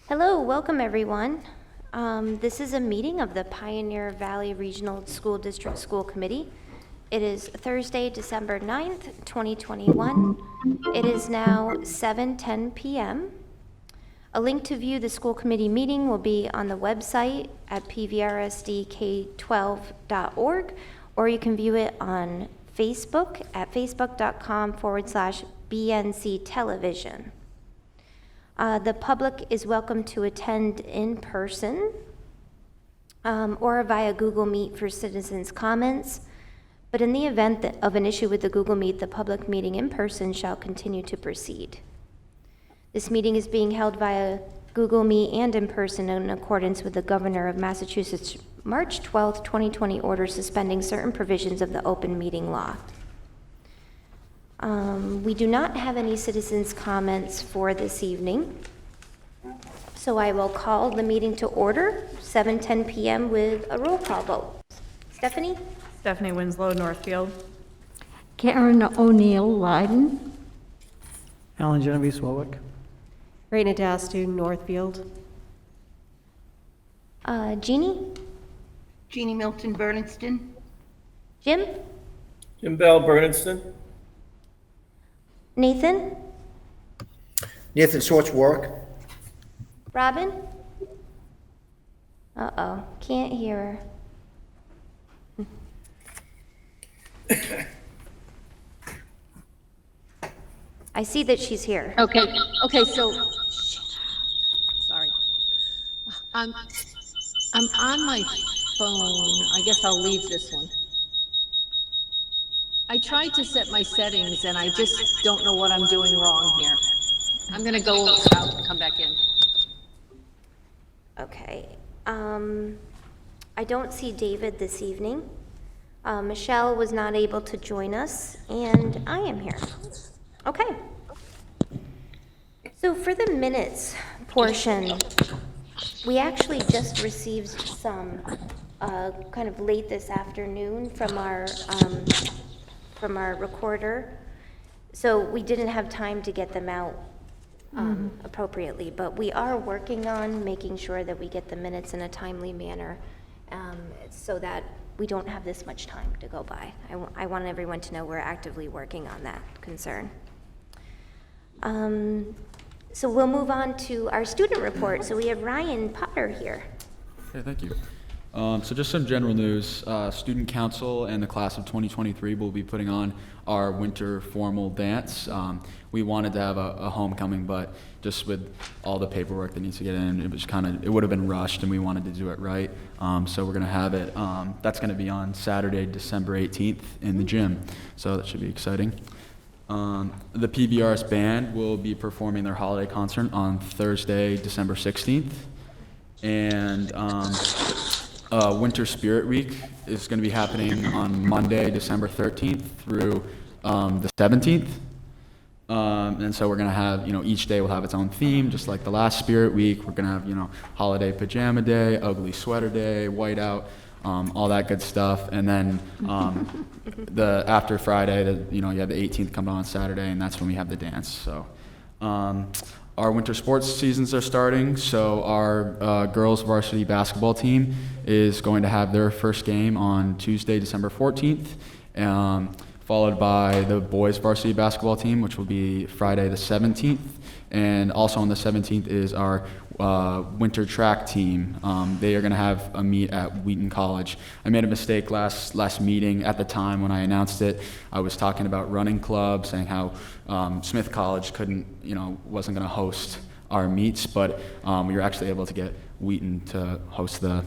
Hello, welcome everyone. This is a meeting of the Pioneer Valley Regional School District School Committee. It is Thursday, December 9th, 2021. It is now 7:10 p.m. A link to view the school committee meeting will be on the website at pvrsdk12.org, or you can view it on Facebook at facebook.com/BNC television. The public is welcome to attend in person or via Google Meet for citizens' comments. But in the event of an issue with the Google Meet, the public meeting in person shall continue to proceed. This meeting is being held via Google Meet and in person in accordance with the Governor of Massachusetts' March 12, 2020 order suspending certain provisions of the open meeting law. We do not have any citizens' comments for this evening, so I will call the meeting to order, 7:10 p.m. with a roll call vote. Stephanie? Stephanie Winslow, Northfield. Karen O'Neill, Leiden. Alan Genovese, Warwick. Raina Dastu, Northfield. Jeannie? Jeannie Milton, Bernardston. Jim? Jim Bell, Bernardston. Nathan? Nathan Swartz, Warwick. Robin? Uh-oh, can't hear her. I see that she's here. Okay, so, sorry. I'm on my phone. I guess I'll leave this one. I tried to set my settings and I just don't know what I'm doing wrong here. I'm gonna go out and come back in. Okay. I don't see David this evening. Michelle was not able to join us, and I am here. Okay. So for the minutes portion, we actually just received some kind of late this afternoon from our recorder. So we didn't have time to get them out appropriately, but we are working on making sure that we get the minutes in a timely manner so that we don't have this much time to go by. I want everyone to know we're actively working on that concern. So we'll move on to our student report. So we have Ryan Potter here. Okay, thank you. So just some general news. Student Council and the class of 2023 will be putting on our winter formal dance. We wanted to have a homecoming, but just with all the paperwork that needs to get in, it would have been rushed, and we wanted to do it right. So we're gonna have it, that's gonna be on Saturday, December 18th in the gym. So that should be exciting. The PVRS band will be performing their holiday concert on Thursday, December 16th. And Winter Spirit Week is going to be happening on Monday, December 13th through the 17th. And so we're going to have, each day will have its own theme, just like the last Spirit Week. We're going to have, Holiday Pajama Day, Ugly Sweater Day, Whiteout, all that good stuff. And then after Friday, you have the 18th come on Saturday, and that's when we have the dance. So our winter sports seasons are starting, so our girls varsity basketball team is going to have their first game on Tuesday, December 14th, followed by the boys varsity basketball team, which will be Friday the 17th. And also on the 17th is our winter track team. They are going to have a meet at Wheaton College. I made a mistake last meeting. At the time when I announced it, I was talking about running club, saying how Smith College wasn't going to host our meets, but we were actually able to get Wheaton to host the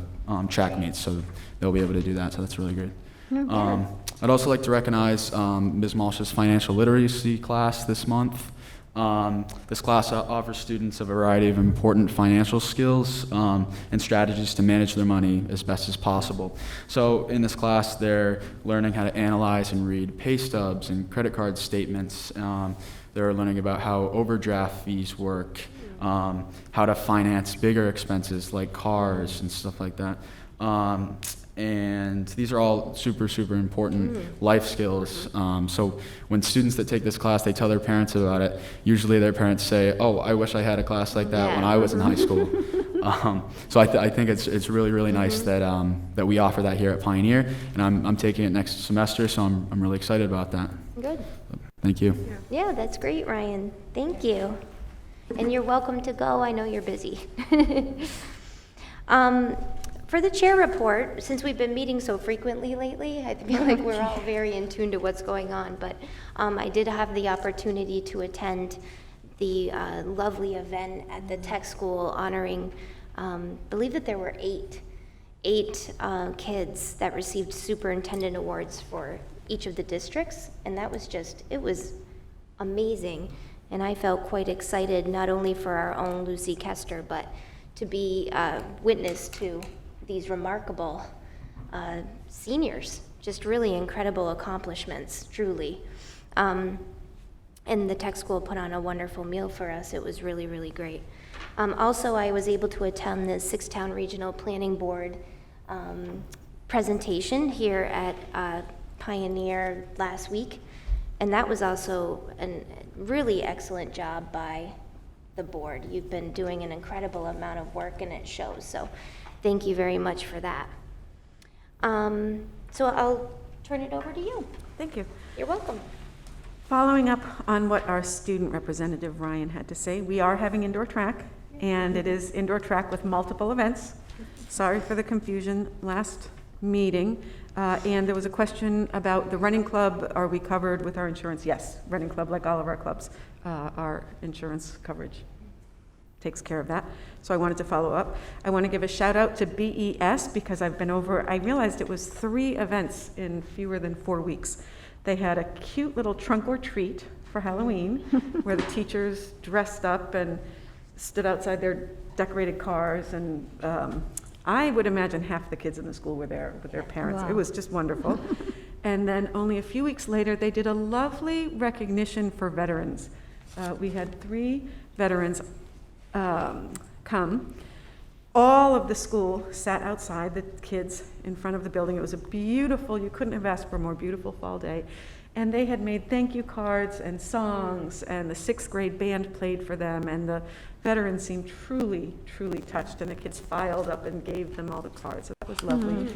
track meets, so they'll be able to do that. So that's really good. I'd also like to recognize Ms. Malsh's financial literacy class this month. This class offers students a variety of important financial skills and strategies to manage their money as best as possible. So in this class, they're learning how to analyze and read pay stubs and credit card statements. They're learning about how overdraft fees work, how to finance bigger expenses like cars and stuff like that. And these are all super, super important life skills. So when students that take this class, they tell their parents about it, usually their parents say, oh, I wish I had a class like that when I was in high school. So I think it's really, really nice that that we offer that here at Pioneer, and I'm taking it next semester, so I'm really excited about that. Good. Thank you. Yeah, that's great, Ryan. Thank you. And you're welcome to go. I know you're busy. For the chair report, since we've been meeting so frequently lately, I feel like we're all very in tune to what's going on, but I did have the opportunity to attend the lovely event at the tech school honoring, believe that there were eight kids that received superintendent awards for each of the districts, and that was it was amazing, and I felt quite excited, not only for our own Lucy Kester, but to be witness to these remarkable seniors, just really incredible accomplishments, truly. And the tech school put on a wonderful meal for us. It was really, really great. Also, I was able to attend the Six-Town Regional Planning Board presentation here at Pioneer last week, and that was also a really excellent job by the board. You've been doing an incredible amount of work, and it shows, so thank you very much for that. So I'll turn it over to you. Thank you. You're welcome. Following up on what our student representative Ryan had to say, we are having indoor track, and it is indoor track with multiple events. Sorry for the confusion last meeting. And there was a question about the running club. Are we covered with our insurance? Yes, running club, like all of our clubs, our insurance coverage takes care of that. So I wanted to follow up. I want to give a shout out to BES because I've been over, I realized it was 3 events in fewer than 4 weeks. They had a cute little trunk or treat for Halloween where the teachers dressed up and stood outside their decorated cars, and I would imagine half the kids in the school were there with their parents. It was just wonderful. And then only a few weeks later, they did a lovely recognition for veterans. We had 3 veterans come. All of the school sat outside, the kids in front of the building. It was a beautiful, you couldn't have asked for a more beautiful fall day. And they had made thank you cards and songs, and the 6th grade band played for them, and the veterans seemed truly, truly touched, and the kids filed up and gave them all the cards. So that was lovely.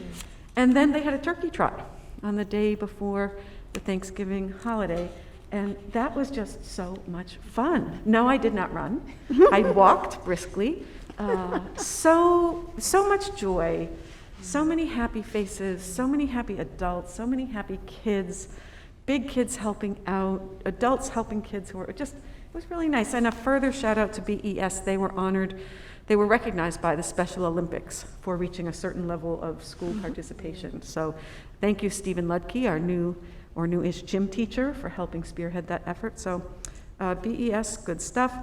And then they had a turkey trot on the day before the Thanksgiving holiday. And that was just so much fun. No, I did not run. I walked briskly. So much joy, so many happy faces, so many happy adults, so many happy kids, big kids helping out, adults helping kids who were just, it was really nice. And a further shout out to BES. They were honored, they were recognized by the Special Olympics for reaching a certain level of school participation. So thank you, Stephen Ludke, our new or newish gym teacher, for helping spearhead that effort. So BES, good stuff.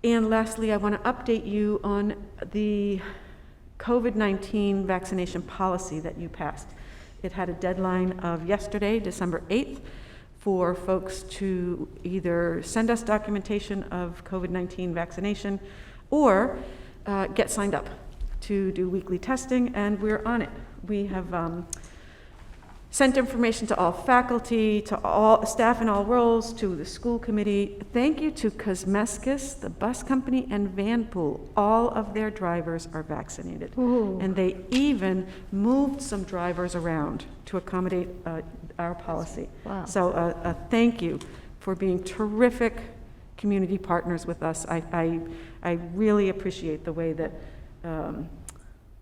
And lastly, I want to update you on the COVID-19 vaccination policy that you passed. It had a deadline of yesterday, December 8th, for folks to either send us documentation of COVID-19 vaccination or get signed up to do weekly testing, and we're on it. We have sent information to all faculty, to all staff in all roles, to the school committee. Thank you to Kosmeskis, the bus company, and Vanpool. All of their drivers are vaccinated. Ooh. And they even moved some drivers around to accommodate our policy. Wow. So a thank you for being terrific community partners with us. I really appreciate the way that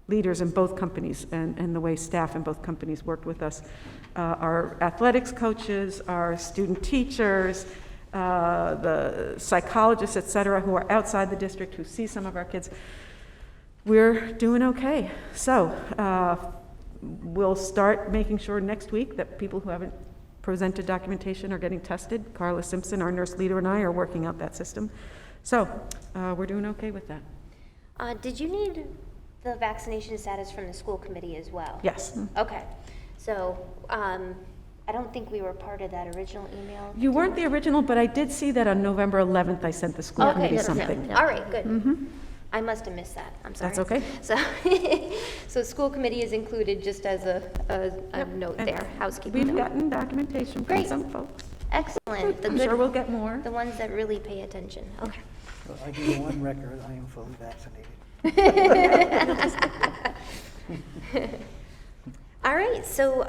leaders in both companies and the way staff in both companies worked with us. Our athletics coaches, our student teachers, the psychologists, et cetera, who are outside the district, who see some of our kids. We're doing okay. So we'll start making sure next week that people who haven't presented documentation are getting tested. Carla Simpson, our nurse leader, and I are working out that system. So we're doing okay with that. Did you need the vaccination status from the school committee as well? Yes. Okay. So I don't think we were part of that original email. You weren't the original, but I did see that on November 11th I sent the school committee something. All right, good. I must have missed that, I'm sorry. That's okay. So, so school committee is included just as a note And there, housekeeping We've note. gotten documentation from Great. some folks. Excellent, the I'm sure we'll good, get more. the ones that really pay attention, okay. Well, I give you one record, I am fully vaccinated. All right, so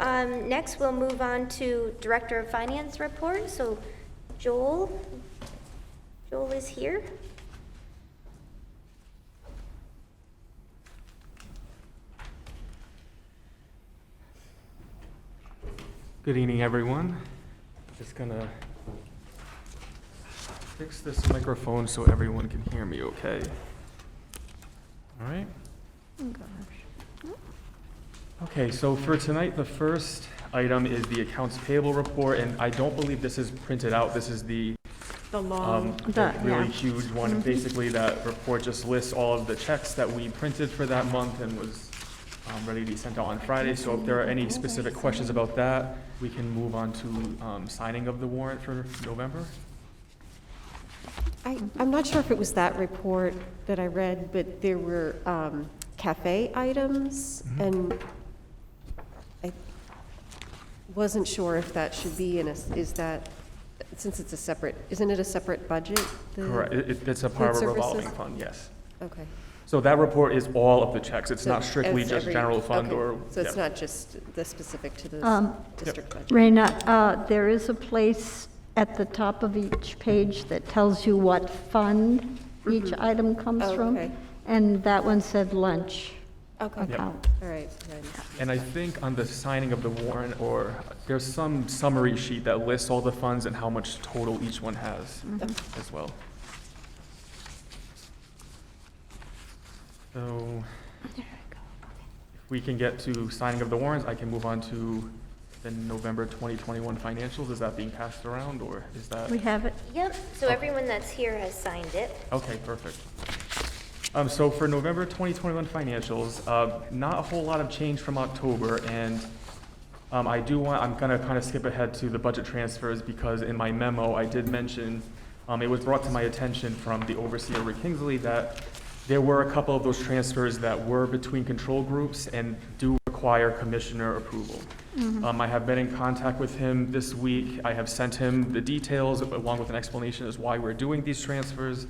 next we'll move on to Director of Finance report. So Joel is here. Good evening, everyone. Just gonna fix this microphone so everyone can hear me okay. All right? Okay, so for tonight, the first item is the accounts payable report, and I don't believe this is printed out. This is the The long, the really huge one. Basically, that report just lists all of the checks that we printed for that month and was ready to be sent out on Friday. So if there are any specific questions about that, we can move on to signing of the warrant for November. I'm not sure if it was that report that I read, but there were cafe items, and I wasn't sure if that should be in a, is that, since it's a separate, isn't it a separate budget? the Correct. It's a part of a food revolving services? fund, yes. Okay. So that report is all of the checks. It's So not strictly it's just every- general fund okay. or. So it's yeah. not just the specific to the district budget? Raina, there is a place at the top of each page that tells you what fund each item comes Oh, from. okay. And that one said lunch Okay, account. all right. then. And I think on the signing of the warrant, or there's some summary sheet that lists all the funds and how much total each one has as well. So if we can get to signing of the warrants, I can move on to the November 2021 financials. Is that being passed around, or is that? We have it. Yep, so everyone that's here has signed it. Okay, perfect. So for November 2021 financials, not a whole lot of change from October, and I'm gonna kind of skip ahead to the budget transfers because in my memo, I did mention, it was brought to my attention from the overseer, Rick Kingsley, that there were a couple of those transfers that were between control groups and do require commissioner approval. I have been in contact with him this week. I have sent him the details along with an explanation as why we're doing these transfers.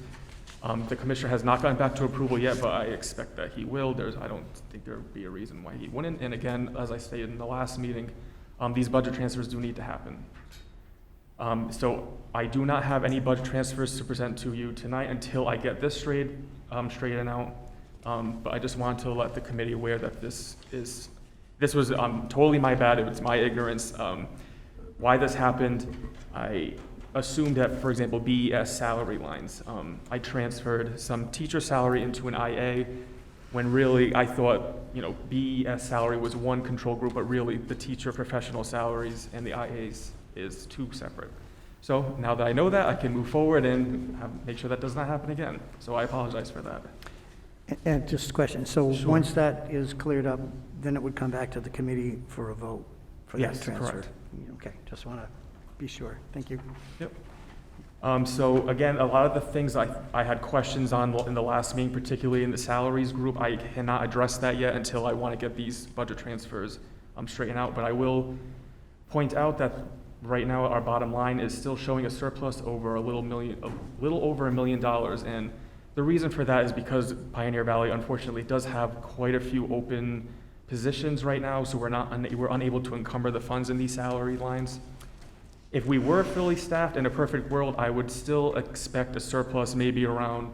The commissioner has not gotten back to approval yet, but I expect that he will. I don't think there would be a reason why he wouldn't. And again, as I stated in the last meeting, these budget transfers do need to happen. So I do not have any budget transfers to present to you tonight until I get this straightened out. But I just wanted to let the committee aware that this was totally my bad. It was my ignorance. Why this happened, I assumed that, for example, BES salary lines. I transferred some teacher salary into an IA when really I thought, BES salary was one control group, but really the teacher professional salaries and the IAs is two separate. So now that I know that, I can move forward and make sure that does not happen again. So I apologize for that. And just a question, so Sure. once that is cleared up, then it would come back to the committee for a vote for that Yes, transfer? correct. Okay, just want to be sure. Thank you. Yep. So again, a lot of the things I had questions on in the last meeting, particularly in the salaries group, I cannot address that yet until I want to get these budget transfers straightened out. But I will point out that right now our bottom line is still showing a surplus over a little over $1 million. And the reason for that is because Pioneer Valley unfortunately does have quite a few open positions right now, so we're unable to encumber the funds in these salary lines. If we were fully staffed in a perfect world, I would still expect a surplus maybe around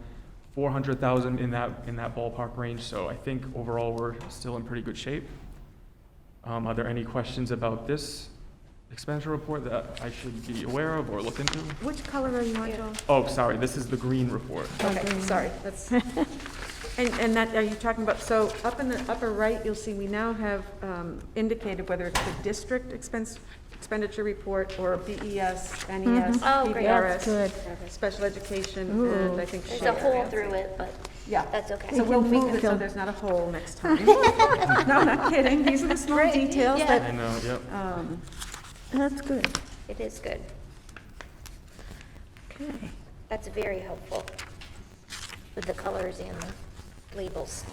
$400,000 in that ballpark range. So I think overall we're still in pretty good shape. Are there any questions about this expenditure report that I should be aware of or look into? Which color are you on, Joel? Oh, sorry, this is the green report. Okay, sorry, that's, and that, are you talking about, so up in the upper right, you'll see we now have indicated whether it's the district expenditure report or BES, NES, Oh, great. That's good. special education, and I think. There's share. a hole through it, but Yeah. that's okay. So we'll move it so there's not a hole next time. No, not kidding, these are the small Right, details yeah. that, I know, yep. That's good. It is good. Okay. That's very helpful. with the colors and the labels.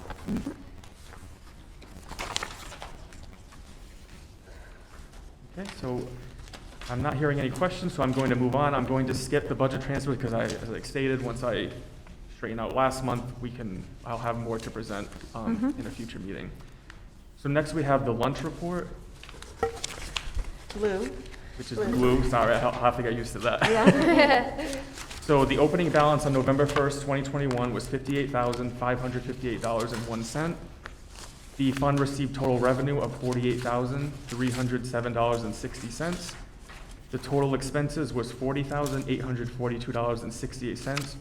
Okay, so I'm not hearing any questions, so I'm going to move on. I'm going to skip the budget transfer because as I stated, once I straighten out last month, I'll have more to present in a future meeting. So next we have the lunch report, Blue. which is blue. Sorry, I'll have to get used to that. So the opening balance on November 1st, 2021 was $58,558.01. The fund received total revenue of $48,307.60. The total expenses was $40,842.68,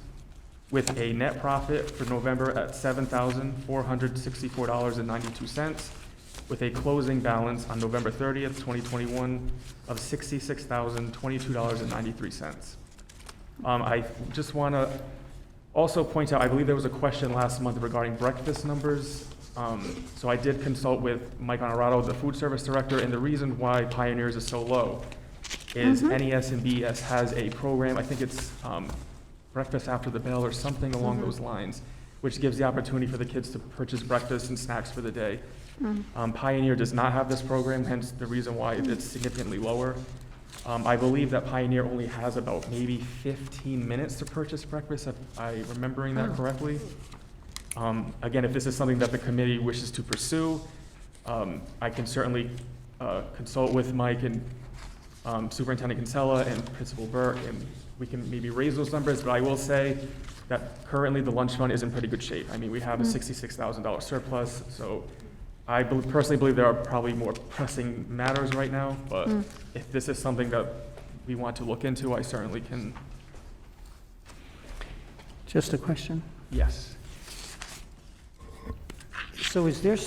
with a net profit for November at $7,464.92, with a closing balance on November 30th, 2021 of $66,022.93. I just want to also point out, I believe there was a question last month regarding breakfast numbers. So I did consult with Mike Honorato, the food service director, and the reason why Pioneers is so low is NES and BES has a program, I think it's breakfast after the bell or something along those lines, which gives the opportunity for the kids to purchase breakfast and snacks for the day. Pioneer does not have this program, hence the reason why it's significantly lower. I believe that Pioneer only has about maybe 15 minutes to purchase breakfast, if I'm remembering that correctly. Again, if this is something that the committee wishes to pursue, I can certainly consult with Mike and Superintendent Kinsella and Principal Burke, and we can maybe raise those numbers, but I will say that currently the lunch fund is in pretty good shape. I mean, we have a $66,000 surplus, so I personally believe there are probably more pressing matters right now, but if this is something that we want to look into, I certainly can. Just a question. Yes. So is there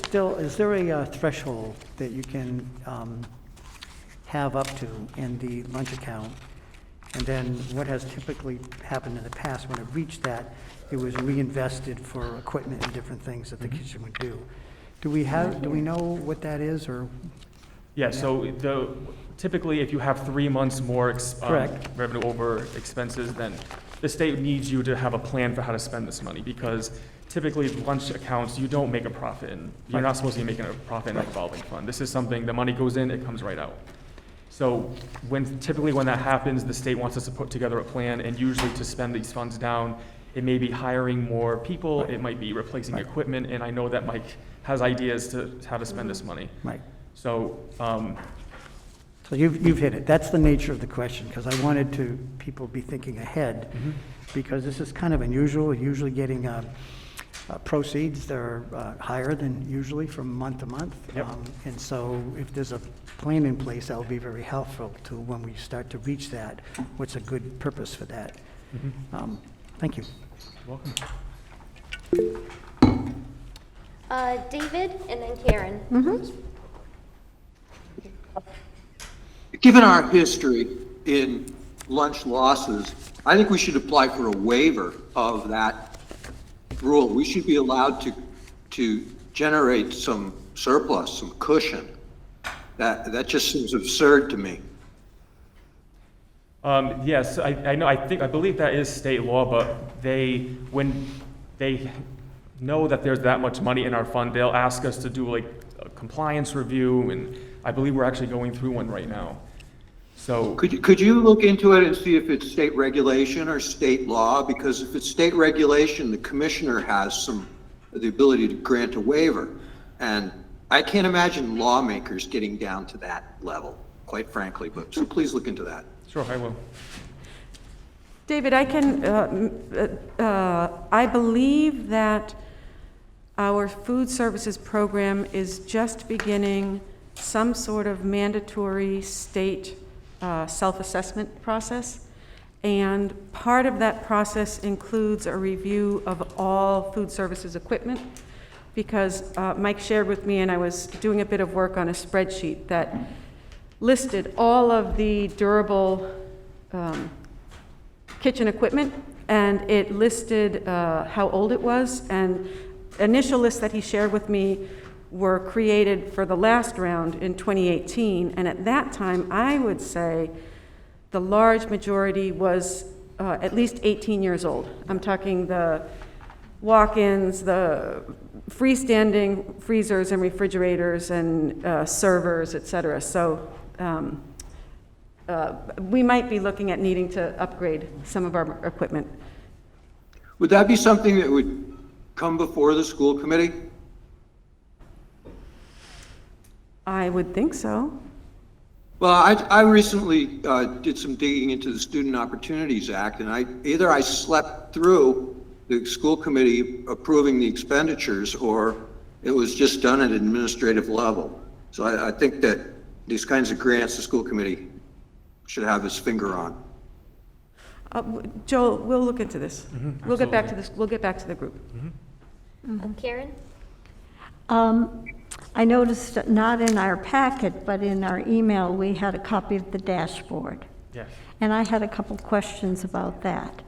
a threshold that you can have up to in the lunch account? And then what has typically happened in the past, when it reached that, it was reinvested for equipment and different things that the kitchen would do. Do we know what that is, or? Yeah, so typically if you have 3 months more Correct. revenue over expenses, then the state needs you to have a plan for how to spend this money, because typically lunch accounts, you don't make a profit, and you're not supposed to be making a profit in a revolving fund. This is something, the money goes in, it comes right out. So typically when that happens, the state wants us to put together a plan, and usually to spend these funds down, it may be hiring more people, it might be replacing equipment, and I know that Mike has ideas to how to spend this money. Right. So, So you've hit it. That's the nature of the question, because I wanted people be thinking ahead, because this is kind of unusual, usually getting proceeds that are higher than usually from month to month. Yep. And so if there's a plan in place, that'll be very helpful to when we start to reach that, what's a good purpose for that. Thank you. you're welcome. David and then Karen. Given our history in lunch losses, I think we should apply for a waiver of that rule. We should be allowed to generate some surplus, some cushion. That just seems absurd to me. Yes, I know. I believe that is state law, but when they know that there's that much money in our fund, they'll ask us to do like a compliance review, and I believe we're actually going through one right now. So Could you look into it and see if it's state regulation or state law? Because if it's state regulation, the commissioner has the ability to grant a waiver, and I can't imagine lawmakers getting down to that level, quite frankly. But so please look into that. sure, I will. David, I believe that our food services program is just beginning some sort of mandatory state self-assessment process. And part of that process includes a review of all food services equipment, because Mike shared with me, and I was doing a bit of work on a spreadsheet that listed all of the durable kitchen equipment, and it listed how old it was, and initial lists that he shared with me were created for the last round in 2018, and at that time, I would say the large majority was at least 18 years old. I'm talking the walk-ins, the freestanding freezers and refrigerators and servers, et cetera. So we might be looking at needing to upgrade some of our equipment. Would that be something that would come before the school committee? I would think so. Well, I recently did some digging into the Student Opportunities Act, and I slept through the school committee approving the expenditures, or it was just done at an administrative level. So I think that these kinds of grants, the school committee should have its finger on. Joel, we'll look into this. We'll get back to this. We'll get back to the group. Karen? I noticed that not in our packet, but in our email, we had a copy of the dashboard. Yes. And I had a couple questions about that.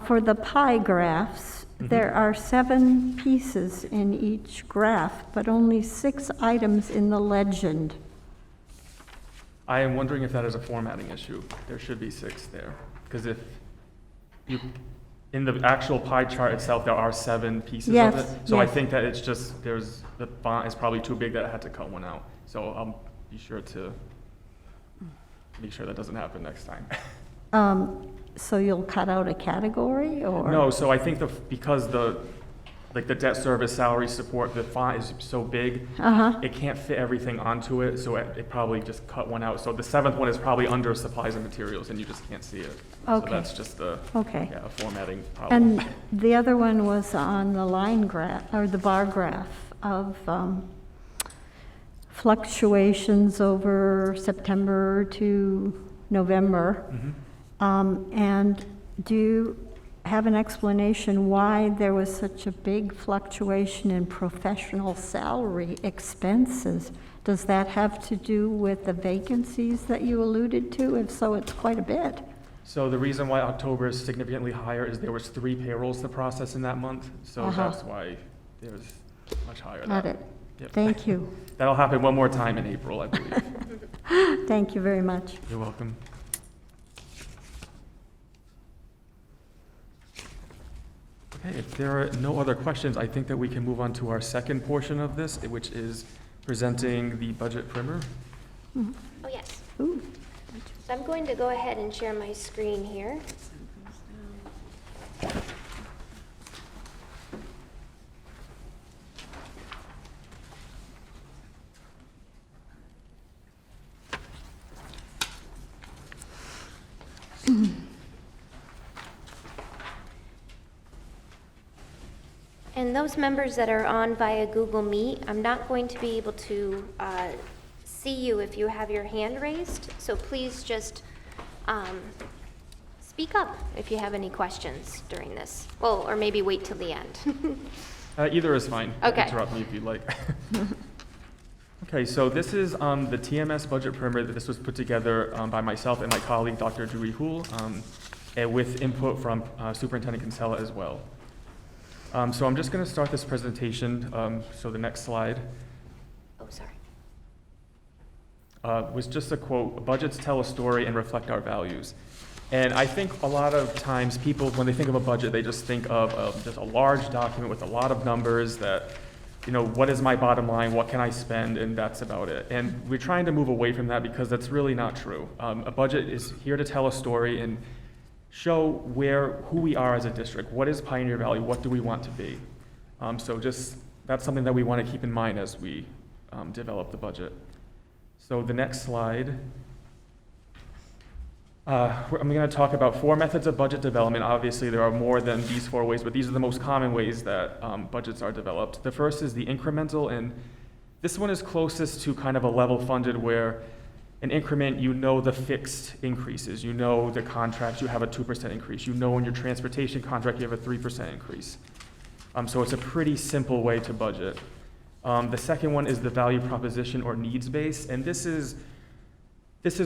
For the pie graphs, there are 7 pieces in each graph, but only 6 items in the legend. I am wondering if that is a formatting issue. There should be 6 there, because if you, in the actual pie chart itself, there are 7 pieces of it. So I think that it's just, the font is probably too big that I had to cut one out. So I'll be sure to make sure that doesn't happen next time. So you'll cut out a category, or? No, so I think because the debt service salary support, the font is so big, it can't fit everything onto it, so it probably just cut one out. So the 7th one is probably under supplies and materials, and you just can't see it. Okay. So that's just a formatting problem. And the other one was on the line graph, or the bar graph of fluctuations over September to November. And do you have an explanation why there was such a big fluctuation in professional salary expenses? Does that have to do with the vacancies that you alluded to? If so, it's quite a bit. So the reason why October is significantly higher is there was 3 payrolls to process in that month, so that's why there's much higher. Got it. Yep. Thank you. That'll happen one more time in April, I believe. Thank you very much. You're welcome. Okay, if there are no other questions, I think that we can move on to our second portion of this, which is presenting the budget primer. Oh, yes. So I'm going to go ahead and share my screen here. And those members that are on via Google Meet, I'm not going to be able to see you if you have your hand raised, so please just speak up if you have any questions during this. Well, or maybe wait till the end. Either is fine. Okay. Interrupt me if you'd like. Okay, so this is the TMS budget primer that this was put together by myself and my colleague, Dr. Julie Hool, and with input from Superintendent Kinsella as well. So I'm just going to start this presentation. So the next slide. Oh, sorry. Was just a quote: "Budgets tell a story and reflect our values." And I think a lot of times people, when they think of a budget, they just think of just a large document with a lot of numbers that, you know, what is my bottom line, what can I spend, and that's about it. And we're trying to move away from that because that's really not true. A budget is here to tell a story and show who we are as a district. What is Pioneer Valley? What do we want to be? So just, that's something that we want to keep in mind as we develop the budget. So the next slide. I'm going to talk about 4 methods of budget development. Obviously, there are more than these 4 ways, but these are the most common ways that budgets are developed. The first is the incremental, and this one is closest to kind of a level funded where an increment, you know the fixed increases. You know the contracts, you have a 2% increase. You know in your transportation contract, you have a 3% increase. So it's a pretty simple way to budget. The second one is the value proposition or needs-based, and this is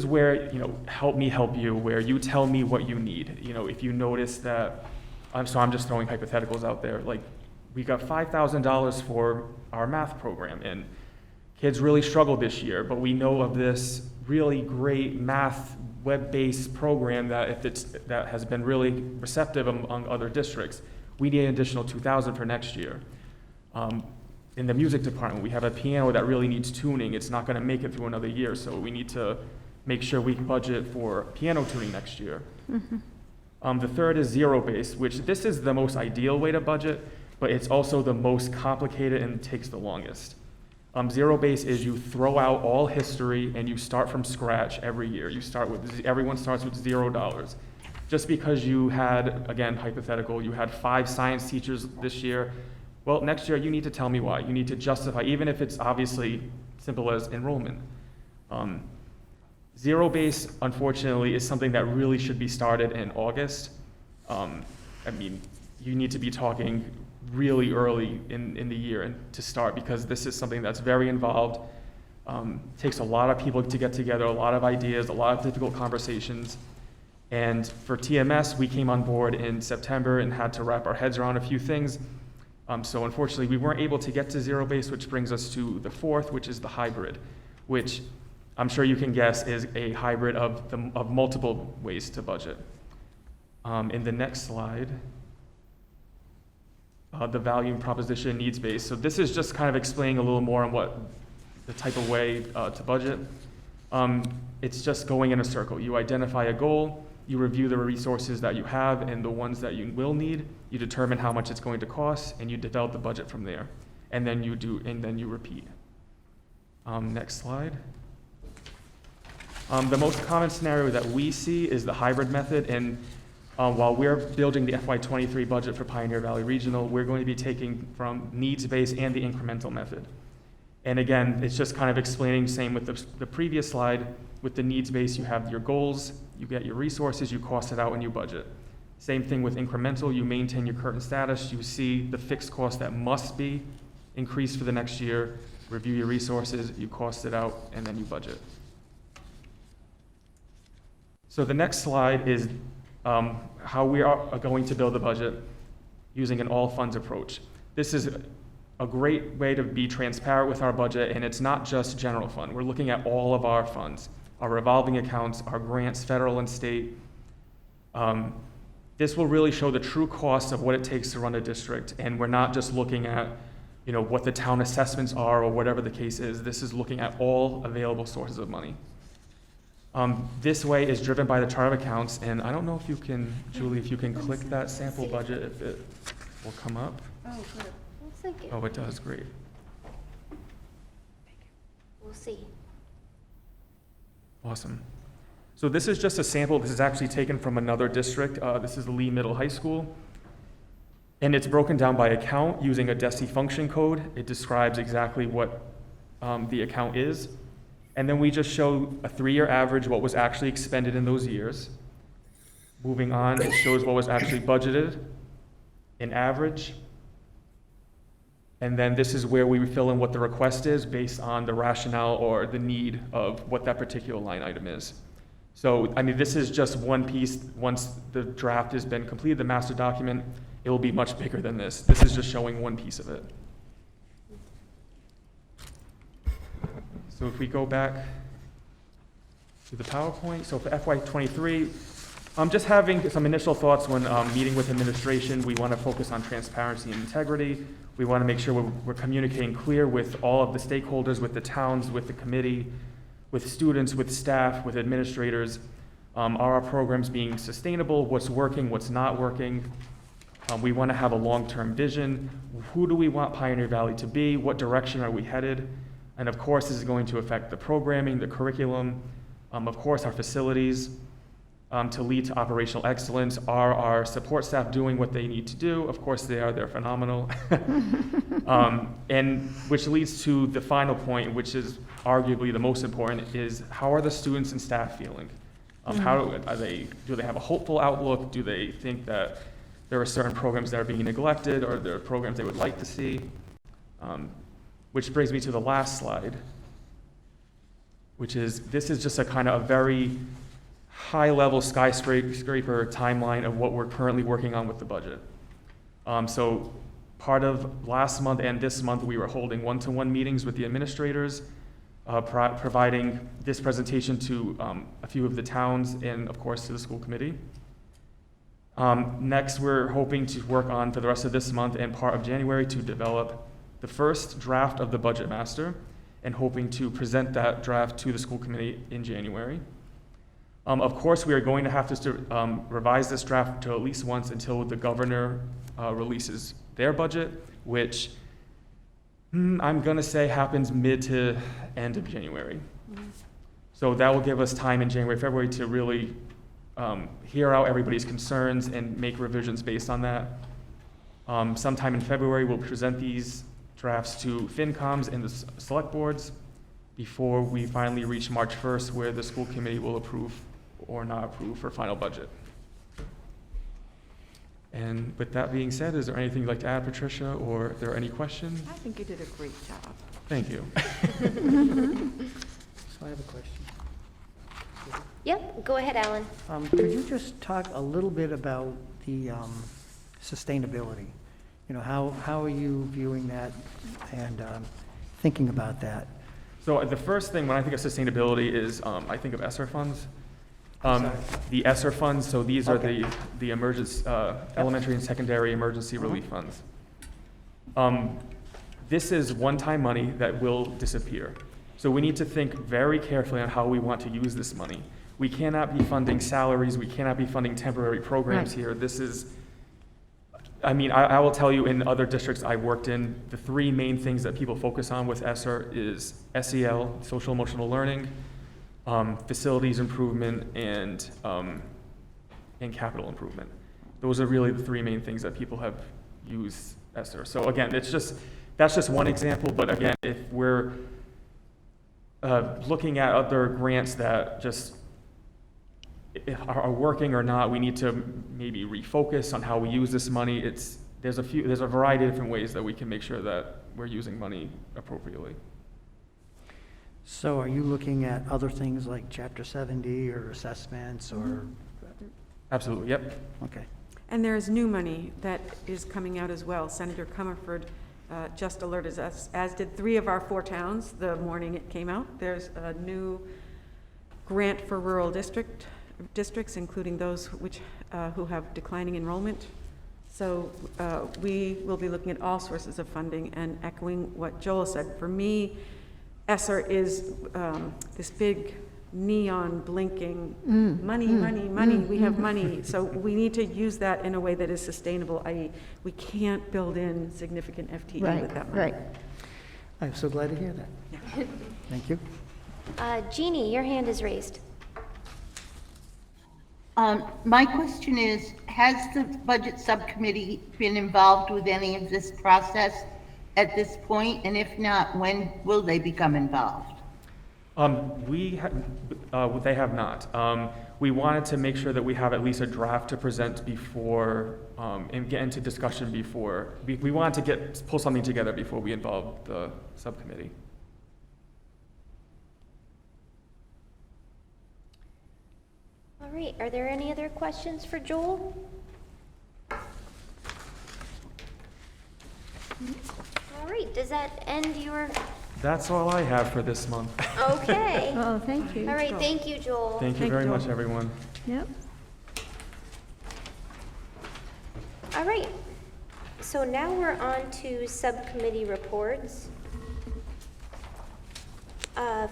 where, you know, help me help you, where you tell me what you need. You know, if you notice that, I'm just throwing hypotheticals out there, like we got $5,000 for our math program, and kids really struggled this year, but we know of this really great math web-based program that has been really receptive among other districts. we need an additional 2,000 for next year. In the music department, we have a piano that really needs tuning. It's not going to make it through another year, so we need to make sure we budget for piano tuning next year. The third is zero-based, which this is the most ideal way to budget, but it's also the most complicated and takes the longest. Zero-based is you throw out all history and you start from scratch every year. Everyone starts with $0. Just because you had, again, hypothetical, you had 5 science teachers this year, well, next year you need to tell me why. You need to justify, even if it's obviously simple as enrollment. Zero-based, unfortunately, is something that really should be started in August. You need to be talking really early in the year and to start, because this is something that's very involved. Takes a lot of people to get together, a lot of ideas, a lot of difficult conversations. And for TMS, we came on board in September and had to wrap our heads around a few things. So unfortunately, we weren't able to get to zero-based, which brings us to the fourth, which is the hybrid, which I'm sure you can guess is a hybrid of multiple ways to budget. In the next slide, the value proposition needs-based. So this is just kind of explaining a little more on what the type of way to budget. It's just going in a circle. You identify a goal, you review the resources that you have and the ones that you will need, you determine how much it's going to cost, and you develop the budget from there. And then you repeat. Next slide. The most common scenario that we see is the hybrid method, and while we're building the FY23 budget for Pioneer Valley Regional, we're going to be taking from needs-based and the incremental method. And again, it's just kind of explaining, same with the previous slide, with the needs-based, you have your goals, you get your resources, you cost it out, and you budget. Same thing with incremental, you maintain your current status, you see the fixed cost that must be increased for the next year, review your resources, you cost it out, and then you budget. So the next slide is how we are going to build the budget using an all-funds approach. This is a great way to be transparent with our budget, and it's not just general fund. We're looking at all of our funds, our revolving accounts, our grants, federal and state. This will really show the true cost of what it takes to run a district, and we're not just looking at what the town assessments are or whatever the case is. This is looking at all available sources of money. This way is driven by the chart of accounts, and I don't know if you can, Julie, if you can click that sample budget, if it will come up. Oh, good. Looks like it. Oh, it does, great. We'll see. Awesome. So this is just a sample. This is actually taken from another district. This is Lee Middle High School. And it's broken down by account using a DESI function code. It describes exactly what the account is. And then we just show a 3-year average, what was actually expended in those years. Moving on, it shows what was actually budgeted, an average. And then this is where we fill in what the request is based on the rationale or the need of what that particular line item is. So, this is just one piece. Once the draft has been completed, the master document, it will be much bigger than this. This is just showing one piece of it. So if we go back to the PowerPoint, so for FY23, I'm just having some initial thoughts when meeting with administration. We want to focus on transparency and integrity. We want to make sure we're communicating clear with all of the stakeholders, with the towns, with the committee, with students, with staff, with administrators. Are our programs being sustainable? What's working, what's not working? We want to have a long-term vision. Who do we want Pioneer Valley to be? What direction are we headed? And of course, this is going to affect the programming, the curriculum, of course, our facilities, to lead to operational excellence. Are our support staff doing what they need to do? Of course they are, they're phenomenal. And which leads to the final point, which is arguably the most important, is how are the students and staff feeling? Do they have a hopeful outlook? Do they think that there are certain programs that are being neglected, or there are programs they would like to see? Which brings me to the last slide, which is, this is just a kind of a very high-level skyscraper timeline of what we're currently working on with the budget. So part of last month and this month, we were holding one-to-one meetings with the administrators, providing this presentation to a few of the towns and, of course, to the school committee. Next, we're hoping to work on for the rest of this month and part of January to develop the first draft of the Budget Master and hoping to present that draft to the school committee in January. Of course, we are going to have to revise this draft to at least once until the governor releases their budget, which I'm going to say happens mid to end of January. So that will give us time in January, February to really hear out everybody's concerns and make revisions based on that. Sometime in February, we'll present these drafts to FinComs and the select boards before we finally reach March 1st, where the school committee will approve or not approve for final budget. And with that being said, is there anything you'd like to add, Patricia, or are there any questions? I think you did a great job. Thank you. So I have a question. Yep, go ahead, Alan. Could you just talk a little bit about the sustainability? You know, how are you viewing that and thinking about that? So the first thing when I think of sustainability is I think of ESSER funds. The ESSER funds, so these are the emergency, elementary and secondary emergency relief funds. This is one-time money that will disappear. So we need to think very carefully on how we want to use this money. We cannot be funding salaries, we cannot be funding temporary programs here. This is, I mean, I will tell you in other districts I've worked in, the three main things that people focus on with ESSER is SEL, social emotional learning, facilities improvement, and capital improvement. Those are really the three main things that people have used ESSER. So again, that's just one example, but again, if we're looking at other grants that just are working or not, we need to maybe refocus on how we use this money. There's a variety of different ways that we can make sure that we're using money appropriately. So are you looking at other things like Chapter 70 or assessments or? Absolutely, yep. Okay. And there is new money that is coming out as well. Senator Comerford just alerted us, as did 3 of our 4 towns the morning it came out. There's a new grant for rural districts, including those who have declining enrollment. So we will be looking at all sources of funding, and echoing what Joel said. For me, ESSER is this big neon blinking money. We have money. So we need to use that in a way that is sustainable, i.e. we can't build in significant FTE with that money. Right. I'm so glad to hear that. Yeah. Thank you. Jeannie, your hand is raised. My question is, has the budget subcommittee been involved with any of this process at this point? And if not, when will they become involved? They have not. We wanted to make sure that we have at least a draft to present before, and get into discussion before. We wanted to pull something together before we involve the subcommittee. All right, are there any other questions for Joel? All right, does that end your? That's all I have for this month. Okay. Oh, thank you. All right, thank you, Joel. Thank you very much, everyone. Yep. All right, so now we're on to subcommittee reports.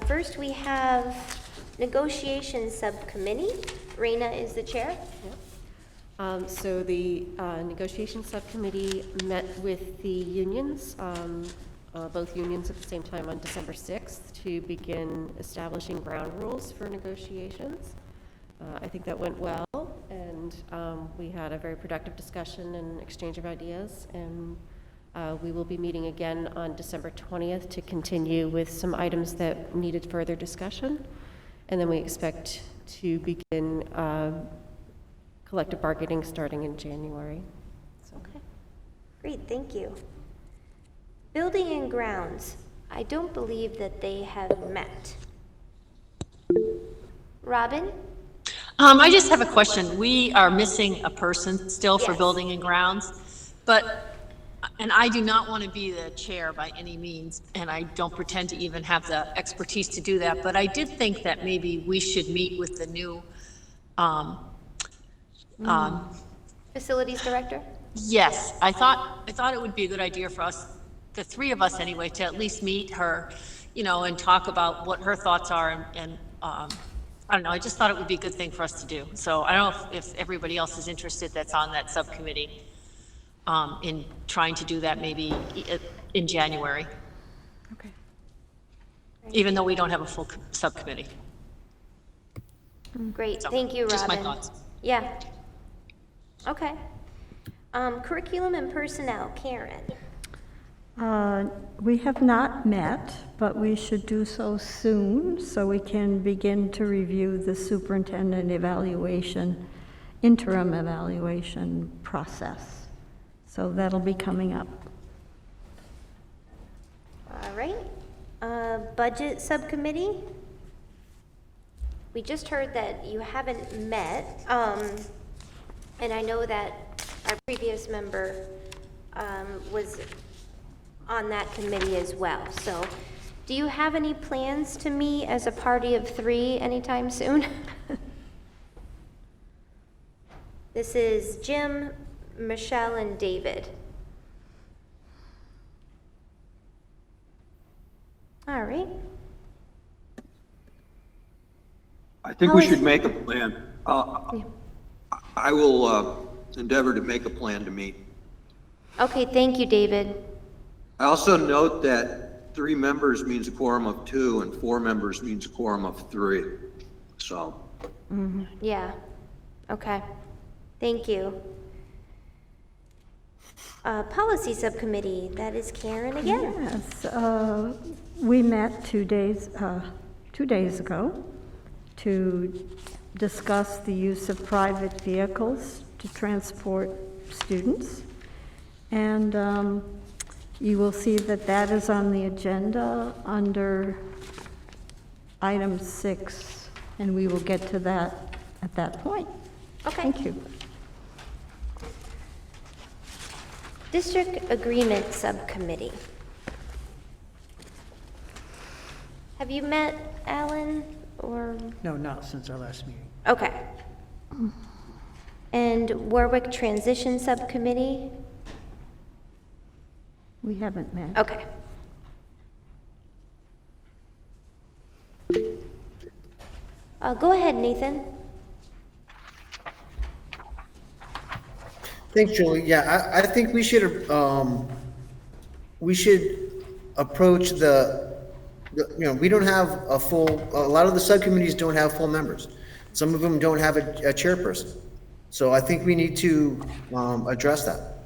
First, we have negotiations subcommittee. Raina is the chair. So the negotiation subcommittee met with the unions, both unions at the same time on December 6th to begin establishing ground rules for negotiations. I think that went well, and we had a very productive discussion and exchange of ideas, and we will be meeting again on December 20th to continue with some items that needed further discussion, and then we expect to begin collective bargaining starting in January. So. Okay, great, thank you. Building and grounds, I don't believe that they have met. Robin? I just have a question. We are missing a person still for building and grounds, and I do not want to be the chair by any means, and I don't pretend to even have the expertise to do that, but I did think that maybe we should meet with the new Facilities Director? Yes, I thought it would be a good idea for us, the three of us anyway, to at least meet her, and talk about what her thoughts are and I don't know, I just thought it would be a good thing for us to do. So I don't know if everybody else is interested that's on that subcommittee, in trying to do that maybe in January, Okay. even though we don't have a full subcommittee. Great, So, thank you, Robin. just my thoughts. Yeah. Okay. Curriculum and Personnel, Karen. We have not met, but we should do so soon, so we can begin to review the superintendent evaluation, interim evaluation process. So that'll be coming up. All right. Budget Subcommittee. We just heard that you haven't met, and I know that our previous member was on that committee as well. So do you have any plans to meet as a party of three anytime soon? This is Jim, Michelle, and David. All right. I think we should make a plan. I will endeavor to make a plan to meet. Okay, thank you, David. I also note that 3 members means a quorum of 2 and 4 members means a quorum of 3. So, Yeah, okay, thank you. Policy Subcommittee, that is Karen again. Yes, we met 2 days ago to discuss the use of private vehicles to transport students. And you will see that that is on the agenda under item 6, and we will get to that at that point. Okay. Thank you. District Agreement Subcommittee. Have you met Alan or? No, not since our last meeting. Okay. And Warwick Transition Subcommittee? We haven't met. Okay. Go ahead, Nathan. Thanks, Julie. Yeah, I think we should approach we don't have a lot of the subcommittees don't have full members. Some of them don't have a chairperson. So I think we need to address that.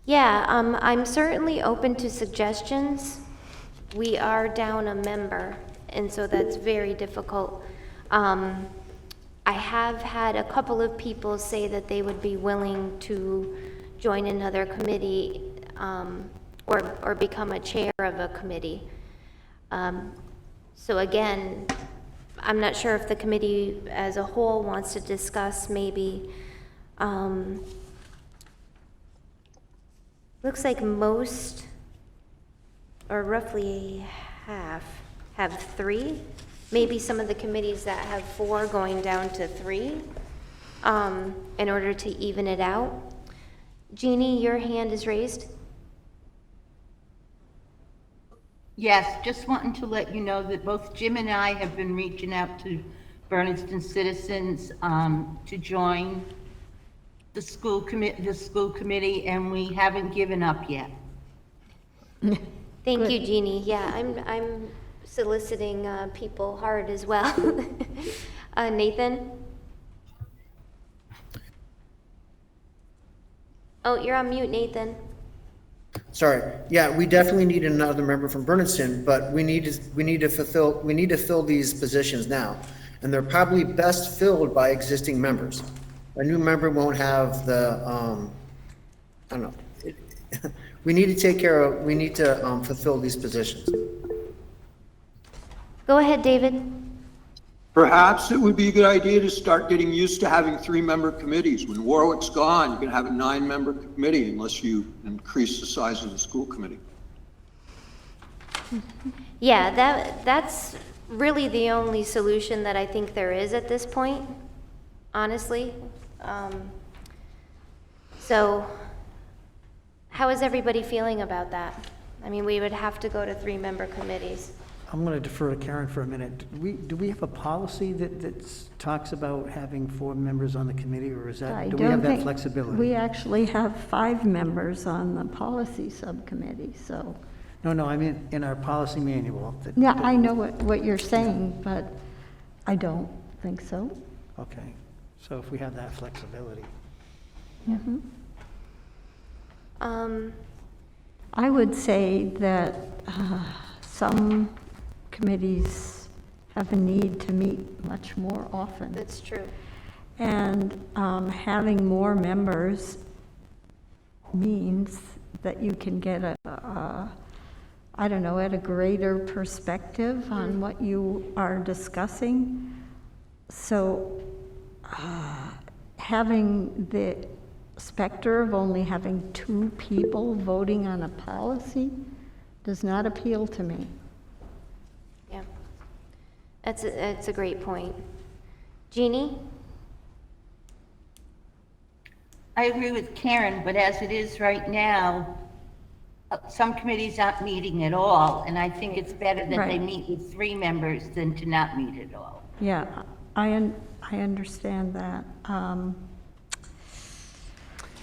Yeah, I'm certainly open to suggestions. We are down a member, and so that's very difficult. I have had a couple of people say that they would be willing to join another committee or become a chair of a committee. So again, I'm not sure if the committee as a whole wants to discuss maybe, looks like most, or roughly half, have 3. Maybe some of the committees that have 4 going down to 3 in order to even it out. Jeannie, your hand is raised. Yes, just wanting to let you know that both Jim and I have been reaching out to Bernardston citizens to join the school committee, and we haven't given up yet. Thank you, Jeannie. Yeah, I'm soliciting people hard as well. Nathan? Oh, you're on mute, Nathan. Sorry. Yeah, we definitely need another member from Bernardston, but we need to fill these positions now. And they're probably best filled by existing members. A new member won't have the, I don't know. We need to fulfill these positions. Go ahead, David. perhaps it would be a good idea to start getting used to having 3-member committees. When Warwick's gone, you can have a 9-member committee unless you increase the size of the school committee. Yeah, that's really the only solution that I think there is at this point, honestly. So how is everybody feeling about that? I mean, we would have to go to 3-member committees. I'm going to defer to Karen for a minute. Do we have a policy that talks about having 4 members on the committee, or is that, do we have that flexibility? We actually have 5 members on the policy subcommittee, so. No, I mean, in our policy manual. Yeah, I know what you're saying, but I don't think so. Okay, so if we have that flexibility. Mhm. I would say that some committees have a need to meet much more often. That's true. And having more members means that you can get I don't know, at a greater perspective on what you are discussing. So having the specter of only having 2 people voting on a policy does not appeal to me. Yeah. That's a great point. Jeannie? I agree with Karen, but as it is right now, some committees aren't meeting at all, and I think it's better that they Right. meet with 3 members than to not meet at all. Yeah, I understand that.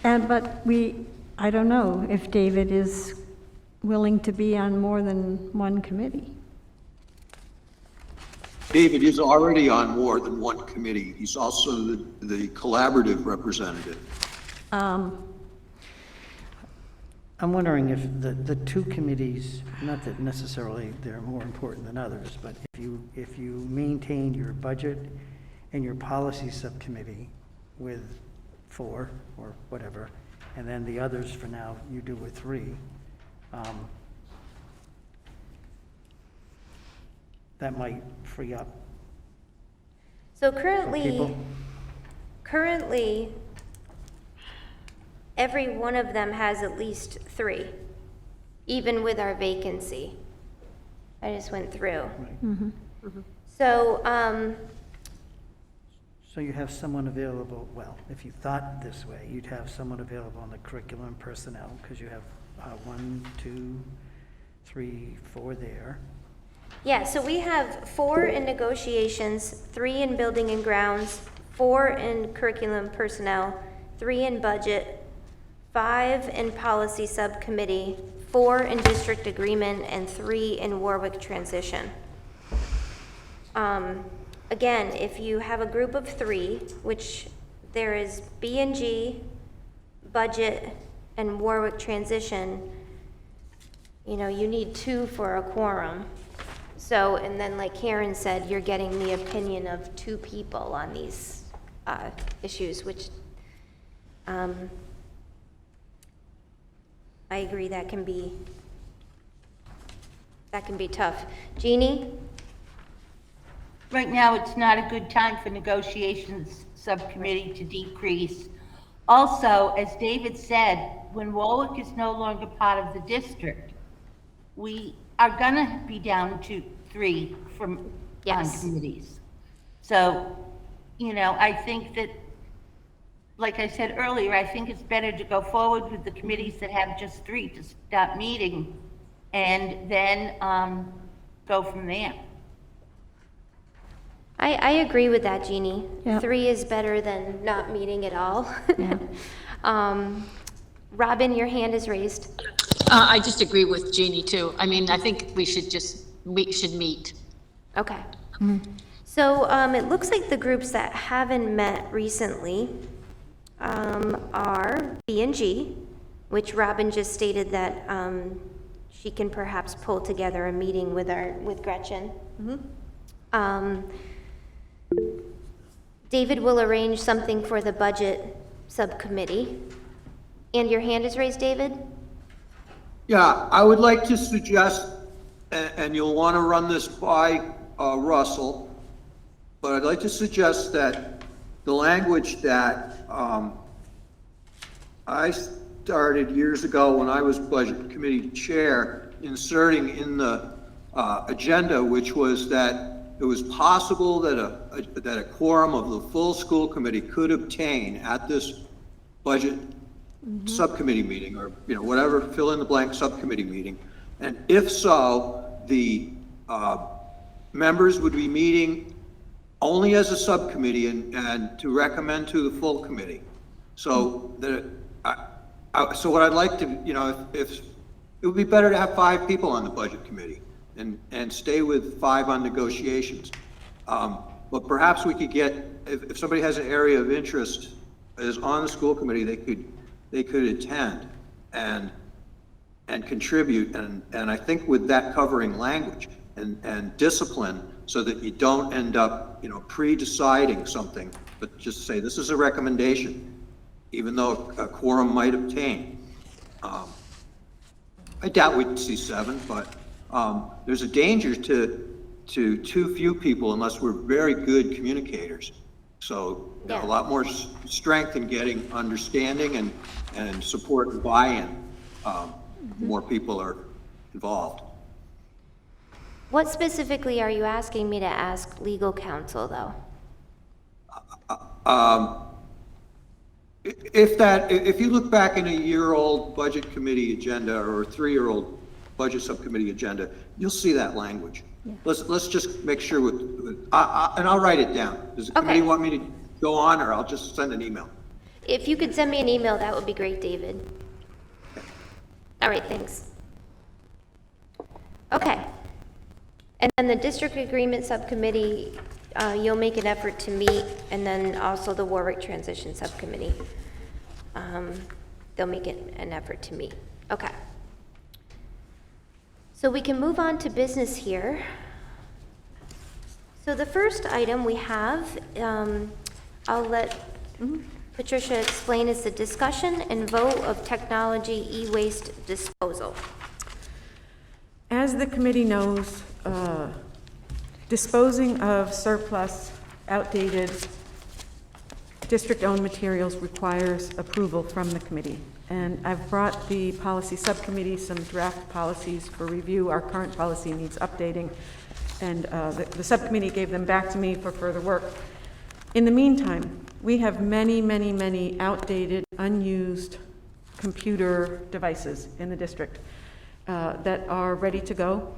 But I don't know if David is willing to be on more than one committee. David is already on more than one committee. He's also the collaborative representative. I'm wondering if the 2 committees, not that necessarily they're more important than others, but if you maintain your budget and your policy subcommittee with 4 or whatever, and then the others for now you do with 3, that might free up So people. currently, every one of them has at least 3, even with our vacancy. I just went through. So, So you have someone available, well, if you thought this way, you'd have someone available on the curriculum and personnel, because you have 1, 2, 3, 4 there. yeah, so we have 4 in negotiations, 3 in building and grounds, 4 in curriculum personnel, 3 in budget, 5 in policy subcommittee, 4 in district agreement, and 3 in Warwick Transition. Again, if you have a group of 3, which there is B&G, budget, and Warwick Transition, you know, you need 2 for a quorum. So, and then like Karen said, you're getting the opinion of 2 people on these issues, which I agree that can be tough. Jeannie? Right now, it's not a good time for negotiations subcommittee to decrease. Also, as David said, when Warwick is no longer part of the district, we are gonna be down to 3 from on Yes. committees. So, you know, I think that, like I said earlier, I think it's better to go forward with the committees that have just 3 to start meeting, and then go from there. I agree with that, Jeannie. Yep. 3 is better than not meeting at all. Yeah. Robin, your hand is raised. I just agree with Jeannie too. I mean, I think we should meet. Okay. So it looks like the groups that haven't met recently are B&G, which Robin just stated that she can perhaps pull together a meeting with Gretchen. David will arrange something for the budget subcommittee. And your hand is raised, David? Yeah, I would like to suggest, and you'll want to run this by Russell, but I'd like to suggest that the language that I started years ago when I was Budget Committee Chair, inserting in the agenda, which was that it was possible that a quorum of the full school committee could obtain at this budget subcommittee meeting, or, whatever, fill in the blank subcommittee meeting. And if so, the members would be meeting only as a subcommittee and to recommend to the full committee. So so what I'd like to, if it would be better to have 5 people on the budget committee and stay with 5 on negotiations. But perhaps we could get, if somebody has an area of interest is on the school committee, they could attend and contribute. And I think with that covering language and discipline, so that you don't end up, pre-deciding something, but just say, this is a recommendation, even though a quorum might obtain. I doubt we'd see 7, but there's a danger to too few people unless we're very good communicators. So a lot more strength in getting understanding and support and buy-in. More people are involved. What specifically are you asking me to ask legal counsel, though? If you look back in a year-old budget committee agenda or a 3-year-old budget subcommittee agenda, you'll see that language. Yeah. Let's just make sure and I'll write it down. Does the committee want me to go on, or I'll just send an email? If you could send me an email, that would be great, David. All right, thanks. Okay. And then the district agreement subcommittee, you'll make an effort to meet, and then also the Warwick Transition subcommittee. They'll make an effort to meet. Okay. So we can move on to business here. So the first item we have, I'll let Patricia explain, is the discussion and vote of technology e-waste disposal. As the committee knows, disposing of surplus, outdated, district-owned materials requires approval from the committee. And I've brought the policy subcommittee some draft policies for review. Our current policy needs updating, and the subcommittee gave them back to me for further work. In the meantime, we have many, many, many outdated, unused computer devices in the district that are ready to go.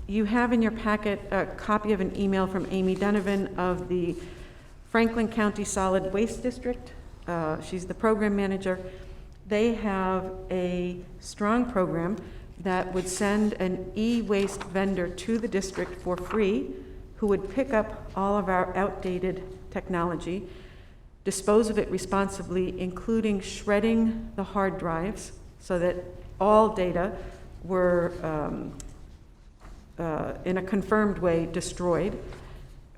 You have in your packet a copy of an email from Amy Donovan of the Franklin County Solid Waste District. She's the program manager. They have a strong program that would send an e-waste vendor to the district for free, who would pick up all of our outdated technology, dispose of it responsibly, including shredding the hard drives so that all data were in a confirmed way destroyed,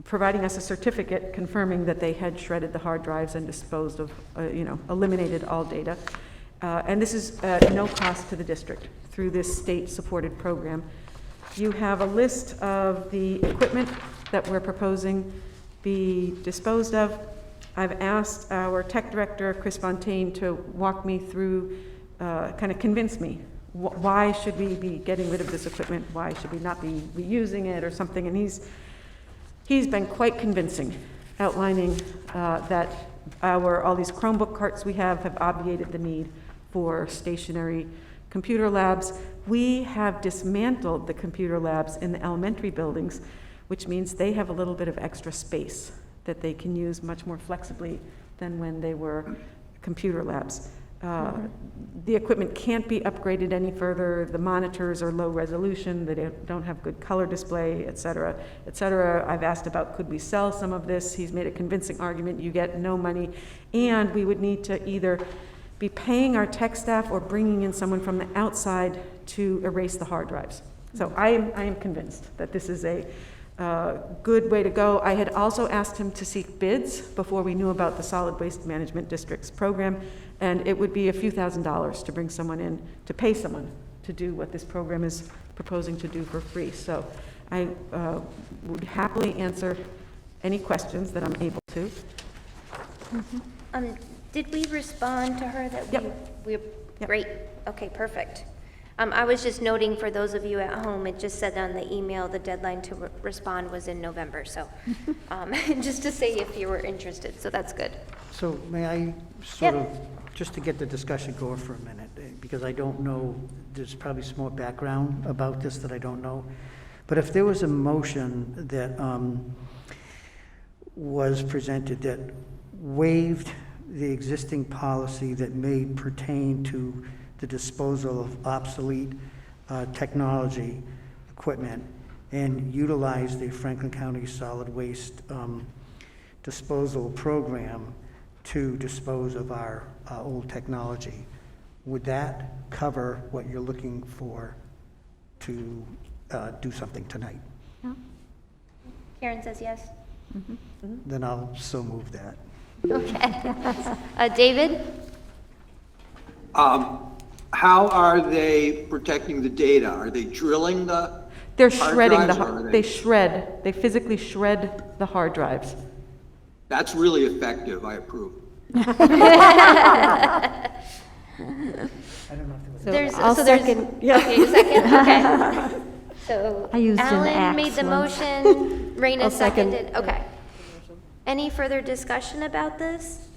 providing us a certificate confirming that they had shredded the hard drives and disposed of, eliminated all data. And this is at no cost to the district through this state-supported program. You have a list of the equipment that we're proposing be disposed of. I've asked our tech director, Chris Fontaine, to walk me through, kind of convince me, why should we be getting rid of this equipment? Why should we not be reusing it or something? And he's been quite convincing, outlining that all these Chromebook carts we have obviated the need for stationary computer labs. We have dismantled the computer labs in the elementary buildings, which means they have a little bit of extra space that they can use much more flexibly than when they were computer labs. The equipment can't be upgraded any further. The monitors are low resolution. They don't have good color display, et cetera, et cetera. I've asked about, could we sell some of this? He's made a convincing argument. You get no money. And we would need to either be paying our tech staff or bringing in someone from the outside to erase the hard drives. So I am convinced that this is a good way to go. I had also asked him to seek bids before we knew about the Solid Waste Management District's program, and it would be a few $1,000s to bring someone in, to pay someone to do what this program is proposing to do for free. So I would happily answer any questions that I'm able to. Did we respond to her that Yep. we're Yep. great? Okay, perfect. I was just noting for those of you at home, it just said on the email, the deadline to respond was in November, so, just to say if you were interested, so that's good. So may I sort of, just to get the discussion going for a minute, because I don't know, there's probably some more background about this that I don't know. But if there was a motion that was presented that waived the existing policy that may pertain to the disposal of obsolete technology equipment and utilize the Franklin County Solid Waste disposal program to dispose of our old technology, would that cover what you're looking for to do something tonight? Karen says yes. Then I'll so move that. Okay. David? How are they protecting the data? Are they drilling the They're hard shredding drives, the, or are they shred, they physically shred the hard drives. That's really effective, I approve. I don't know if there was. There's, I'll so there's, second, yeah. okay, you second, okay. So I used an Alan made axe the once. motion, Raina I'll second. seconded, okay. Any further discussion about this?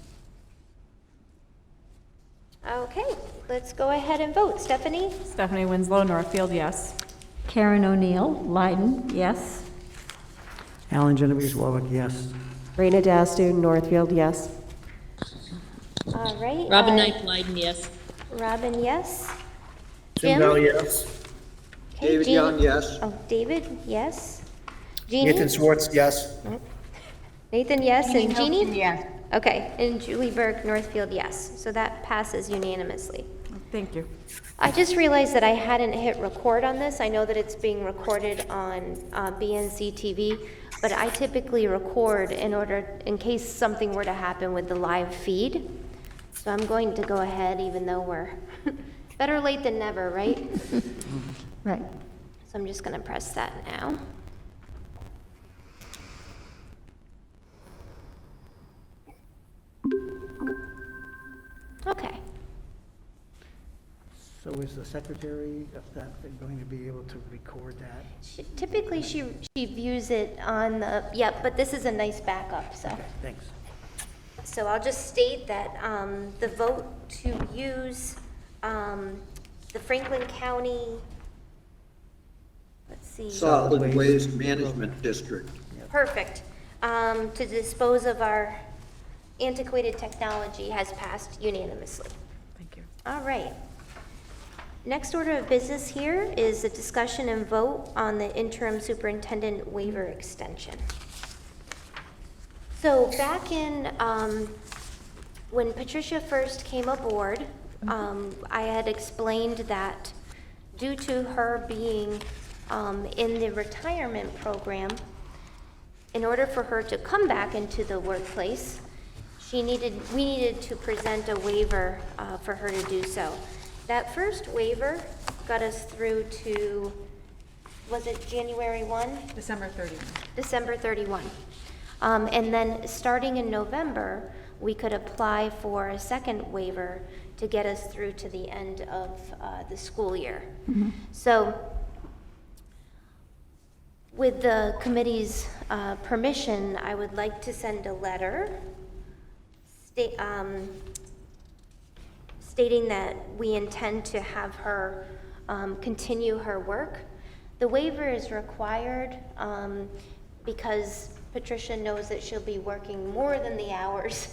Okay, let's go ahead and vote. Stephanie? Stephanie Winslow, Northfield, yes. Karen O'Neill, Leiden, yes. Alan Genovese, Warwick, yes. Raina Dastu, Northfield, yes. All right. Robin Knight, Leiden, yes. Robin, yes. Jim Jim? Bell, yes. Okay, David Jean- Young, yes. Oh, David, yes. Jeannie? Nathan Swartz, yes. Nathan, yes, and Hilton, Jeannie? yes. Okay, and Julie Berg, Northfield, yes. So that passes unanimously. Thank you. I just realized that I hadn't hit record on this. I know that it's being recorded on BNC TV, but I typically record in case something were to happen with the live feed. So I'm going to go ahead, even though we're better late than never, right? Right. So I'm just going to press that now. Okay. So is the secretary of that going to be able to record that? Typically, she views it on the, yeah, but this is a nice backup, so. Okay, thanks. So I'll just state that the vote to use the Franklin County, let's see. Solid Waste Management District. Perfect. To dispose of our antiquated technology has passed unanimously. Thank you. All right. Next order of business here is a discussion and vote on the interim superintendent waiver extension. So back in, when Patricia first came aboard, I had explained that due to her being in the retirement program, in order for her to come back into the workplace, we needed to present a waiver for her to do so. That first waiver got us through to, was it January 1? December 31. December 31. And then starting in November, we could apply for a second waiver to get us through to the end of the school year. So with the committee's permission, I would like to send a letter stating that we intend to have her continue her work. The waiver is required because Patricia knows that she'll be working more than the hours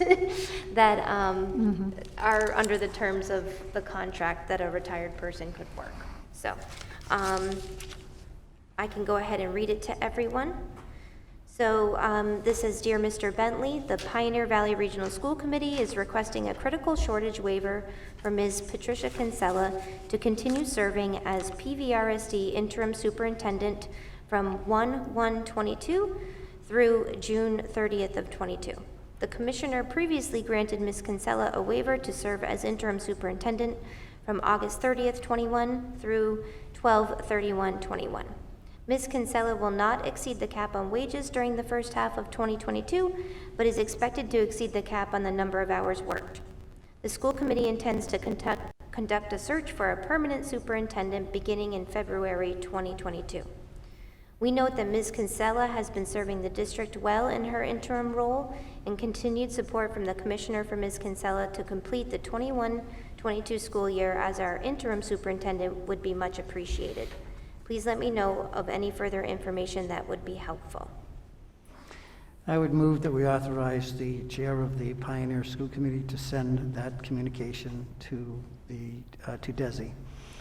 that are under the terms of the contract that a retired person could work. So I can go ahead and read it to everyone. So this says, Dear Mr. Bentley, the Pioneer Valley Regional School Committee is requesting a critical shortage waiver for Ms. Patricia Kinsella to continue serving as PVRSD Interim Superintendent from 1/1/22 through June 30th of 22. The Commissioner previously granted Ms. Kinsella a waiver to serve as Interim Superintendent from August 30th, 21 through 12/31/21. Ms. Kinsella will not exceed the cap on wages during the first half of 2022, but is expected to exceed the cap on the number of hours worked. The school committee intends to conduct a search for a permanent superintendent beginning in February 2022. We note that Ms. Kinsella has been serving the district well in her interim role, and continued support from the Commissioner for Ms. Kinsella to complete the 21-22 school year as our interim superintendent would be much appreciated. Please let me know of any further information that would be helpful. I would move that we authorize the chair of the Pioneer School Committee to send that communication to Desi.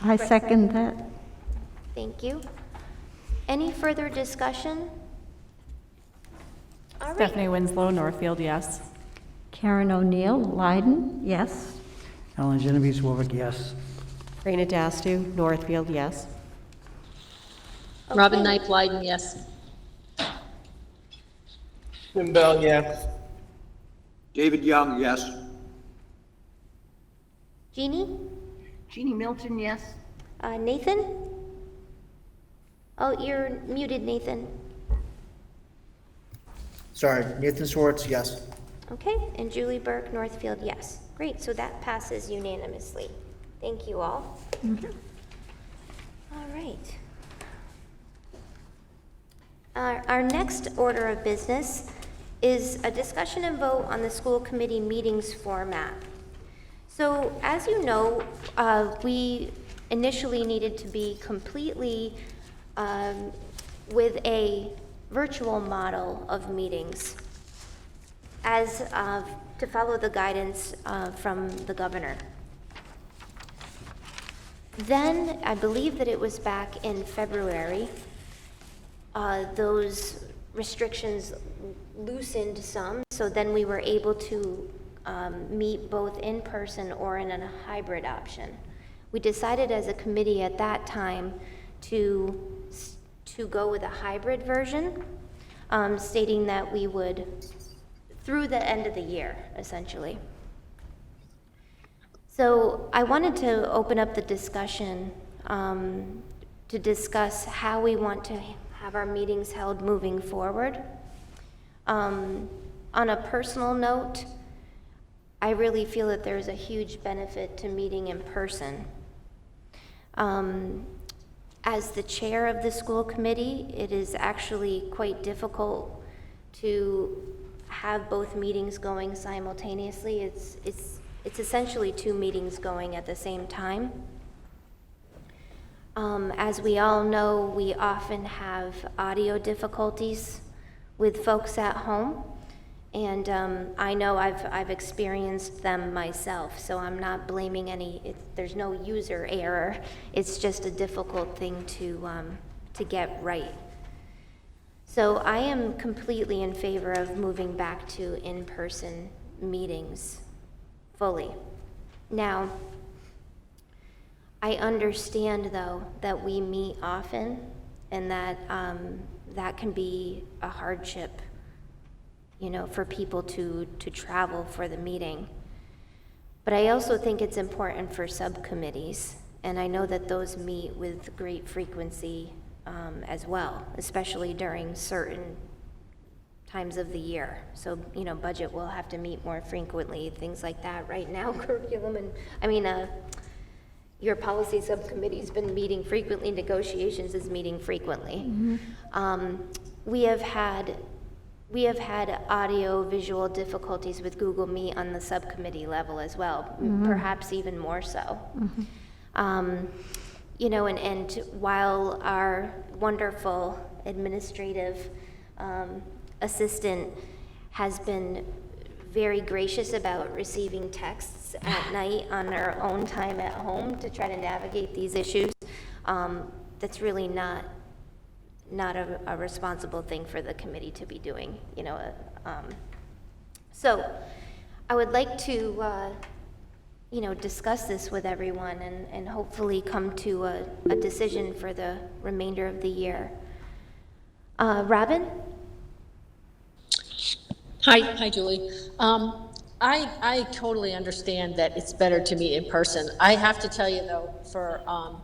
I second that. Thank you. Any further discussion? All right. Stephanie Winslow, Northfield, yes. Karen O'Neill, Leiden, yes. Alan Genovese, Warwick, yes. Rena Dastu, Northfield, yes. Robin Okay. Knight, Leiden, yes. Jim Bell, yes. David Young, yes. Jeannie? Jeannie Milton, yes. Nathan? Oh, you're muted, Nathan. Sorry, Nathan Schwartz, yes. Okay, and Julie Burke, Northfield, yes. Great, so that passes unanimously. Thank you all. All right. Our next order of business is a discussion and vote on the school committee meetings format. So, as you know, we initially needed to be completely with a virtual model of meetings as to follow the guidance from the governor. Then, I believe that it was back in February, those restrictions loosened some, so then we were able to meet both in person or in a hybrid option. We decided as a committee at that time to go with a hybrid version, stating that we would, through the end of the year, essentially. So I wanted to open up the discussion to discuss how we want to have our meetings held moving forward. On a personal note, I really feel that there's a huge benefit to meeting in person. As the chair of the school committee, it is actually quite difficult to have both meetings going simultaneously. It's essentially two meetings going at the same time. As we all know, we often have audio difficulties with folks at home, and I know I've experienced them myself, so I'm not blaming there's no user error. It's just a difficult thing to get right. So I am completely in favor of moving back to in-person meetings fully. Now, I understand, though, that we meet often and that that can be a hardship, for people to travel for the meeting. But I also think it's important for subcommittees, and I know that those meet with great frequency as well, especially during certain times of the year. So, budget will have to meet more frequently, things like that. Right now, curriculum and, your policy subcommittee's been meeting frequently, negotiations is meeting frequently. Mm-hmm. We have had audio visual difficulties with Google Meet on the subcommittee level as well, perhaps even more so. And while our wonderful administrative assistant has been very gracious about receiving texts at night on our own time at home to try to navigate these issues, that's really not a responsible thing for the committee to be doing, So I would like to, discuss this with everyone and hopefully come to a decision for the remainder of the year. Robin? Hi, Julie. I totally understand that it's better to meet in person. I have to tell you though, for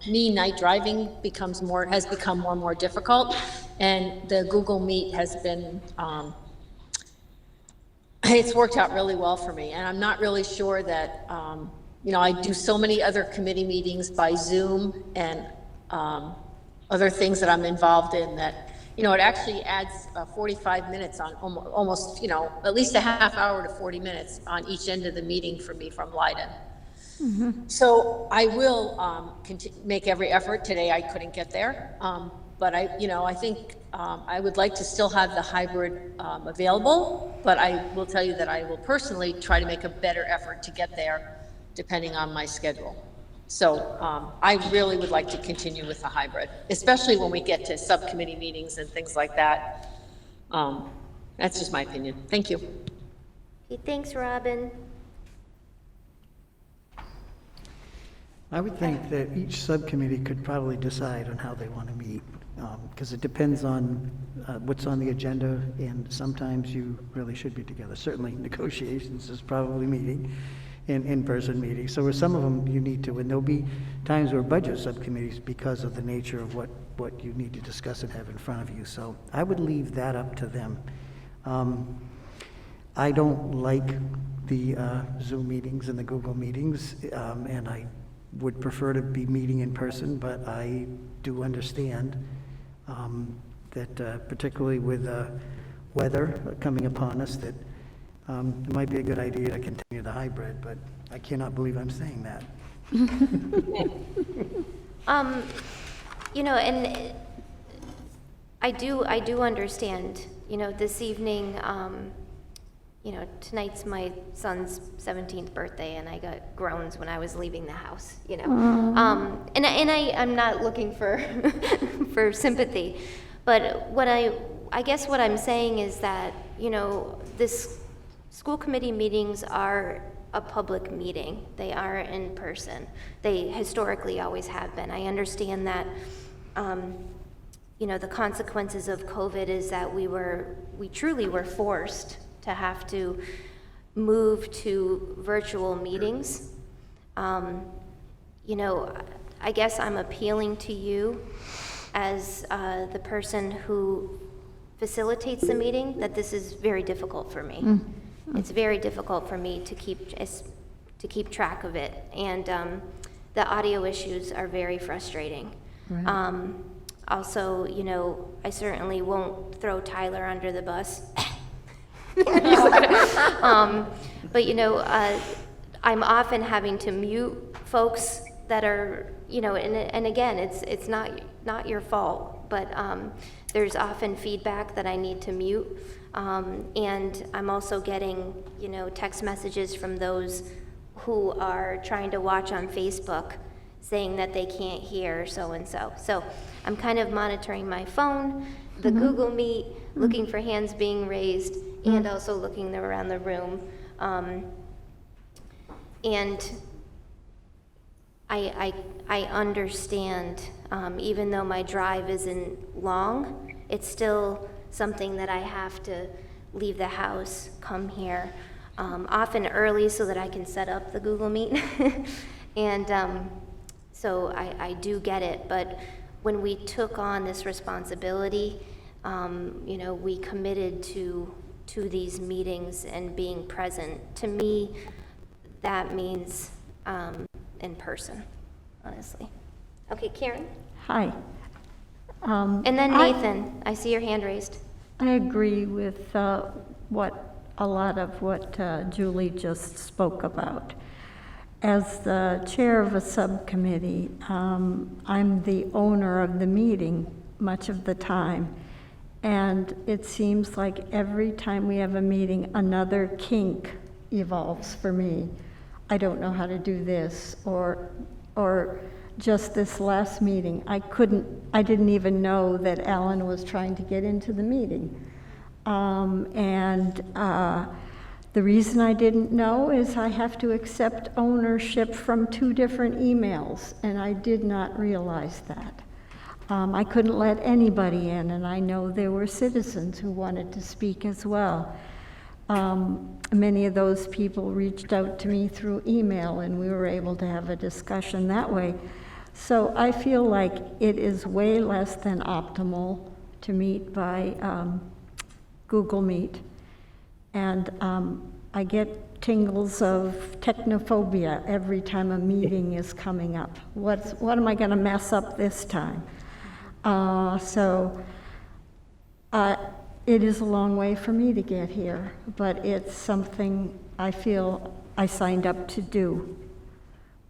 me, night driving has become more and more difficult, and the Google Meet has been, it's worked out really well for me, and I'm not really sure that I do so many other committee meetings by Zoom and other things that I'm involved in that, it actually adds 45 minutes on almost, at least a half hour to 40 minutes on each end of the meeting for me from Leiden. So I will make every effort. Today I couldn't get there, but I think I would like to still have the hybrid available, but I will tell you that I will personally try to make a better effort to get there depending on my schedule. So I really would like to continue with the hybrid, especially when we get to subcommittee meetings and things like that. That's just my opinion. Thank you. Okay, thanks, Robin. I would think that each subcommittee could probably decide on how they want to meet, because it depends on what's on the agenda, and sometimes you really should be together. Certainly negotiations is probably meeting, in-person meetings. So with some of them you need to, and there'll be times where budget subcommittees, because of the nature of what you need to discuss and have in front of you. So I would leave that up to them. I don't like the Zoom meetings and the Google meetings, and I would prefer to be meeting in person, but I do understand that particularly with weather coming upon us, that it might be a good idea to continue the hybrid, but I cannot believe I'm saying that. And I do understand, this evening, tonight's my son's 17th birthday, and I got groans when I was leaving the house, and I'm not looking for for sympathy, but I guess what I'm saying is that, this school committee meetings are a public meeting. They are in person. They historically always have been. I understand that, the consequences of COVID is that we truly were forced to have to move to virtual meetings. I guess I'm appealing to you as the person who facilitates the meeting, that this is very difficult for me. It's very difficult for me to keep track of it, and the audio issues are very frustrating. Right. Also, I certainly won't throw Tyler under the bus. But I'm often having to mute folks that are, and again, it's not your fault, but there's often feedback that I need to mute, and I'm also getting, text messages from those who are trying to watch on Facebook saying that they can't hear so-and-so. So I'm kind of monitoring my phone, the Google Meet, looking for hands being raised, and also looking around the room. And I understand, even though my drive isn't long, it's still something that I have to leave the house, come here, often early so that I can set up the Google Meet. And so I do get it, but when we took on this responsibility, we committed to these meetings and being present. To me, that means in person, honestly. Okay, Karen? Hi. And then Nathan, I see your hand raised. I agree with a lot of what Julie just spoke about. As the chair of a subcommittee, I'm the owner of the meeting much of the time. And it seems like every time we have a meeting, another kink evolves for me. I don't know how to do this, or just this last meeting, I didn't even know that Alan was trying to get into the meeting. The reason I didn't know is I have to accept ownership from 2 different emails, and I did not realize that. I couldn't let anybody in, and I know there were citizens who wanted to speak as well. Many of those people reached out to me through email, and we were able to have a discussion that way. So I feel like it is way less than optimal to meet by Google Meet. And I get tingles of technophobia every time a meeting is coming up. What am I going to mess up this time? It is a long way for me to get here, but it's something I feel I signed up to do.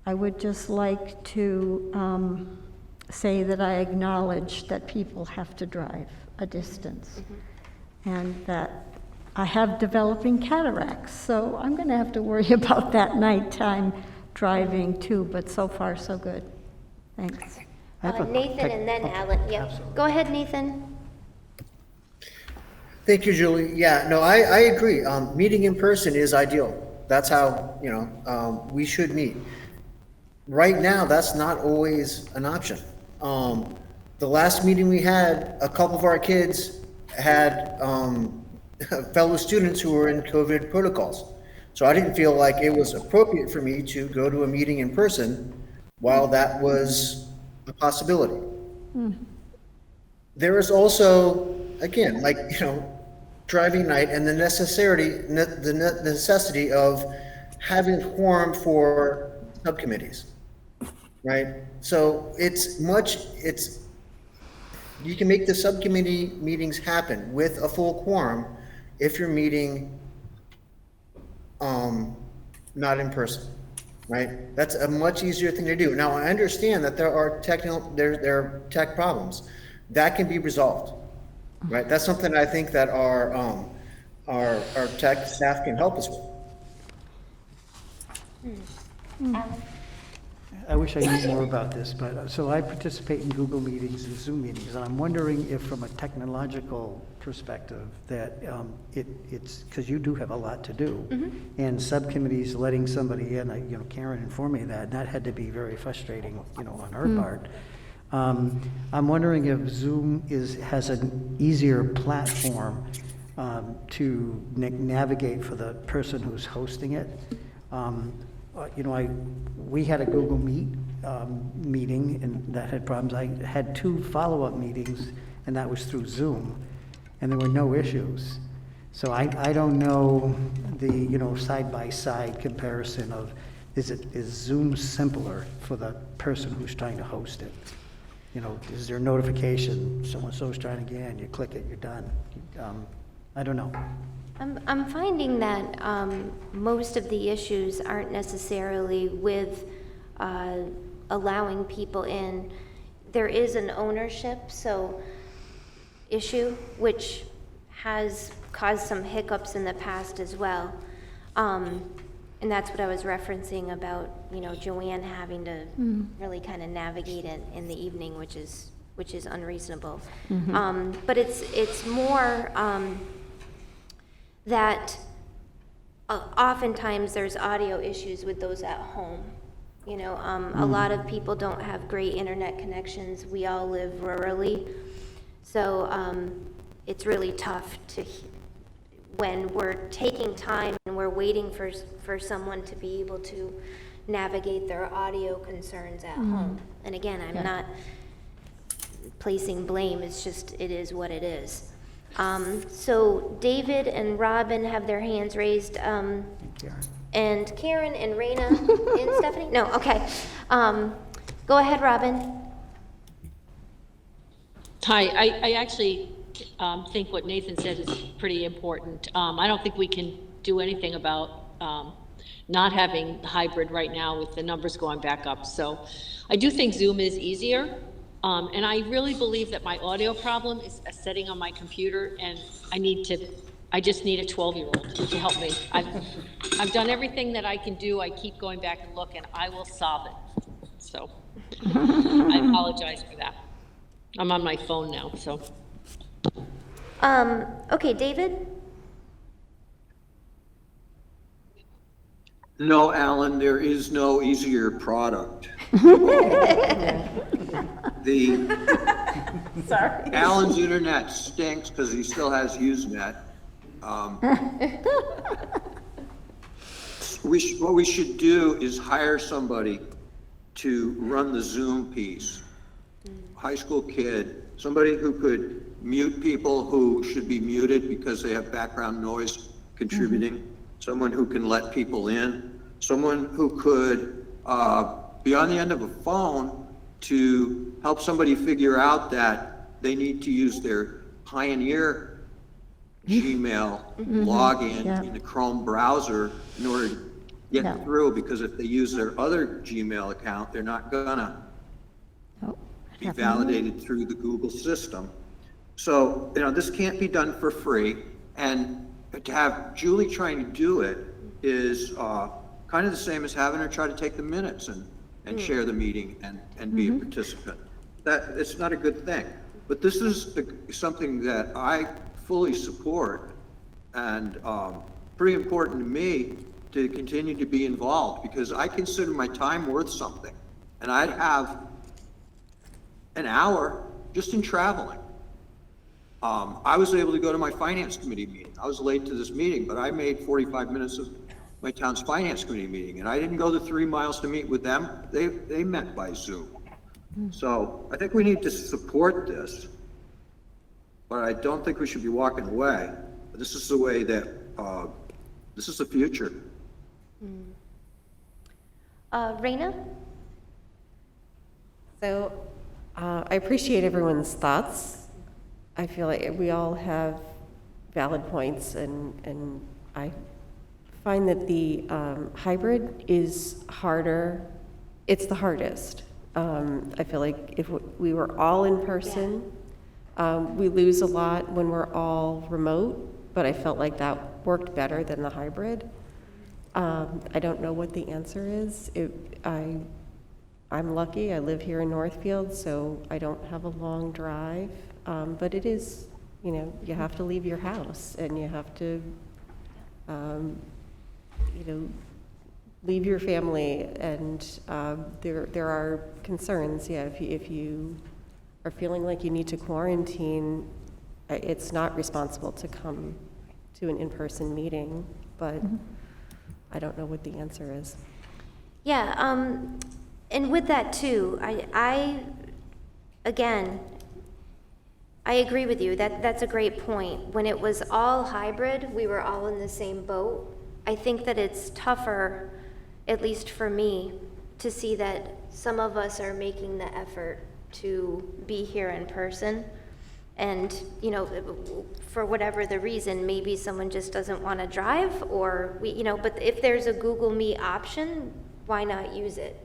I would just like to say that I acknowledge that people have to drive a distance, and that I have developing cataracts, so I'm going to have to worry about that nighttime driving too, but so far so good. Thanks. Nathan and then Alan. Yeah. Absolutely. Go ahead, Nathan. Thank you, Julie. Yeah, no, I agree. Meeting in person is ideal. That's how, we should meet. Right now, that's not always an option. The last meeting we had, a couple of our kids had fellow students who were in COVID protocols. So I didn't feel like it was appropriate for me to go to a meeting in person while that was a possibility. There is also, again, driving night and the necessity of having quorum for subcommittees, right? So you can make the subcommittee meetings happen with a full quorum if you're meeting not in person, right? That's a much easier thing to do. Now, I understand that there are tech problems that can be resolved, right? That's something I think that our tech staff can help us with. I wish I knew more about this, but, so I participate in Google meetings and Zoom meetings, and I'm wondering if from a technological perspective that it's, because you do have a lot to do, and subcommittees letting somebody in, Karen informed me that had to be very frustrating, on her part. I'm wondering if Zoom has an easier platform to navigate for the person who's hosting it. We had a Google Meet meeting, and that had problems. I had 2 follow-up meetings, and that was through Zoom, and there were no issues. So I don't know the, side-by-side comparison of, is Zoom simpler for the person who's trying to host it? Is there a notification, so-and-so's trying again, you click it, you're done? I don't know. I'm finding that most of the issues aren't necessarily with allowing people in. There is an ownership issue, which has caused some hiccups in the past as well. And that's what I was referencing about, Joanne having to really kind of navigate it in the evening, which is unreasonable. But it's more that oftentimes there's audio issues with those at home. A lot of people don't have great internet connections. We all live rurally. So it's really tough when we're taking time and we're waiting for someone to be able to navigate their audio concerns at home. And again, I'm not placing blame, it is what it is. So David and Robin have their hands raised, and Karen and Raina and Stephanie? No, okay. Go ahead, Robin. Hi, I actually think what Nathan said is pretty important. I don't think we can do anything about not having hybrid right now with the numbers going back up. So I do think Zoom is easier. And I really believe that my audio problem is a setting on my computer, and I just need a 12-year-old to help me. I've done everything that I can do. I keep going back and look, and I will solve it. So I apologize for that. I'm on my phone now, so. Okay, David? No, Alan, there is no easier product. Sorry. Alan's internet stinks because he still has Usenet. What we should do is hire somebody to run the Zoom piece. High school kid, somebody who could mute people who should be muted because they have background noise contributing. someone who can let people in, someone who could be on the end of a phone to help somebody figure out that they need to use their Pioneer Gmail login Yeah. in the Chrome browser in order to get Yeah. through, because if they use their other Gmail account, they're not gonna Oh, be validated through the Google system. So, this can't be done for free, and to have Julie trying to do it is kind of the same as having her try to take the minutes and share the meeting and be a participant. It's not a good thing. But this is something that I fully support, and pretty important to me to continue to be involved, because I consider my time worth something. And I'd have an hour just in traveling. I was able to go to my finance committee meeting. I was late to this meeting, but I made 45 minutes of my town's finance committee meeting, and I didn't go the 3 miles to meet with them. They met by Zoom. So I think we need to support this, but I don't think we should be walking away. This is the way that, this is the future. Raina? So, I appreciate everyone's thoughts. I feel like we all have valid points, and I find that the hybrid is harder. It's the hardest. I feel like if we were all in person, we lose a lot when we're all remote, but I felt like that worked better than the hybrid. I don't know what the answer is. I'm lucky, I live here in Northfield, so I don't have a long drive, but it is, you have to leave your house, and you have to, leave your family, and there are concerns, if you are feeling like you need to quarantine, it's not responsible to come to an in-person meeting, but I don't know what the answer is. Yeah, and with that too, again, I agree with you. That's a great point. When it was all hybrid, we were all in the same boat. I think that it's tougher, at least for me, to see that some of us are making the effort to be here in person. And, for whatever the reason, maybe someone just doesn't want to drive, or but if there's a Google Meet option, why not use it?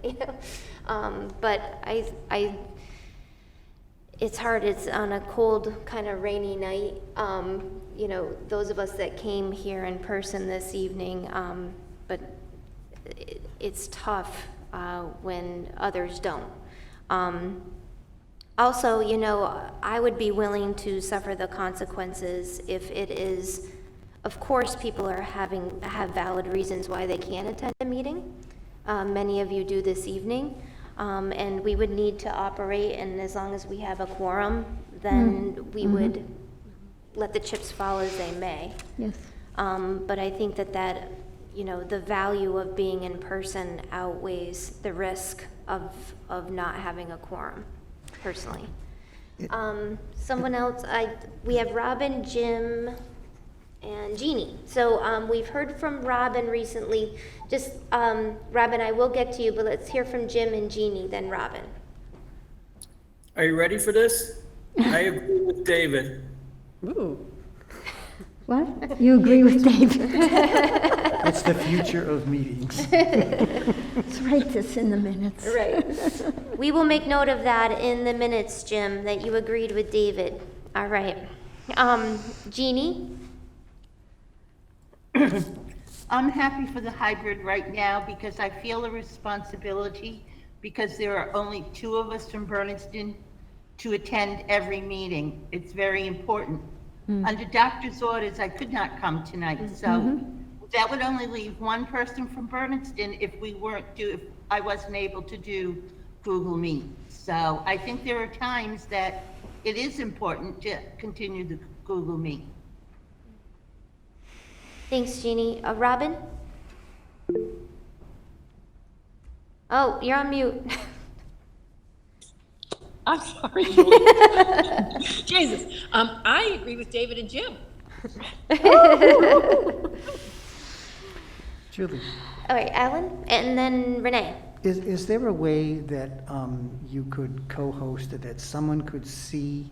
But it's hard. It's on a cold, kind of rainy night. Those of us that came here in person this evening, but it's tough when others don't. Also, I would be willing to suffer the consequences if it is, of course, people have valid reasons why they can't attend a meeting. Many of you do this evening, and we would need to operate, and as long as we have a quorum, then we would let the chips fall as they may. Yes. But I think that the value of being in person outweighs the risk of not having a quorum, personally. Someone else, we have Robin, Jim, and Jeannie. So we've heard from Robin recently. Just, Robin, I will get to you, but let's hear from Jim and Jeannie, then Robin. Are you ready for this? I agree with David. Ooh. What? You agree with Dave? It's the future of meetings. Let's write this in the minutes. Right. We will make note of that in the minutes, Jim, that you agreed with David. All right. Jeannie? I'm happy for the hybrid right now because I feel a responsibility because there are only 2 of us from Bernardston to attend every meeting. It's very important. Under doctor's orders, I could not come tonight, so that would only leave 1 person from Bernardston if I wasn't able to do Google Meet. So I think there are times that it is important to continue the Google Meet. Thanks, Jeannie. Robin? Oh, you're on mute. I'm sorry. Jesus. I agree with David and Jim. Julie, All right, Alan, and then Renee. is there a way that you could co-host it, that someone could see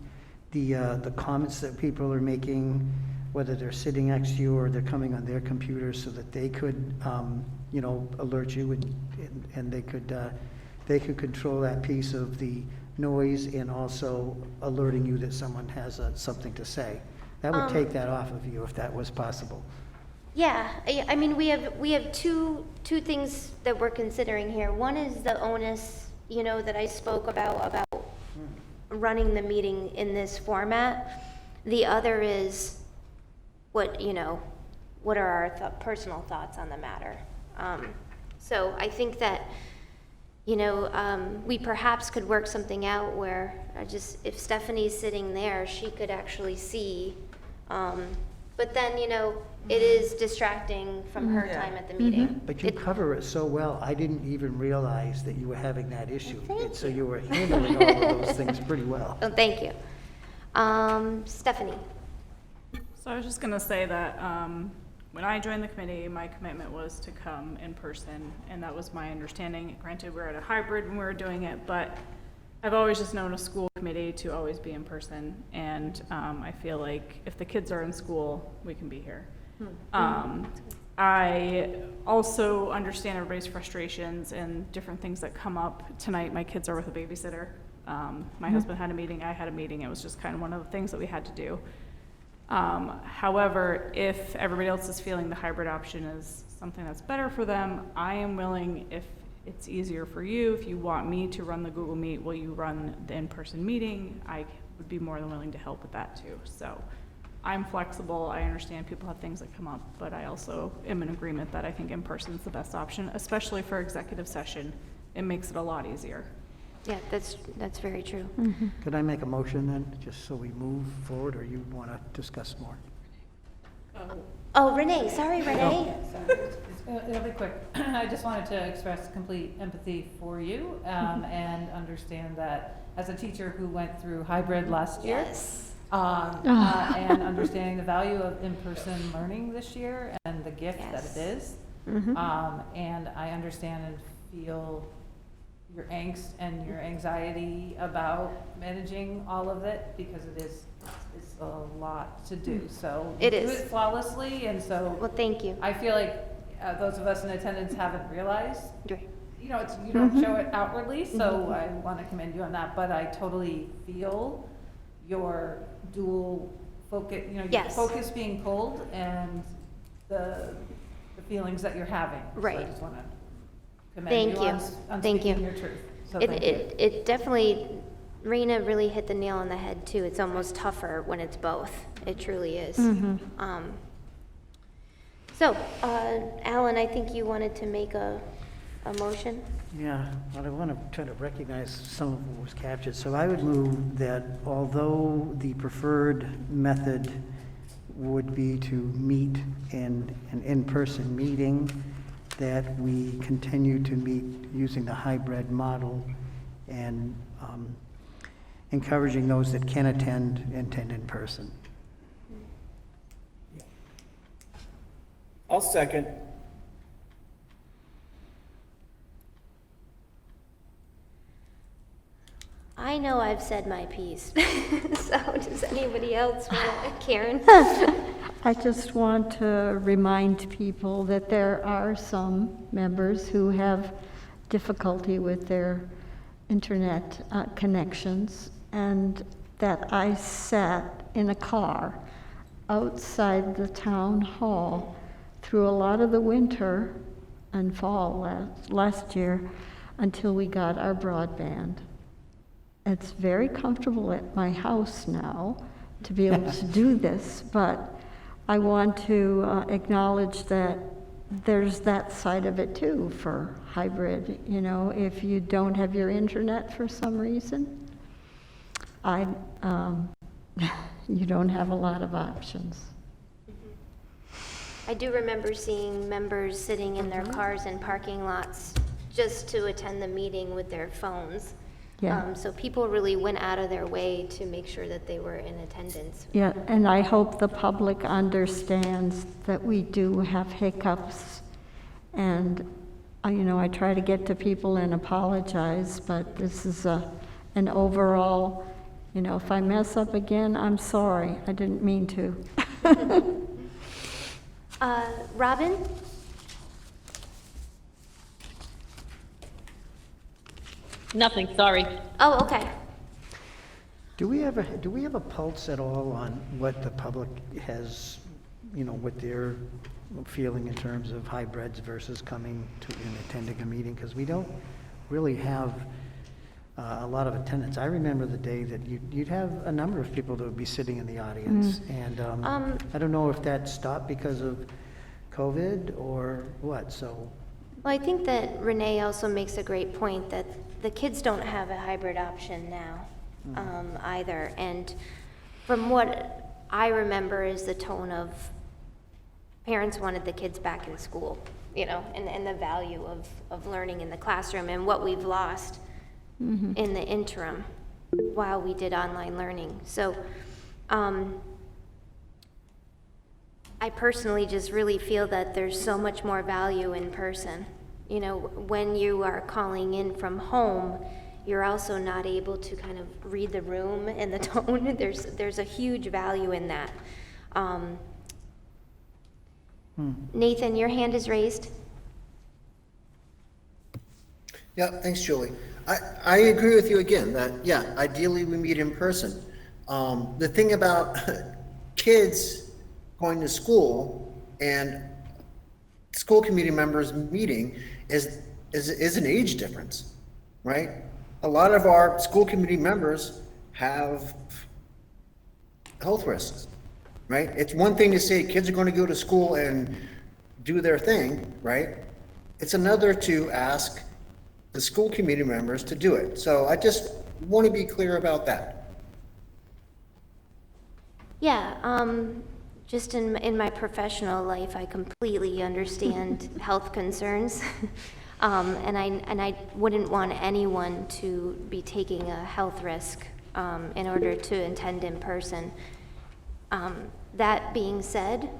the comments that people are making, whether they're sitting next to you or they're coming on their computer, so that they could, alert you and they could control that piece of the noise and also alerting you that someone has something to say? That would take that off of you if that was possible. Yeah, I mean, we have two things that we're considering here. One is the onus, that I spoke about running the meeting in this format. The other is what are our personal thoughts on the matter. So I think that, we perhaps could work something out where if Stephanie's sitting there, she could actually see. But then, it is distracting from her time at the meeting. But you cover it so well, I didn't even realize that you were having that issue. So you were handling all of those things pretty well. Oh, thank you. Stephanie. So I was just gonna say that when I joined the committee, my commitment was to come in person, and that was my understanding. Granted, we're at a hybrid when we were doing it, but I've always just known a school committee to always be in person, and I feel like if the kids are in school, we can be here. I also understand everybody's frustrations and different things that come up. Tonight, my kids are with a babysitter. My husband had a meeting, I had a meeting. It was just kind of one of the things that we had to do. However, if everybody else is feeling the hybrid option is something that's better for them, I am willing, if it's easier for you, if you want me to run the Google Meet, will you run the in-person meeting? I would be more than willing to help with that too. So I'm flexible. I understand people have things that come up, but I also am in agreement that I think in-person is the best option, especially for executive session. It makes it a lot easier. Yeah, that's very true. Could I make a motion then, just so we move forward, or you want to discuss more? Oh, Renee, sorry, Renee. It'll be quick. I just wanted to express complete empathy for you and understand that as a teacher who went through hybrid last year, Yes. and understanding the value of in-person learning this year and the gift that it is. And I understand and feel your angst and your anxiety about managing all of it, because it's a lot to do. So you do it flawlessly, and so well, thank you. I feel like those of us in attendance haven't realized. Right. You don't show it outwardly, so I want to commend you on that. But I totally feel your dual focus, your focus being pulled and the feelings that you're having. Right. So I just want to commend you on speaking your truth. So thank you. It definitely, Rena really hit the nail on the head too. It's almost tougher when it's both. It truly is. So, Alan, I think you wanted to make a motion. Yeah, well, I want to try to recognize some of what was captured. So I would move that although the preferred method would be to meet in an in-person meeting, that we continue to meet using the hybrid model and encouraging those that can attend in person. I'll second. I know I've said my piece. So does anybody else want to? Karen? I just want to remind people that there are some members who have difficulty with their internet connections, and that I sat in a car outside the town hall through a lot of the winter and fall last year until we got our broadband. It's very comfortable at my house now to be able to do this, but I want to acknowledge that there's that side of it too for hybrid. If you don't have your internet for some reason, you don't have a lot of options. I do remember seeing members sitting in their cars in parking lots just to attend the meeting with their phones. Yeah. So people really went out of their way to make sure that they were in attendance. Yeah, and I hope the public understands that we do have hiccups And, I try to get to people and apologize, but this is an overall, if I mess up again, I'm sorry. I didn't mean to. Robin? Nothing, sorry. Oh, okay. Do we have a pulse at all on what the public has, what they're feeling in terms of hybrids versus coming to and attending a meeting? Because we don't really have a lot of attendance. I remember the day that you'd have a number of people that would be sitting in the audience. And I don't know if that stopped because of COVID or what, so. Well, I think that Renee also makes a great point that the kids don't have a hybrid option now either. And from what I remember is the tone of parents wanted the kids back in school, and the value of learning in the classroom and what we've lost in the interim while we did online learning. So I personally just really feel that there's so much more value in person. When you are calling in from home, you're also not able to kind of read the room and the tone. There's a huge value in that. Nathan, your hand is raised. Yeah, thanks, Julie. I agree with you again that, yeah, ideally we meet in person. The thing about kids going to school and school committee members meeting is an age difference, right? A lot of our school committee members have health risks, right? It's one thing to say kids are going to go to school and do their thing, right? It's another to ask the school committee members to do it. So I just want to be clear about that. Yeah, just in my professional life, I completely understand health concerns. And I wouldn't want anyone to be taking a health risk in order to attend in person. That being said,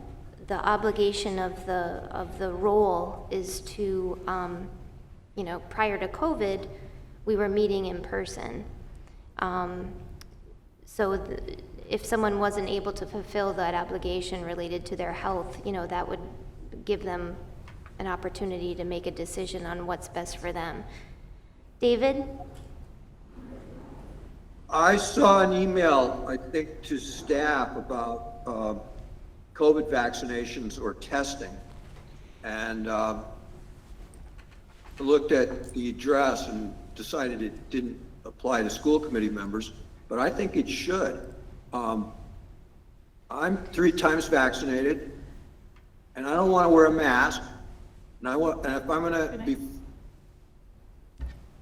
the obligation of the role is to, prior to COVID, we were meeting in person. So if someone wasn't able to fulfill that obligation related to their health, that would give them an opportunity to make a decision on what's best for them. David? I saw an email, I think, to staff about COVID vaccinations or testing. And looked at the address and decided it didn't apply to school committee members, but I think it should. I'm 3 times vaccinated, and I don't want to wear a mask. And if I'm going to be,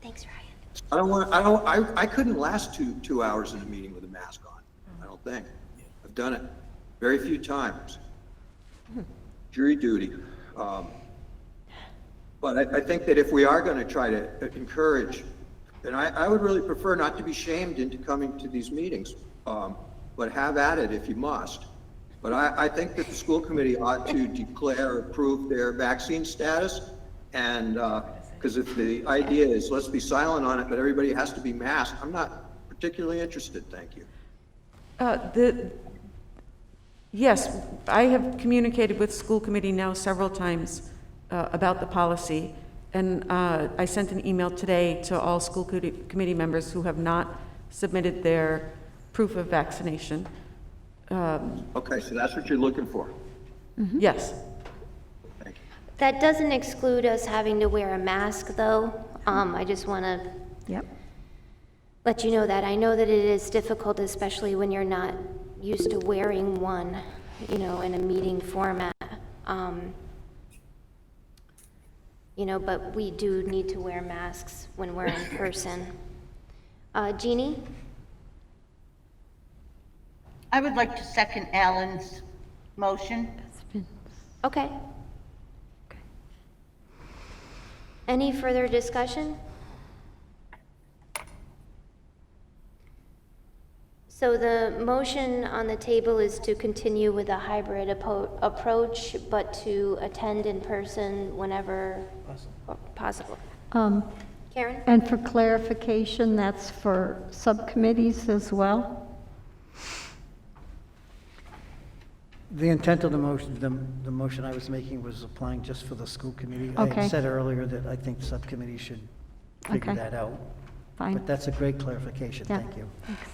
Thanks, Ryan. I couldn't last two hours in a meeting with a mask on. I don't think. I've done it very few times. Jury duty. But I think that if we are going to try to encourage, and I would really prefer not to be shamed into coming to these meetings, but have at it if you must. But I think that the school committee ought to declare or approve their vaccine status, and because if the idea is let's be silent on it, but everybody has to be masked, I'm not particularly interested. Thank you. Yes, I have communicated with school committee now several times about the policy, and I sent an email today to all school committee members who have not submitted their proof of vaccination. Okay, so that's what you're looking for. Yes. Thank you. That doesn't exclude us having to wear a mask, though. I just want to let you know that. I know that it is difficult, especially when you're not used to wearing one, in a meeting format. But we do need to wear masks when we're in person. Jeannie? I would like to second Alan's motion. Okay. Any further discussion? So the motion on the table is to continue with a hybrid approach, but to attend in person whenever possible. Karen? And for clarification, that's for subcommittees as well? The intent of the motion, the motion I was making was applying just for the school committee. I Okay. had said earlier that I think subcommittee should figure Okay. that out. Fine. But that's a great clarification, Yeah. thank you. Thanks.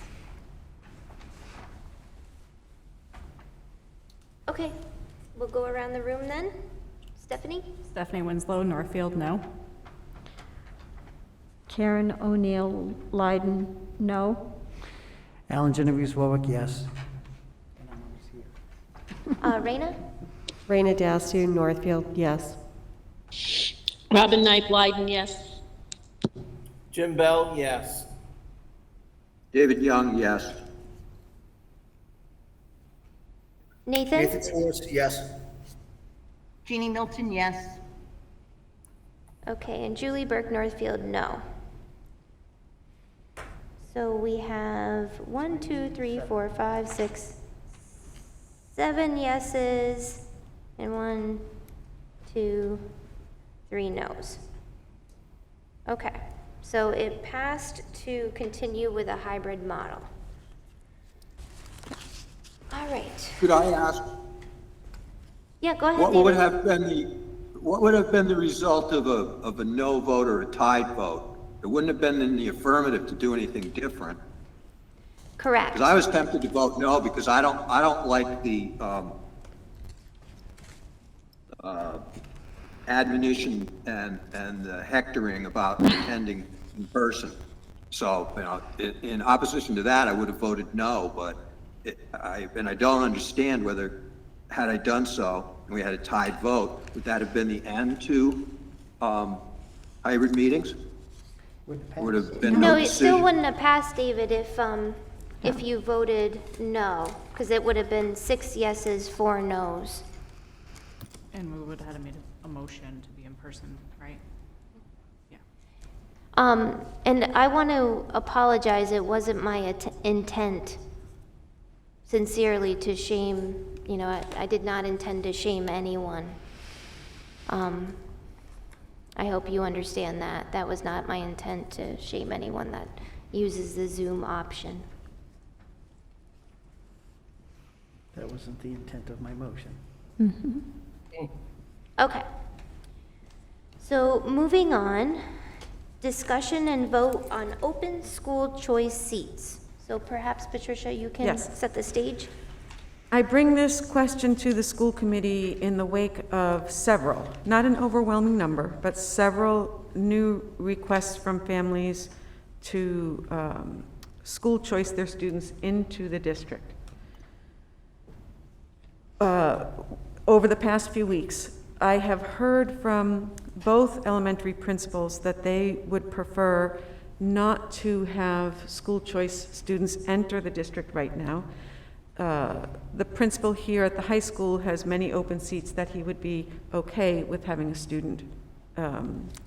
Okay, we'll go around the room then. Stephanie? Stephanie Winslow, Northfield, no. Karen O'Neill Leiden, no. Alan Genovese, Warwick, yes. Raina? Raina Dasu, Northfield, yes. Robin Knight Blyden, yes. Jim Bell, yes. David Young, yes. Nathan? Nathan Schwartz, yes. Jeannie Milton, yes. Okay, and Julie Burke Northfield, no. So we have 1, 2, 3, 4, 5, 6, 7 yeses, and 1, 2, 3 noes. Okay, so it passed to continue with a hybrid model. All right. Could I ask, Yeah, go ahead, what would David. have been the result of a no vote or a tied vote? It wouldn't have been in the affirmative to do anything different. Correct. Because I was tempted to vote no, because I don't like the admonition and the hectoring about attending in person. So, you know, in opposition to that, I would have voted no, but I don't understand whether, had I done so, and we had a tied vote, would that have been the end to hybrid meetings? Would have been No, no it still decision? wouldn't have passed, David, if you voted no, because it would have been 6 yeses, 4 noes. And we would have had to made a motion to be in person, right? Yeah. And I want to apologize, it wasn't my intent sincerely to shame, you know, I did not intend to shame anyone. I hope you understand that. That was not my intent to shame anyone that uses the Zoom option. That wasn't the intent of my motion. Okay. So moving on, discussion and vote on open school choice seats. So perhaps, Patricia, you can Yes. set the stage? I bring this question to the school committee in the wake of several, not an overwhelming number, but several new requests from families to school choice their students into the district. Over the past few weeks, I have heard from both elementary principals that they would prefer not to have school choice students enter the district right now. The principal here at the high school has many open seats that he would be okay with having a student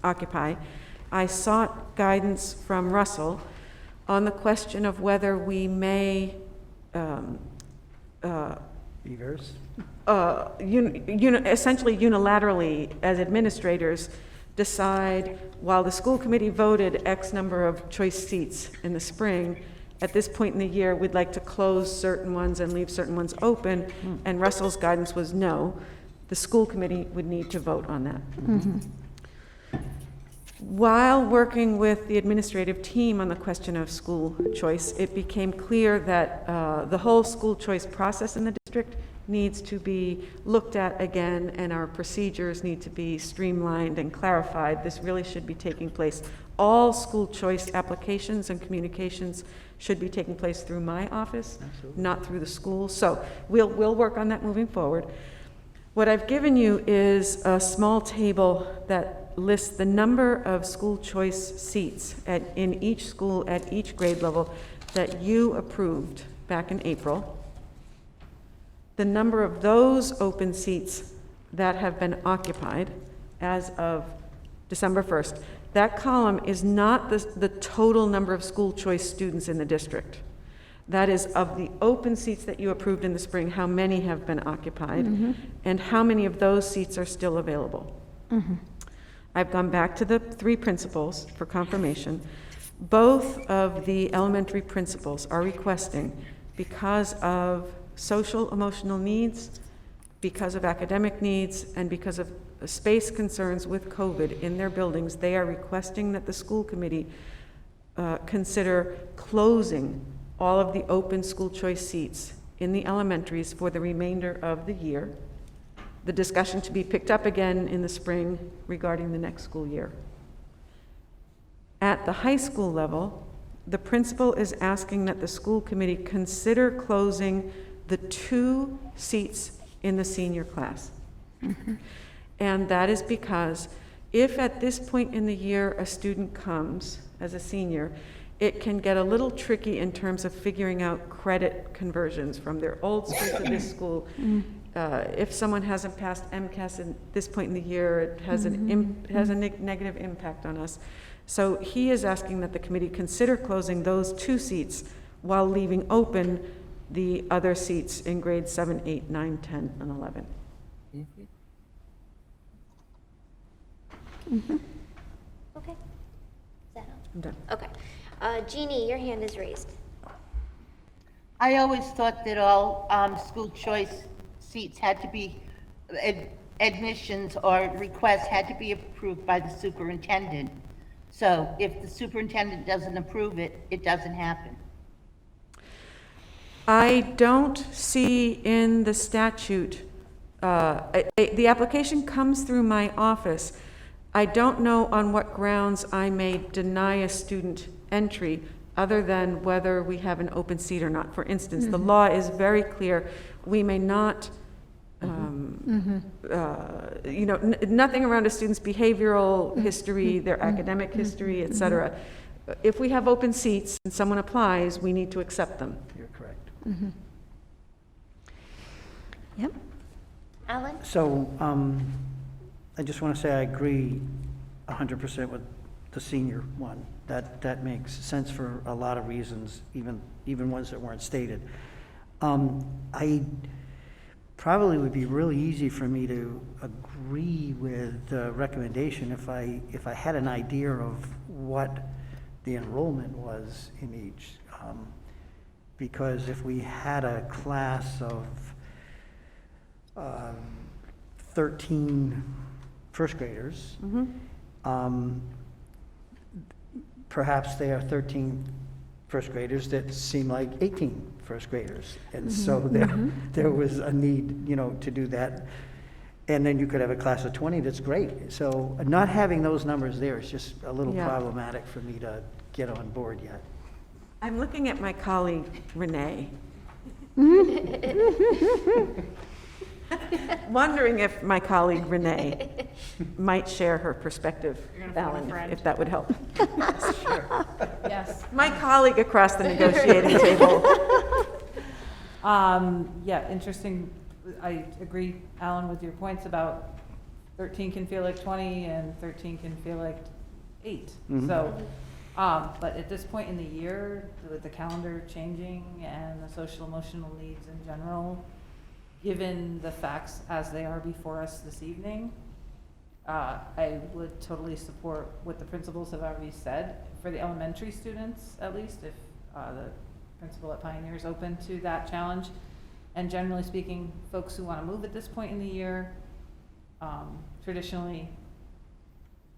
occupy. I sought guidance from Russell on the question of whether we may Beavers? essentially unilaterally, as administrators, decide, while the school committee voted X number of choice seats in the spring, at this point in the year, we'd like to close certain ones and leave certain ones open, and Russell's guidance was no. The school committee would need to vote on that. While working with the administrative team on the question of school choice, it became clear that the whole school choice process in the district needs to be looked at again, and our procedures need to be streamlined and clarified. This really should be taking place. All school choice applications and communications should be taking place through my office, not through the school. So we'll work on that moving forward. What I've given you is a small table that lists the number of school choice seats in each school at each grade level that you approved back in April. The number of those open seats that have been occupied as of December 1st. That column is not the total number of school choice students in the district. That is, of the open seats that you approved in the spring, how many have been occupied? And how many of those seats are still available? I've gone back to the 3 principals for confirmation. Both of the elementary principals are requesting, because of social emotional needs, because of academic needs, and because of space concerns with COVID in their buildings, they are requesting that the school committee consider closing all of the open school choice seats in the elementaries for the remainder of the year. The discussion to be picked up again in the spring regarding the next school year. At the high school level, the principal is asking that the school committee consider closing the 2 seats in the senior class. And that is because if at this point in the year a student comes as a senior, it can get a little tricky in terms of figuring out credit conversions from their old school to this school. If someone hasn't passed MCAS at this point in the year, it has a negative impact on us. So he is asking that the committee consider closing those 2 seats while leaving open the other seats in grades 7, 8, 9, 10, and 11. Okay. Is that all? I'm done. Okay. Jeannie, your hand is raised. I always thought that all school choice seats had to be, admissions or requests had to be approved by the superintendent. So if the superintendent doesn't approve it, it doesn't happen. I don't see in the statute, the application comes through my office. I don't know on what grounds I may deny a student entry other than whether we have an open seat or not. For instance, the law is very clear. We may not, nothing around a student's behavioral history, their academic history, et cetera. If we have open seats and someone applies, we need to accept them. You're correct. Yep. Alan? So, I just want to say I agree 100% with the senior one. That makes sense for a lot of reasons, even ones that weren't stated. I probably would be really easy for me to agree with the recommendation if I had an idea of what the enrollment was in each. Because if we had a class of 13 first graders, perhaps they are 13 first graders that seem like 18 first graders. And so there was a need, to do that. And then you could have a class of 20 that's great. So not having those numbers there is just a little problematic for me to get on board yet. I'm looking at my colleague, Renee. Wondering if my colleague, Renee, might share her perspective, Alan, if that would help. Sure. Yes. My colleague across the negotiating table. Yeah, interesting. I agree, Alan, with your points about 13 can feel like 20 and 13 can feel like 8. So, but at this point in the year, with the calendar changing and the social emotional needs in general, given the facts as they are before us this evening, I would totally support what the principals have already said. For the elementary students, at least, if the principal at Pioneer is open to that challenge. And generally speaking, folks who want to move at this point in the year, traditionally,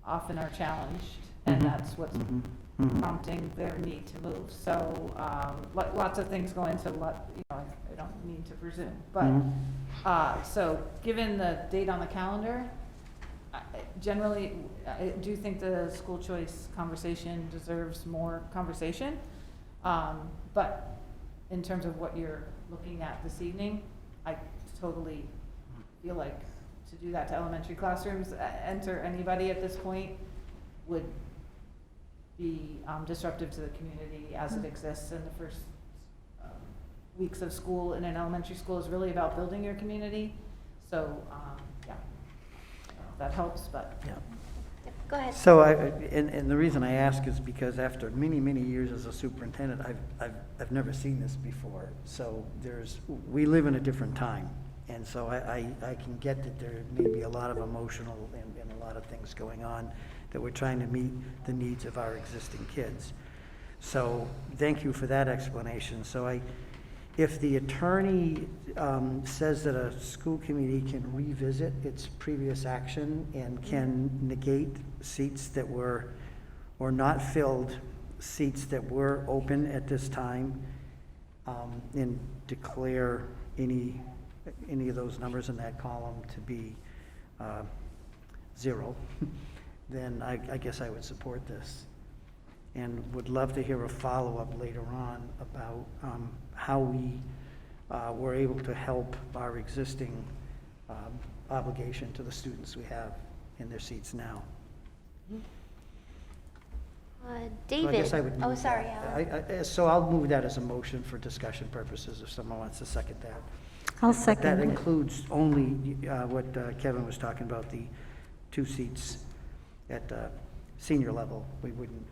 often are challenged, and that's what's prompting their need to move. So lots of things go into I don't need to presume, but so given the date on the calendar, generally, I do think the school choice conversation deserves more conversation. But in terms of what you're looking at this evening, I totally feel like to do that to elementary classrooms, enter anybody at this point would be disruptive to the community as it exists in the first weeks of school in an elementary school is really about building your community. So, yeah, that helps, but. Yeah. Go ahead. So and the reason I ask is because after many, many years as a superintendent, I've never seen this before. So we live in a different time. And so I can get that there may be a lot of emotional and a lot of things going on, that we're trying to meet the needs of our existing kids. So thank you for that explanation. So if the attorney says that a school committee can revisit its previous action and can negate seats that were, or not filled seats that were open at this time, and declare any of those numbers in that column to be 0, then I guess I would support this. And would love to hear a follow-up later on about how we were able to help our existing obligation to the students we have in their seats now. David. So I guess I would Oh, move sorry, that. Alan. So I'll move that as a motion for discussion purposes, if someone wants to second that. I'll But second that it. includes only what Kevin was talking about, the 2 seats at senior level. We wouldn't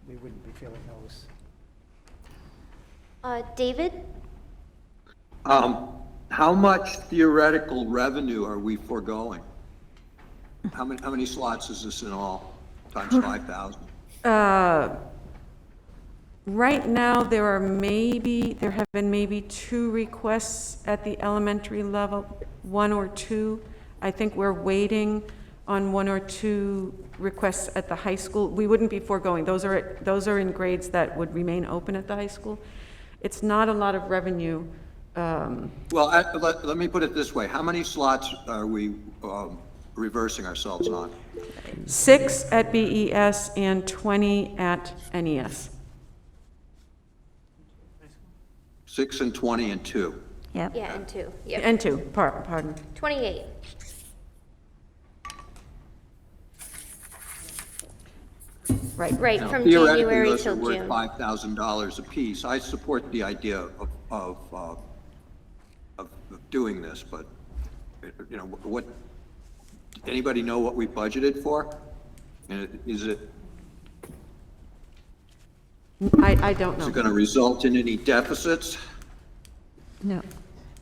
be filling those. David? How much theoretical revenue are we foregoing? How many slots is this in all, times 5,000? Right now, there have been maybe 2 requests at the elementary level, 1 or 2. I think we're waiting on 1 or 2 requests at the high school. We wouldn't be foregoing. Those are in grades that would remain open at the high school. It's not a lot of revenue. Well, let me put it this way. How many slots are we reversing ourselves on? 6 at BES and 20 at NES. 6 and 20 and 2. Yep. Yeah, and 2. Yep. And 2, pardon. 28. Right. Right, Now, from theoretically, January those are till worth June. $5,000 apiece. I support the idea of doing this, but, you know, anybody know what we budgeted for? And is it I don't know. going to result in any deficits? No.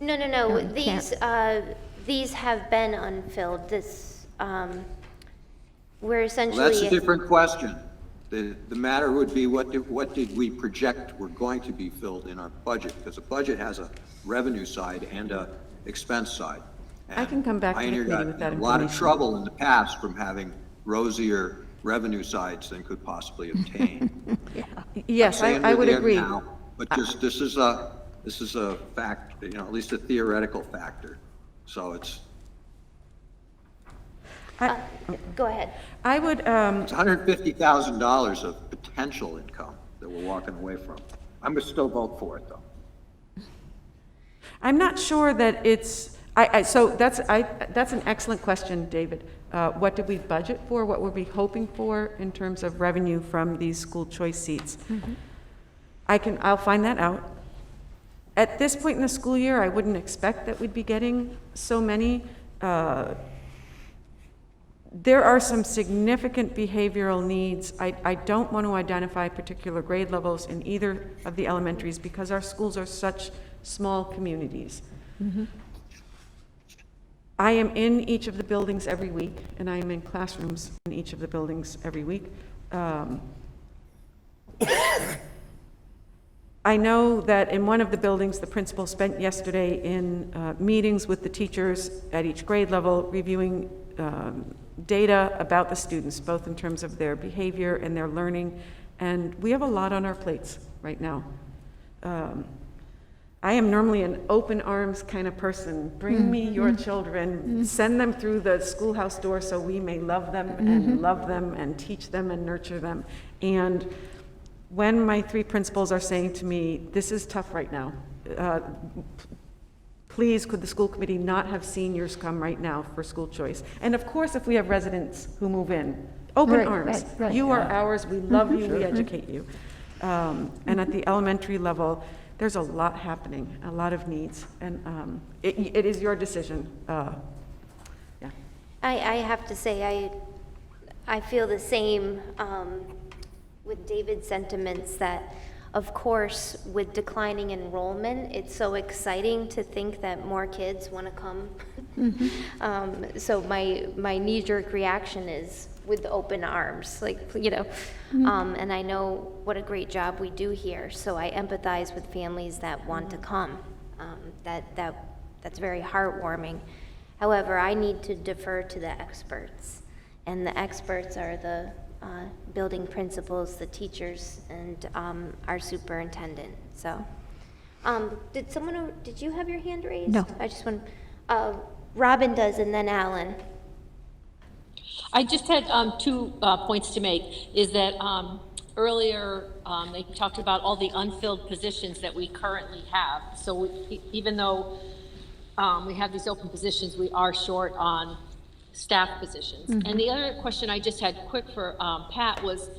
No. No, you can't. These have been unfilled. We're essentially. Well, that's a different question. The matter would be, what did we project were going to be filled in our budget? Because a budget has a revenue side and a expense side. I can come back to the Pioneer committee got with that in a lot of information. trouble in the past from having rosier revenue sides than could possibly obtain. Yes, I'm saying I we're would there agree. now, But just, this is a fact, you know, at least a theoretical factor. So it's Go ahead. I would, It's $150,000 of potential income that we're walking away from. I'm going to still vote for it, though. I'm not sure that it's, so that's an excellent question, David. What did we budget for? What were we hoping for in terms of revenue from these school choice seats? I'll find that out. At this point in the school year, I wouldn't expect that we'd be getting so many. There are some significant behavioral needs. I don't want to identify particular grade levels in either of the elementaries because our schools are such small communities. I am in each of the buildings every week, and I am in classrooms in each of the buildings every week. I know that in one of the buildings, the principal spent yesterday in meetings with the teachers at each grade level, reviewing data about the students, both in terms of their behavior and their learning, and we have a lot on our plates right now. I am normally an open arms kind of person. Bring me your children, send them through the schoolhouse door so we may love them and teach them and nurture them. And when my three principals are saying to me, this is tough right now, please, could the school committee not have seniors come right now for school choice? And of course, if we have residents who move in, open arms. Right. You are ours, we love you, we educate you. And at the elementary level, there's a lot happening, a lot of needs, and it is your decision. Yeah. I have to say, I feel the same with David's sentiments that, of course, with declining enrollment, it's so exciting to think that more kids want to come. So my knee-jerk reaction is with open arms, like, you know, and I know what a great job we do here, so I empathize with families that want to come. That's very heartwarming. However, I need to defer to the experts, and the experts are the building principals, the teachers, and our superintendent. So, did you have your hand raised? No. I just want, Robin does, and then Alan. I just had two points to make, is that earlier they talked about all the unfilled positions that we currently have. So even though we have these open positions, we are short on staff positions. And the other question I just had quick for Pat was,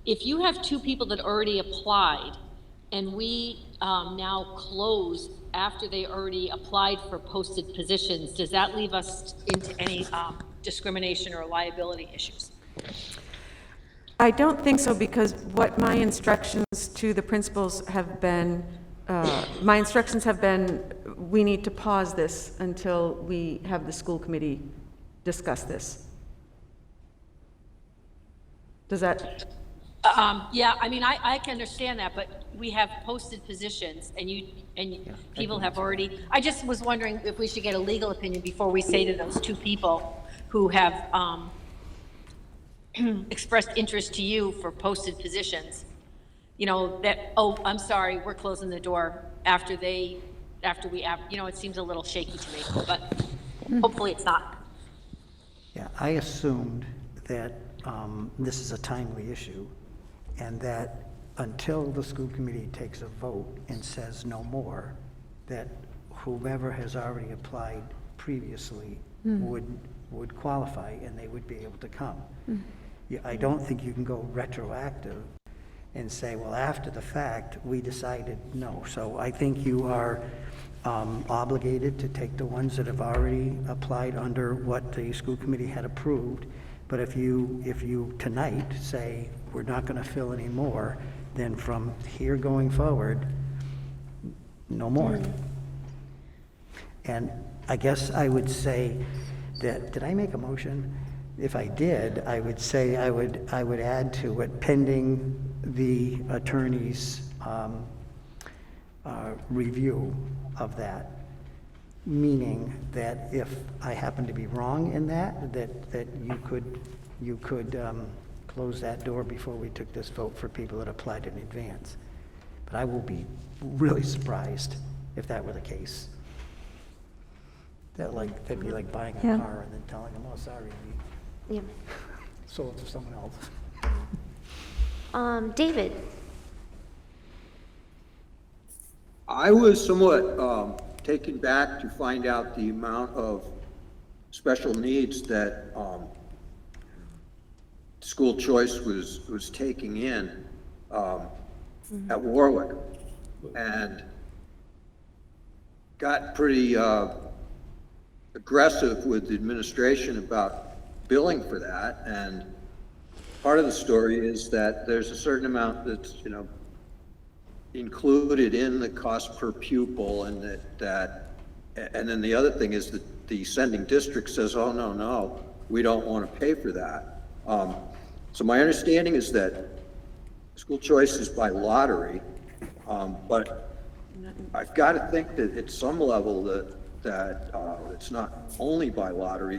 if you have two people that already applied and we now close after they already applied for posted positions, does that leave us into any discrimination or liability issues? I don't think so, because what my instructions to the principals have been, we need to pause this until we have the school committee discuss this. Does that? Yeah, I mean, I can understand that, but we have posted positions, and people have already, I just was wondering if we should get a legal opinion before we say to those two people who have expressed interest to you for posted positions, you know, that, oh, I'm sorry, we're closing the door after we, you know, it seems a little shaky to me, but hopefully it's not. Yeah, I assumed that this is a timely issue, and that until the school committee takes a vote and says no more, that whomever has already applied previously would qualify, and they would be able to come. Yeah, I don't think you can go retroactive and say, well, after the fact, we decided no. So I think you are obligated to take the ones that have already applied under what the school committee had approved. But if you tonight say, we're not going to fill any more, then from here going forward, no more. And I guess I would say that, did I make a motion? If I did, I would say I would add to it pending the attorney's review of that, meaning that if I happen to be wrong in that you could close that door before we took this vote for people that applied in advance. But I will be really surprised if that were the case. That'd be like buying a car and then telling them, oh, sorry, we sold it to someone else. David. I was somewhat taken back to find out the amount of special needs that school choice was taking in at Warwick, and got pretty aggressive with the administration about billing for that. And part of the story is that there's a certain amount that's, you know, included in the cost per pupil, and and then the other thing is that the sending district says, oh, no, we don't want to pay for that. So my understanding is that school choice is by lottery, but I've got to think that at some level that it's not only by lottery,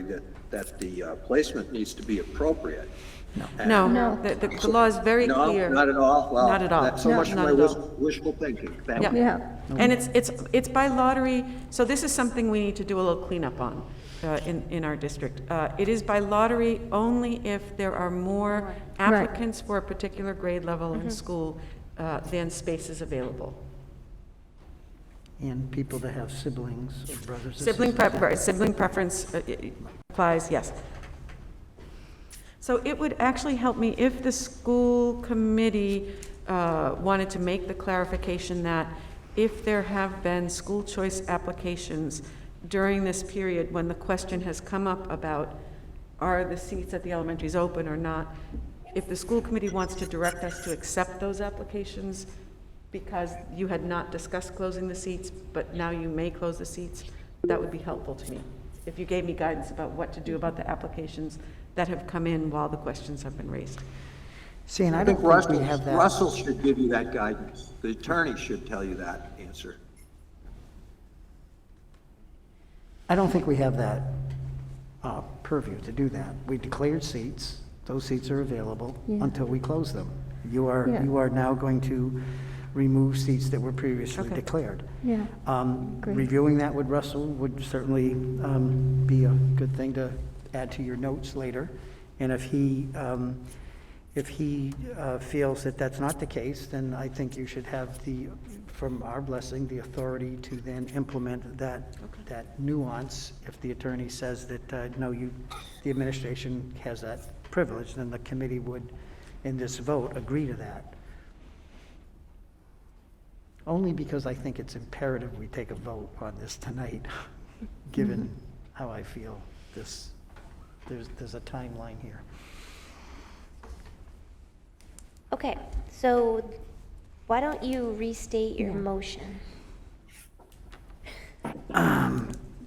that the placement needs to be appropriate. No, the law is very clear. No, not at all? Well, Not at all. that's so much of Not my at all. wishful thinking. Thank you. Yeah. And it's by lottery, so this is something we need to do a little cleanup on in our district. It is by lottery only if there are more applicants for a particular grade level in school than spaces available. And people that have siblings or brothers or Sibling preference applies, yes. So it would actually help me if the school committee wanted to make the clarification that if there have been school choice applications during this period when the question has come up about are the seats at the elementaries open or not? If the school committee wants to direct us to accept those applications because you had not discussed closing the seats, but now you may close the seats, that would be helpful to me. If you gave me guidance about what to do about the applications that have come in while the questions have been raised. See, and I I don't think think we have that. Russell should give you that guidance. The attorney should tell you that answer. I don't think we have that purview to do that. We declared seats. Those seats are available Yeah. until we close them. You Yeah. are now going to remove seats that were previously Okay. declared. Yeah. Great. Reviewing that with Russell would certainly be a good thing to add to your notes later. And if he feels that that's not the case, then I think you should have from our blessing, the authority to then implement that nuance. If the attorney says that, no, the administration has that privilege, then the committee would, in this vote, agree to that. Only because I think it's imperative we take a vote on this tonight, given how I feel there's a timeline here. Okay, so why don't you restate your motion?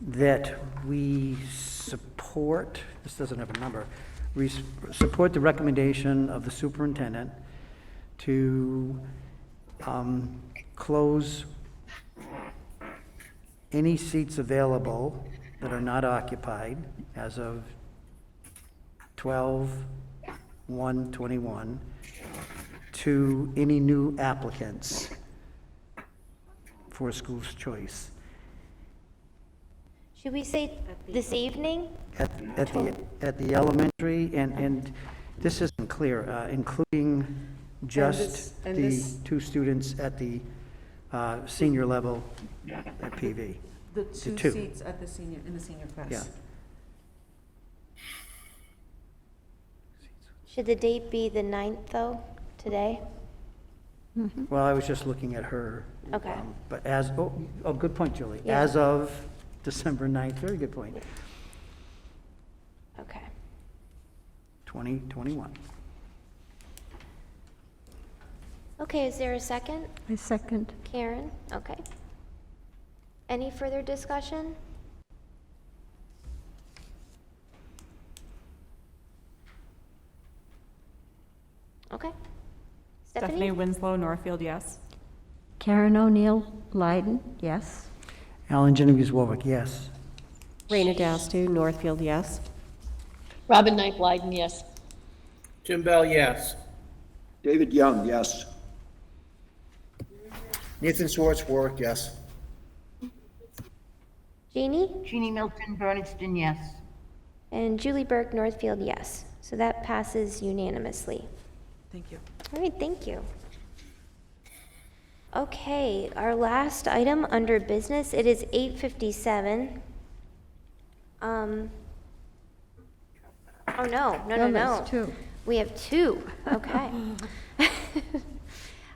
That we support, this doesn't have a number, we support the recommendation of the superintendent to close any seats available that are not occupied as of 12/1/21 to any new applicants for school's choice. Should we say this evening? At the elementary, and this isn't clear, including just and the this- 2 students at the senior level at PV. The two. two seats at the in the senior class. Yeah. Should the date be the 9th, though, today? Well, I was just looking at her. Okay. But good point, Julie. Yeah. As of December 9th, very good point, Okay. 2021. Okay, is there a second? I second. Karen? Okay. Any further discussion? Okay. Stephanie Stephanie? Winslow, Northfield, yes. Karen O'Neill Leiden, yes. Alan Genovese Warwick, yes. Raina Dastu, Northfield, yes. Robin Knight Blyden, yes. Jim Bell, yes. David Young, yes. Nathan Swartz, Warwick, yes. Jeannie? Jeannie Milton, Bernardston, yes. And Julie Burke, Northfield, yes. So that passes unanimously. Thank you. All right, thank you. Okay, our last item under business, it is 8:57. Oh, no. there's 2. We have 2, okay.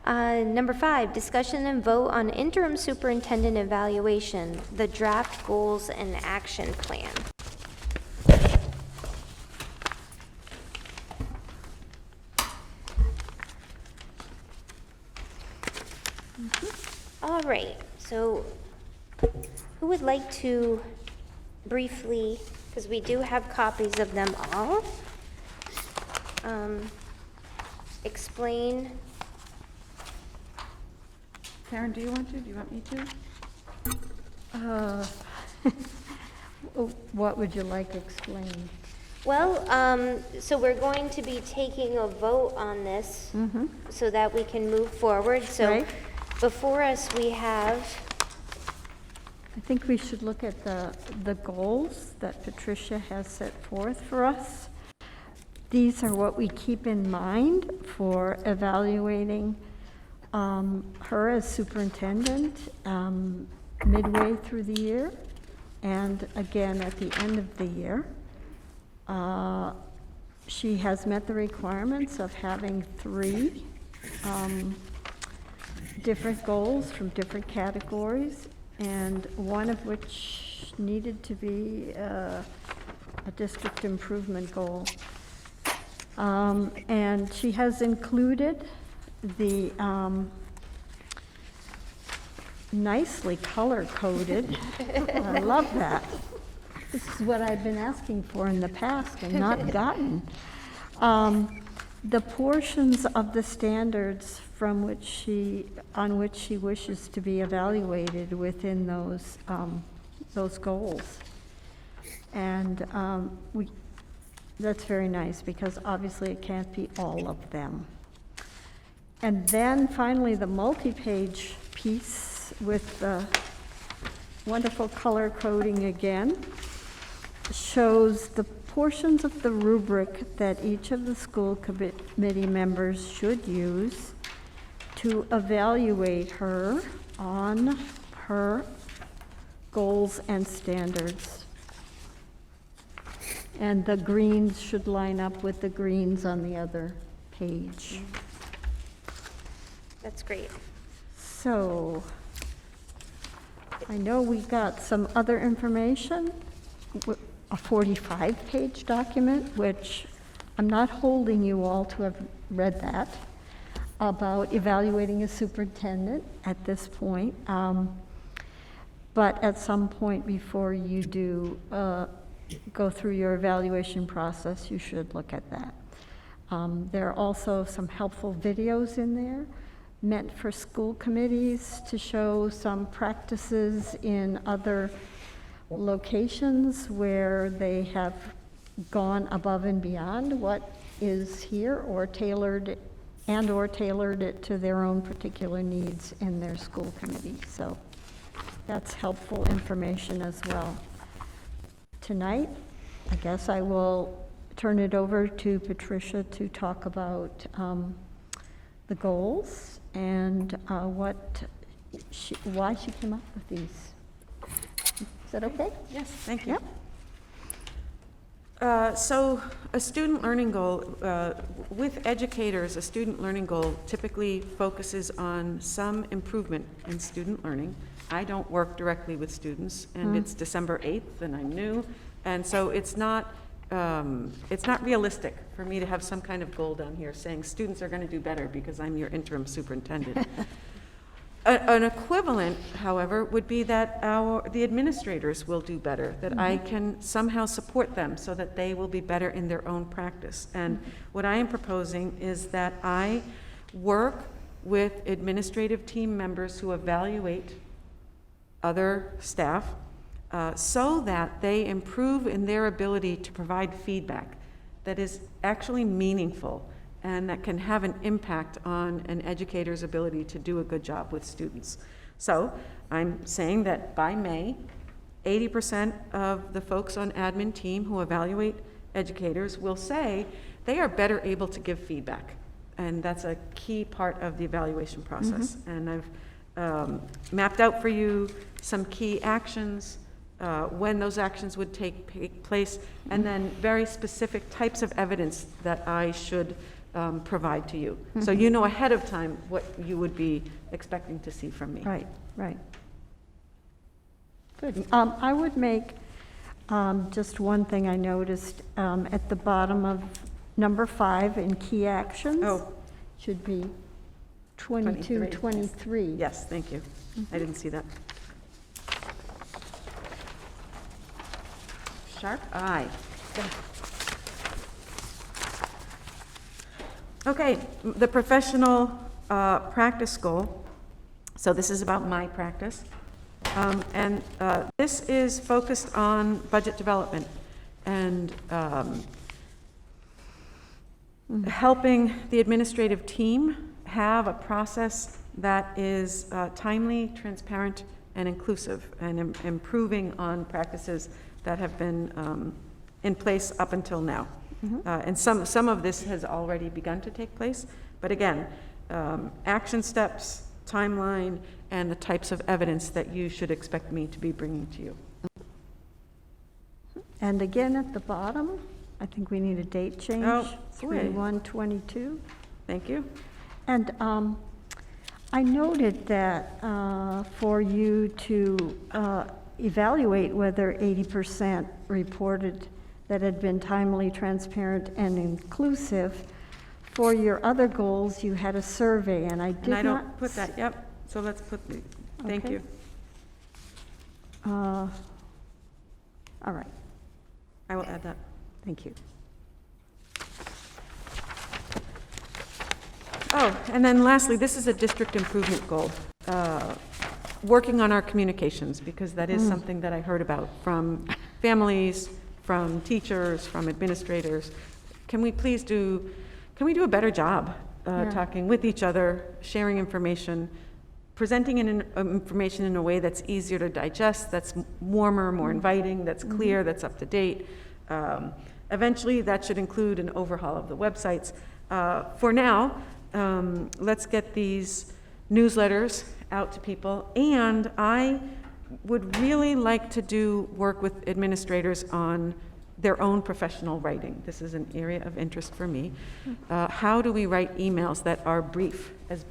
Number 5, discussion and vote on interim superintendent evaluation, the draft goals and action plan. All right, so who would like to briefly, because we do have copies of them all, explain? Karen, do you want to? Do you want me to? What would you like explained? Well, so we're going to be taking a vote on this so that we can move forward. So Right. before us, we have, I think we should look at the goals that Patricia has set forth for us. These are what we keep in mind for evaluating her as superintendent midway through the year and again at the end of the year. She has met the requirements of having 3 different goals from different categories, and one of which needed to be a district improvement goal. And she has included the nicely color-coded, I love that. This is what I've been asking for in the past and not gotten. The portions of the standards on which she wishes to be evaluated within those goals. And that's very nice, because obviously it can't be all of them. And then finally, the multi-page piece with the wonderful color coding again shows the portions of the rubric that each of the school committee members should use to evaluate her on her goals and standards. And the greens should line up with the greens on the other page. That's great. So, I know we got some other information, a 45-page document, which I'm not holding you all to have read that, about evaluating a superintendent at this point. But at some point before you do go through your evaluation process, you should look at that. There are also some helpful videos in there meant for school committees to show some practices in other locations where they have gone above and beyond what is here, or tailored it to their own particular needs in their school committee. So that's helpful information as well. Tonight, I guess I will turn it over to Patricia to talk about the goals and why she came up with these. Is that okay? Yes, thank you. Yep. So a student learning goal, with educators, a student learning goal typically focuses on some improvement in student learning. I don't work directly with students, and it's December 8th, and I'm new, and so it's not realistic for me to have some kind of goal down here saying students are going to do better because I'm your interim superintendent. An equivalent, however, would be that the administrators will do better, that I can somehow support them so that they will be better in their own practice. And what I am proposing is that I work with administrative team members who evaluate other staff so that they improve in their ability to provide feedback that is actually meaningful and that can have an impact on an educator's ability to do a good job with students. So I'm saying that by May, 80% of the folks on admin team who evaluate educators will say they are better able to give feedback. And that's a key part of the evaluation process. And I've mapped out for you some key actions, when those actions would take place, and then very specific types of evidence that I should provide to you. So you know ahead of time what you would be expecting to see from me. Right, right. Good. I would make just one thing I noticed at the bottom of number 5 in key actions. Oh. Should be 22, 23. Yes, thank you. I didn't see that. Sharp eye. Okay, the professional practice goal. So this is about my practice. And this is focused on budget development and helping the administrative team have a process that is timely, transparent, and inclusive, and improving on practices that have been in place up until now. And some of this has already begun to take place, but again, action steps, timeline, and the types of evidence that you should expect me to be bringing to you. And again, at the bottom, I think we need a date change. Oh, boy. 3/1/22. Thank you. And I noted that for you to evaluate whether 80% reported that had been timely, transparent, and inclusive. For your other goals, you had a survey, and I did And I not. don't put that, yep, so let's put, thank Okay. you. All right, I will add that. thank you. Oh, and then lastly, this is a district improvement goal. Working on our communications, because that is something that I heard about from families, from teachers, from administrators. Can we do a better job talking with each other, sharing information, presenting information in a way that's easier to digest, that's warmer, more inviting, that's clear, that's up to date. Eventually, that should include an overhaul of the websites. For now, let's get these newsletters out to people, and I would really like to do work with administrators on their own professional writing. This is an area of interest for me. How do we write emails that are brief as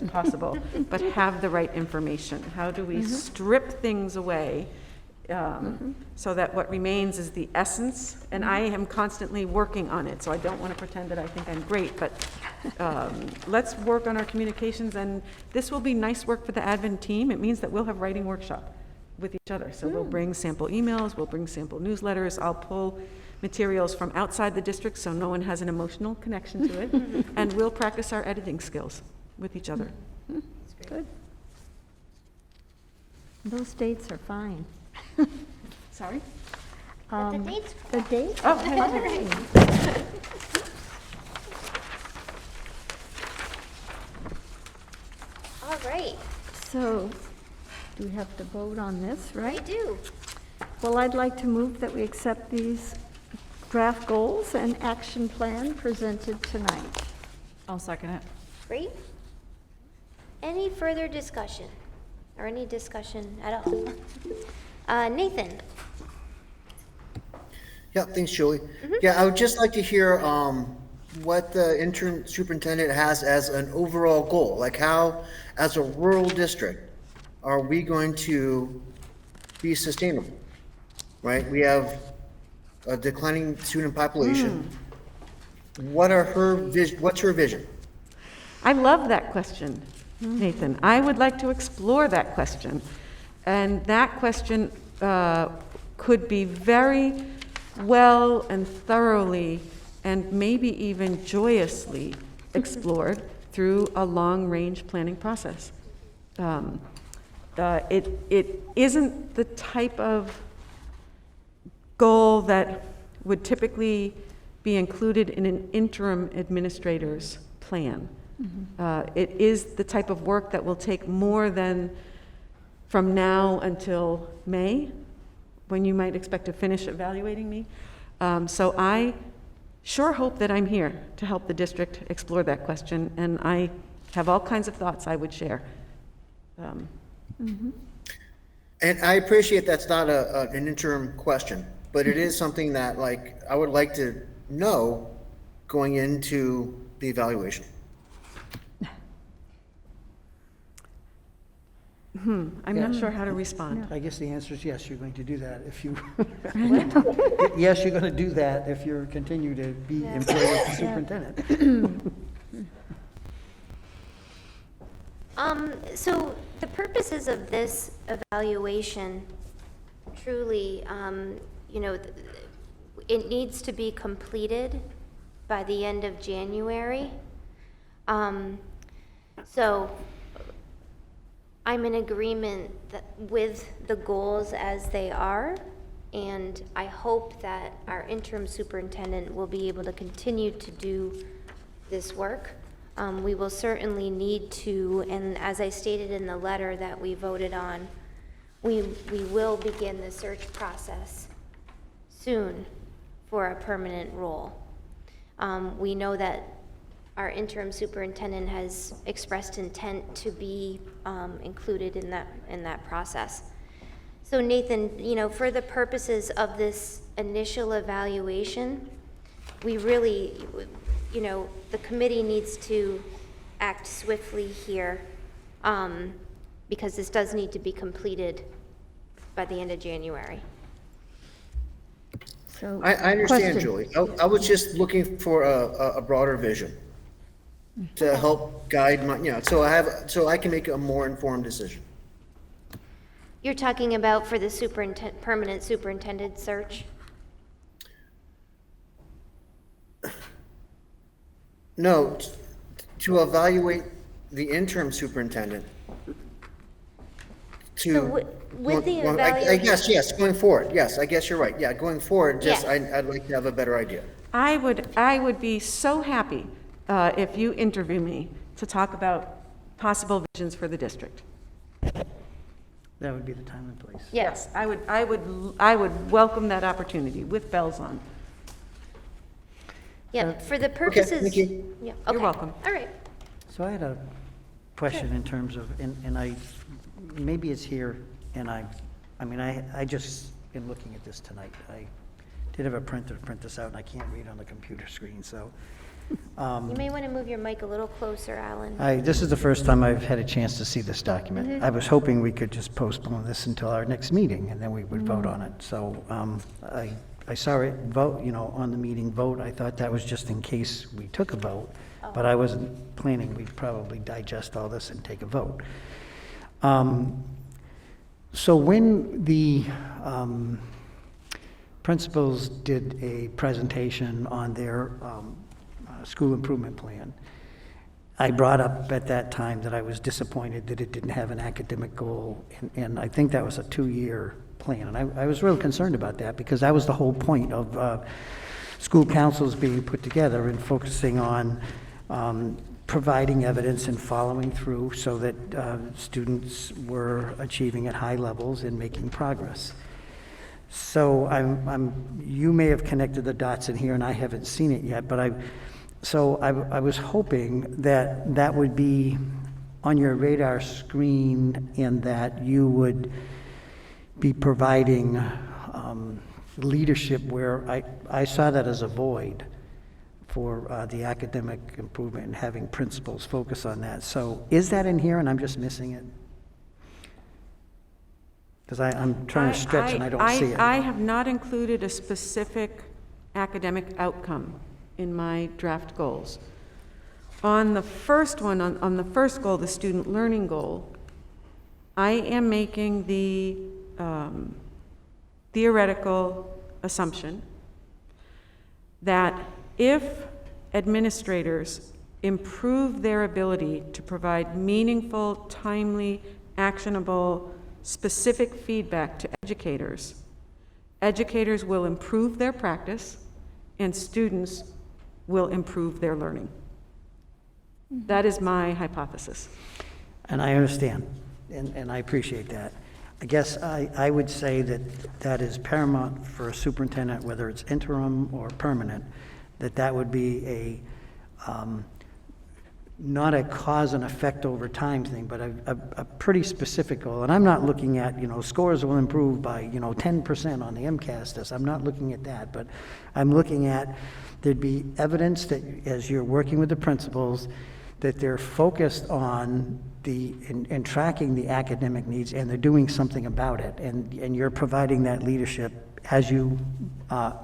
possible, but have the right information? How do we strip things away so that what remains is the essence? And I am constantly working on it, so I don't want to pretend that I think I'm great, but let's work on our communications, and this will be nice work for the admin team. It means that we'll have writing workshop with each other. So we'll bring sample emails, we'll bring sample newsletters, I'll pull materials from outside the district so no one has an emotional connection to it, and we'll practice our editing skills with each other. Good. Those dates are fine. Sorry? But the dates. The dates? Oh, fine. All right, So, do we have to vote on this, I right? do. Well, I'd like to move that we accept these draft goals and action plan presented tonight. I'll second it. Great. Any further discussion, or any discussion at all? Nathan? Yeah, thanks, Julie. Yeah, I would just like to hear what the interim superintendent has as an overall goal, like how, as a rural district, are we going to be sustainable, right? We have a declining student population. What's her vision? I love that question, Nathan. I would like to explore that question. And that question could be very well and thoroughly and maybe even joyously explored through a long-range planning process. It isn't the type of goal that would typically be included in an interim administrator's plan. It is the type of work that will take more than from now until May, when you might expect to finish evaluating me. So I sure hope that I'm here to help the district explore that question, and I have all kinds of thoughts I would share. And I appreciate that's not an interim question, but it is something that, like, I would like to know going into the evaluation. I'm not sure how to respond. I guess the answer is yes, you're going to do that if you, yes, you're going to do that if you continue to be employed as the superintendent. So the purposes of this evaluation, truly, it needs to be completed by the end of January. So I'm in agreement with the goals as they are, and I hope that our interim superintendent will be able to continue to do this work. We will certainly need to, and as I stated in the letter that we voted on, we will begin the search process soon for a permanent role. We know that our interim superintendent has expressed intent to be included in that process. So Nathan, for the purposes of this initial evaluation, we really, the committee needs to act swiftly here because this does need to be completed by the end of January. So, I understand, question. Julie. I was just looking for a broader vision to help guide my, so I can make a more informed decision. You're talking about for the permanent superintendent search? No, to evaluate the interim superintendent. So with the I evaluation. guess, yes, going forward, yes, I guess you're right. Yeah, going forward, just, Yes. I'd like to have a better idea. I would be so happy if you interview me to talk about possible visions for the district. That would be the time and place. Yes. I would welcome that opportunity with bells on. Yeah, for the purposes. thank you. Yeah, You're okay. welcome. All right. So I had a question in terms of, and I, maybe it's here, and I just, in looking at this tonight, I did have a printer to print this out, and I can't read on the computer screen, so. You may want to move your mic a little closer, Alan. This is the first time I've had a chance to see this document. I was hoping we could just postpone this until our next meeting, and then we would vote on it. So I saw it vote, on the meeting vote. I thought that was just in case we took a vote, but I wasn't planning we'd probably digest all this and take a vote. So when the principals did a presentation on their school improvement plan, I brought up at that time that I was disappointed that it didn't have an academic goal, and I think that was a 2-year plan. And I was real concerned about that, because that was the whole point of school councils being put together and focusing on providing evidence and following through so that students were achieving at high levels and making progress. So you may have connected the dots in here, and I haven't seen it yet, but I was hoping that that would be on your radar screen, and that you would be providing leadership where I saw that as a void for the academic improvement and having principals focus on that. So is that in here and I'm just missing it? Because I'm trying to stretch and I don't see it. I have not included a specific academic outcome in my draft goals. On the first one, on the first goal, the student learning goal, I am making the theoretical assumption that if administrators improve their ability to provide meaningful, timely, actionable, specific feedback to educators, educators will improve their practice and students will improve their learning. That is my hypothesis. And I understand, and I appreciate that. I guess I would say that that is paramount for a superintendent, whether it's interim or permanent, that would be not a cause and effect over time thing, but a pretty specific goal. And I'm not looking at, scores will improve by, 10% on the MCAS test. I'm not looking at that, but I'm looking at there'd be evidence that as you're working with the principals, that they're focused on and tracking the academic needs, and they're doing something about it. And you're providing that leadership as you,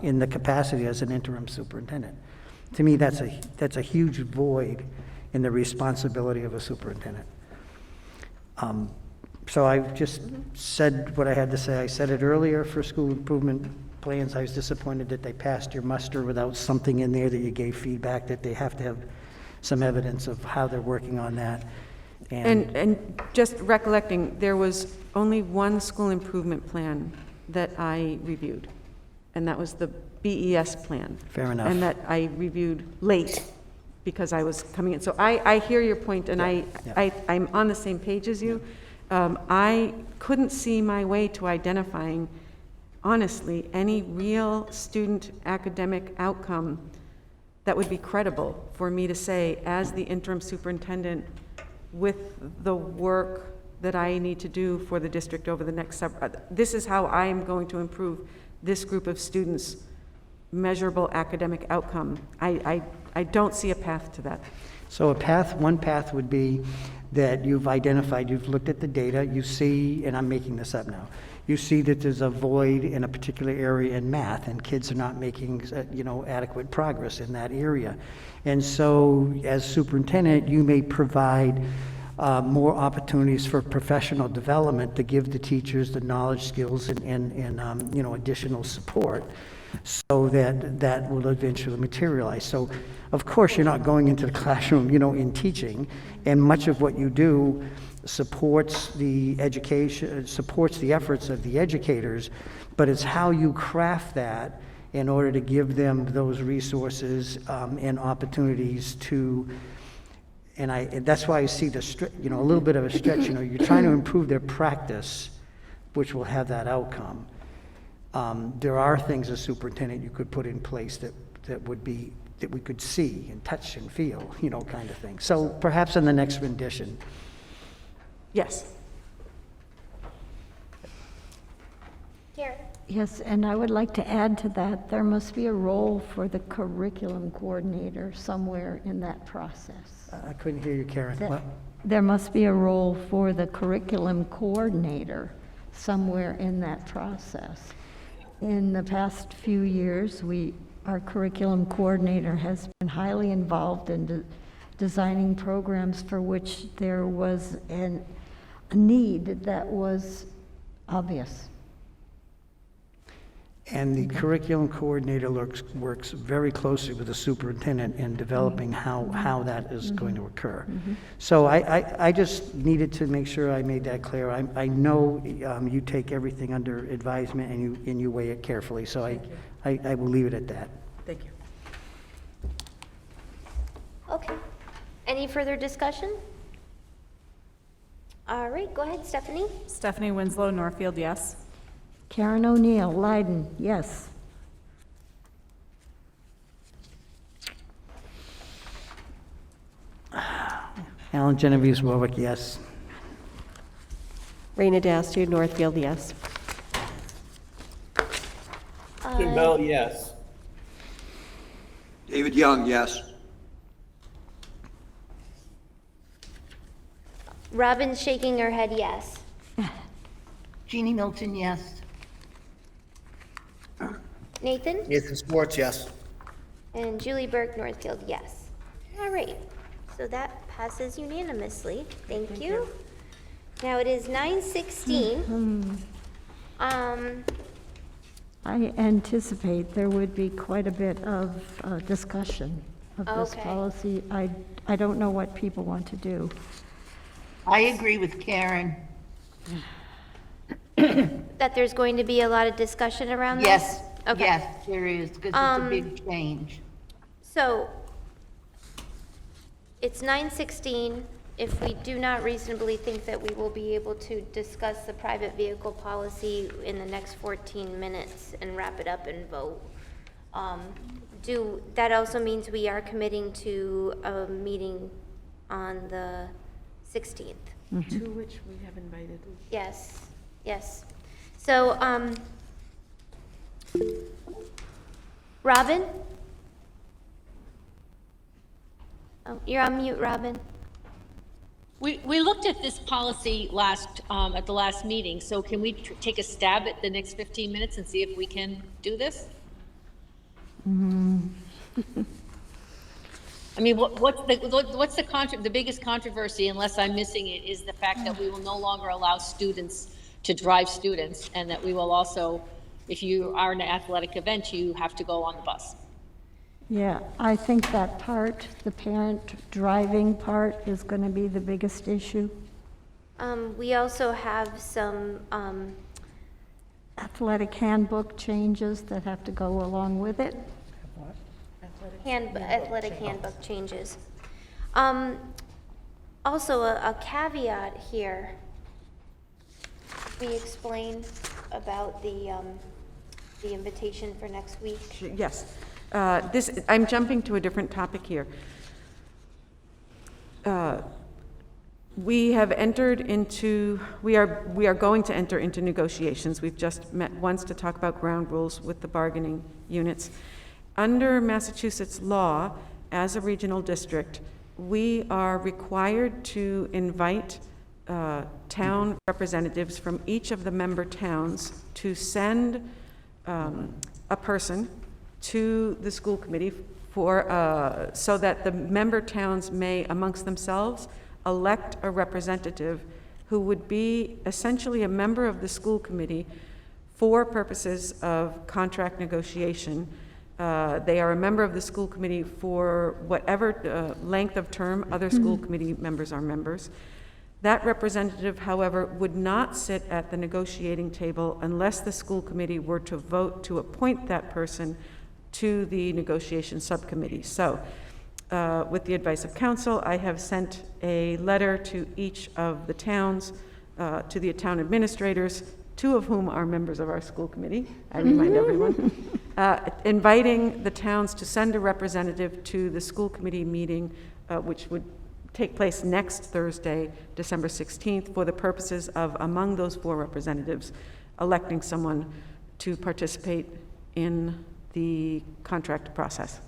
in the capacity as an interim superintendent. To me, that's a huge void in the responsibility of a superintendent. So I've just said what I had to say. I said it earlier for school improvement plans. I was disappointed that they passed your muster without something in there that you gave feedback, that they have to have some evidence of how they're working on that. And just recollecting, there was only one school improvement plan that I reviewed, and that was the BES plan. Fair enough. And that I reviewed late because I was coming in. So I hear your point, and I'm on the same page as you. I couldn't see my way to identifying, honestly, any real student academic outcome that would be credible for me to say, as the interim superintendent, with the work that I need to do for the district over the next this is how I am going to improve this group of students' measurable academic outcome. I I don't see a path to that. So one path would be that you've identified, you've looked at the data, you see, and I'm making this up now, you see that there's a void in a particular area in math, and kids are not making, adequate progress in that area. And so, as superintendent, you may provide more opportunities for professional development to give the teachers the knowledge, skills, and additional support, so that will eventually materialize. So, of course, you're not going into the classroom, in teaching, and much of what you do supports the education, supports the efforts of the educators, but it's how you craft that in order to give them those resources and opportunities to. And that's why I see a little bit of a stretch. You're trying to improve their practice, which will have that outcome. There are things as superintendent you could put in place that we could see and touch and feel, kind of thing. So perhaps in the next rendition. Yes. Karen? Yes, and I would like to add to that, there must be a role for the curriculum coordinator somewhere in that process. I couldn't hear you, Karen. What? There must be a role for the curriculum coordinator somewhere in that process. In the past few years, our curriculum coordinator has been highly involved in designing programs for which there was a need that was obvious. And the curriculum coordinator works very closely with the superintendent in developing how that is going to occur. So I just needed to make sure I made that clear. I know you take everything under advisement and you weigh it carefully, so I will leave it at that. Thank you. Okay. Any further discussion? All right, go ahead, Stephanie. Stephanie Winslow, Northfield, yes. Karen O'Neill, Leiden, yes. Alan Genovese, Warwick, yes. Raina Dasty, Northfield, yes. Tim Bell, yes. David Young, yes. Robin's shaking her head yes. Jeannie Milton, yes. Nathan? Nathan Swartz, yes. And Julie Burke, Northfield, yes. All right, so that passes unanimously. Thank you. Now it is 9:16. I anticipate there would be quite a bit of discussion of this Okay. policy. I don't know what people want to do. I agree with Karen. That there's going to be a lot of discussion around this? Yes, Okay. yes, there is, because it's a big change. So, it's 9:16. If we do not reasonably think that we will be able to discuss the private vehicle policy in the next 14 minutes and wrap it up and vote, that also means we are committing to a meeting on the 16th. To which we have invited. Yes, yes. So, Robin? Oh, you're on mute, Robin. We looked at this policy at the last meeting, so can we take a stab at the next 15 minutes and see if we can do this? I mean, what's the biggest controversy, unless I'm missing it, is the fact that we will no longer allow students to drive students, and that we will also, if you are in an athletic event, you have to go on the bus. Yeah, I think that part, the parent driving part, is going to be the biggest issue. We also have some, Athletic handbook changes that have to go along with it. athletic handbook changes. Also, a caveat here. We explain about the invitation for next week. Yes. I'm jumping to a different topic here. We are going to enter into negotiations. We've just met once to talk about ground rules with the bargaining units. Under Massachusetts law, as a regional district, we are required to invite town representatives from each of the member towns to send a person to the school committee for, so that the member towns may, amongst themselves, elect a representative who would be essentially a member of the school committee for purposes of contract negotiation. They are a member of the school committee for whatever length of term other school committee members are members. That representative, however, would not sit at the negotiating table unless the school committee were to vote to appoint that person to the negotiation subcommittee. So, with the advice of council, I have sent a letter to each of the towns, to the town administrators, 2 of whom are members of our school committee, I remind everyone, inviting the towns to send a representative to the school committee meeting, which would take place next Thursday, December 16th, for the purposes of, among those 4 representatives, electing someone to participate in the contract process.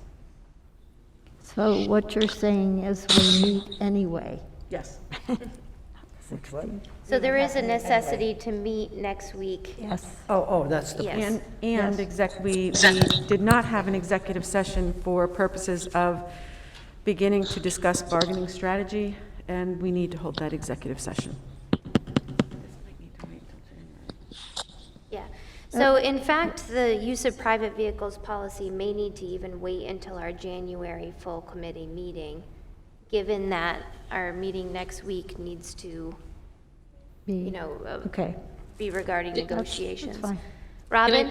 So what you're saying is we meet anyway. Yes. So there is a necessity to meet next week. Yes. Oh, that's the. Yes. And we did not have an executive session for purposes of beginning to discuss bargaining strategy, and we need to hold that executive session. Yeah. So in fact, the use of private vehicles policy may need to even wait until our January full committee meeting, given that our meeting next week needs to, you know, Okay. be regarding That's negotiations. fine. Robin?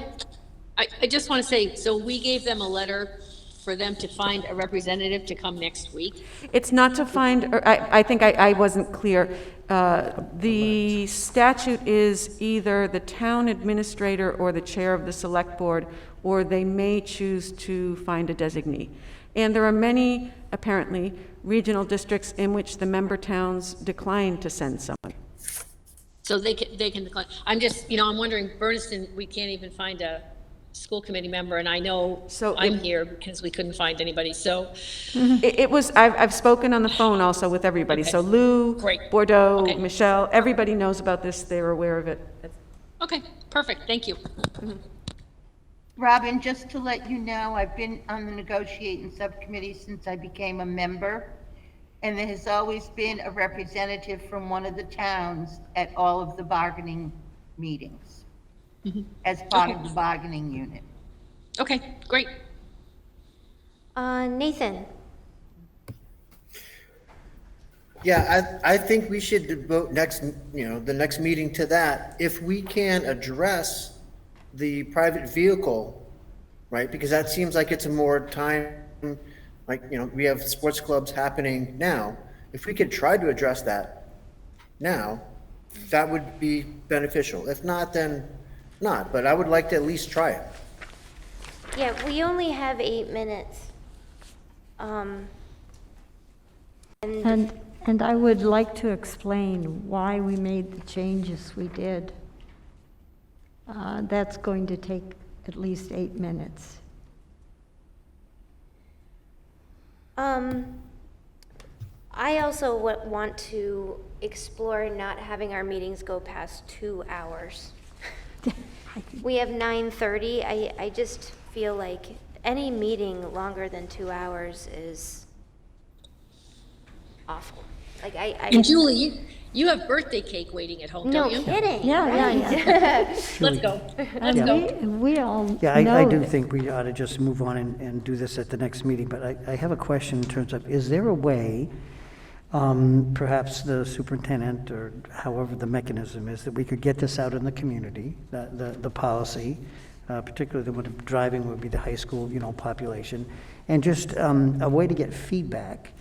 I just want to say, so we gave them a letter for them to find a representative to come next week. It's not to find, or I think I wasn't clear. The statute is either the town administrator or the chair of the select board, or they may choose to find a designee. And there are many, apparently, regional districts in which the member towns decline to send someone. So they can decline. I'm just, I'm wondering, Bernardston, we can't even find a school committee member, and I know I'm here because we couldn't find anybody, so. It was, I've spoken on the phone also with everybody. Okay. So Lou, Great. Bordeaux, Okay. Michelle, everybody knows about this. They're aware of it. Okay, perfect, thank you. Robin, just to let you know, I've been on the negotiating subcommittee since I became a member, and there has always been a representative from one of the towns at all of the bargaining meetings as part of the bargaining unit. Okay, great. Nathan? Yeah, I think we should devote the next meeting to that. If we can address the private vehicle, right? Because that seems like it's a more time, we have sports clubs happening now. If we could try to address that now, that would be beneficial. If not, then not, but I would like to at least try it. Yeah, we only have 8 minutes. And I would like to explain why we made the changes we did. That's going to take at least 8 minutes. I also want to explore not having our meetings go past 2 hours. We have 9:30. I just feel like any meeting longer than 2 hours is awful. Like And Julie, you have birthday cake waiting at home, no don't you? kidding. Yeah. Let's go, let's And go. we all Yeah, I know do that. think we ought to just move on and do this at the next meeting, but I have a question in terms of, is there a way, perhaps the superintendent or however the mechanism is, that we could get this out in the community, the policy, particularly the one of driving would be the high school, population, and just a way to get feedback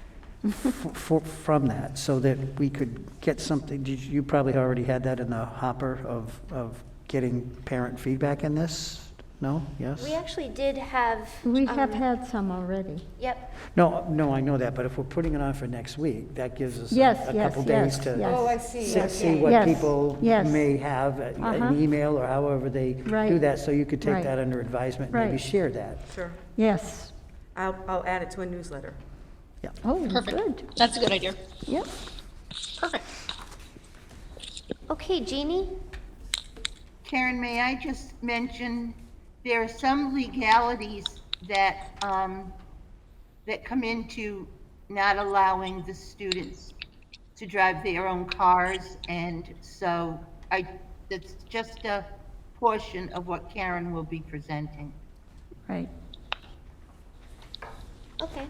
from that, so that we could get something. You probably already had that in the hopper of getting parent feedback in this? No? Yes? We actually did have. We have had some already. Yep. No, I know that, but if we're putting it on for next week, that gives us Yes, a yes, couple yes, days to yes. Oh, I see what Yes, people yes. may have, an email or however they do Right. that, so you could take Right. that under advisement, and maybe Right. share that. Sure. Yes. I'll add it to a newsletter. Oh, Perfect. good. That's a good idea. Yep. Perfect. Okay, Jeannie? Karen, may I just mention, there are some legalities that, that come into not allowing the students to drive their own cars, and so that's just a portion of what Karen will be presenting. Right. Okay.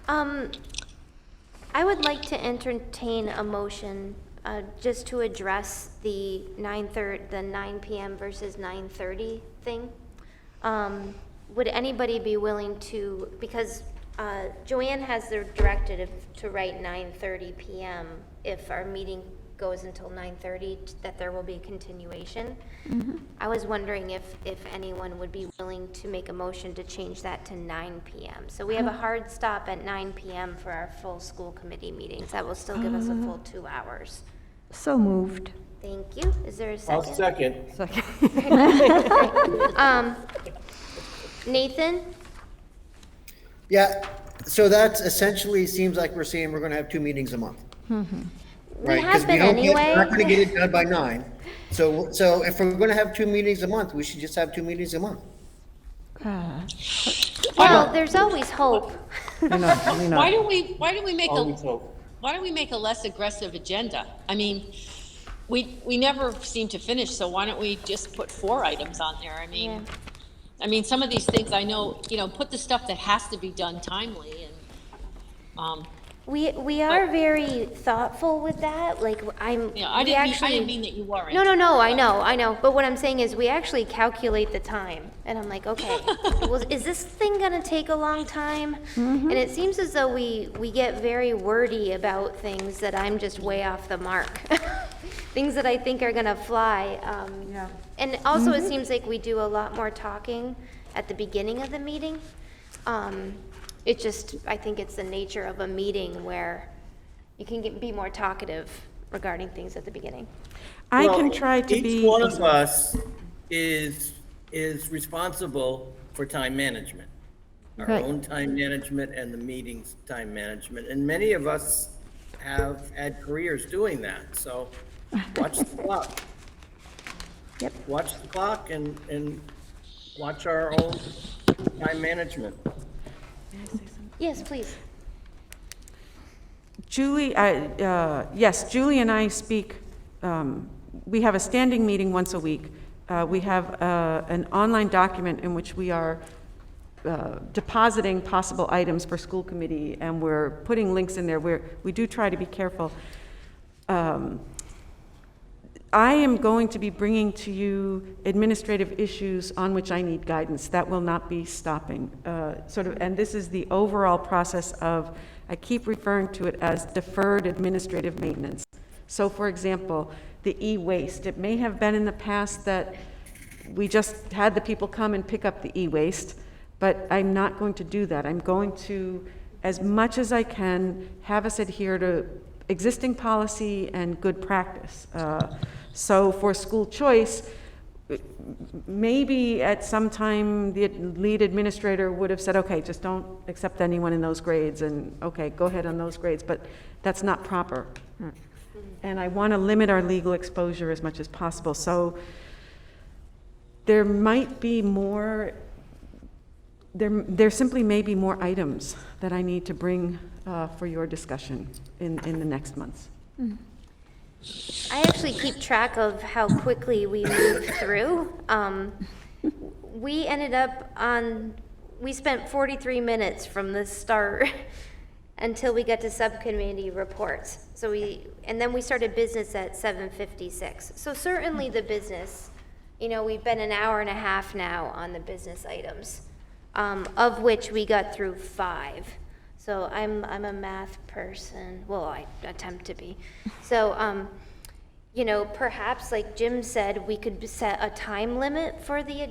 I would like to entertain a motion, just to address the 9 PM versus 9:30 thing. Would anybody be willing to, because, Joanne has the directive to write 9:30 PM if our meeting goes until 9:30, that there will be a continuation. I was wondering if anyone would be willing to make a motion to change that to 9 PM. So we have a hard stop at 9 PM for our full school committee meetings. That will still give us a full 2 hours. So moved. Thank you. Is there a I'll second? second. Nathan? Yeah, so that's essentially, seems like we're saying we're gonna have 2 meetings a month. We have been We're anyway. not gonna get it done by 9. So if we're gonna have 2 meetings a month, we should just have 2 meetings a month. Well, there's always hope. Why don't we make Always hope. why don't we make a less aggressive agenda? I mean, we never seem to finish, so why don't we just put 4 items on there? I mean, some of these things I know, put the stuff that has to be done timely and, We are very thoughtful with that, like, I we didn't mean that you weren't. No, I know, but what I'm saying is, we actually calculate the time, and I'm like, okay, well, is this thing gonna take a long time? And it seems as though we get very wordy about things that I'm just way off the mark. Things that I think are gonna fly, Yeah. and also it seems like we do a lot more talking at the beginning of the meeting. It just, I think it's the nature of a meeting where you can be more talkative regarding things at the beginning. I Well, can try to be. Each one of us is responsible for time management. Our Right. own time management and the meeting's time management. And many of us have had careers doing that, so watch the clock. Yep. Watch the clock and watch our own time management. Yes, please. Julie, yes, Julie and I speak, we have a standing meeting once a week. We have an online document in which we are depositing possible items for school committee, and we're putting links in there where we do try to be careful. I am going to be bringing to you administrative issues on which I need guidance. That will not be stopping. And this is the overall process of, I keep referring to it as deferred administrative maintenance. So for example, the e-waste, it may have been in the past that we just had the people come and pick up the e-waste, but I'm not going to do that. I'm going to, as much as I can, have us adhere to existing policy and good practice. So for school choice, maybe at some time the lead administrator would have said, okay, just don't accept anyone in those grades, and okay, go ahead on those grades, but that's not proper. And I want to limit our legal exposure as much as possible. So there might be more, there simply may be more items that I need to bring for your discussion in the next months. I actually keep track of how quickly we move through. We ended up we spent 43 minutes from the start until we got to subcommittee reports. And then we started business at 7:56. So certainly the business, we've been an hour and a half now on the business items, of which we got through 5. So I'm a math person. Well, I attempt to be. So, perhaps like Jim said, we could set a time limit for the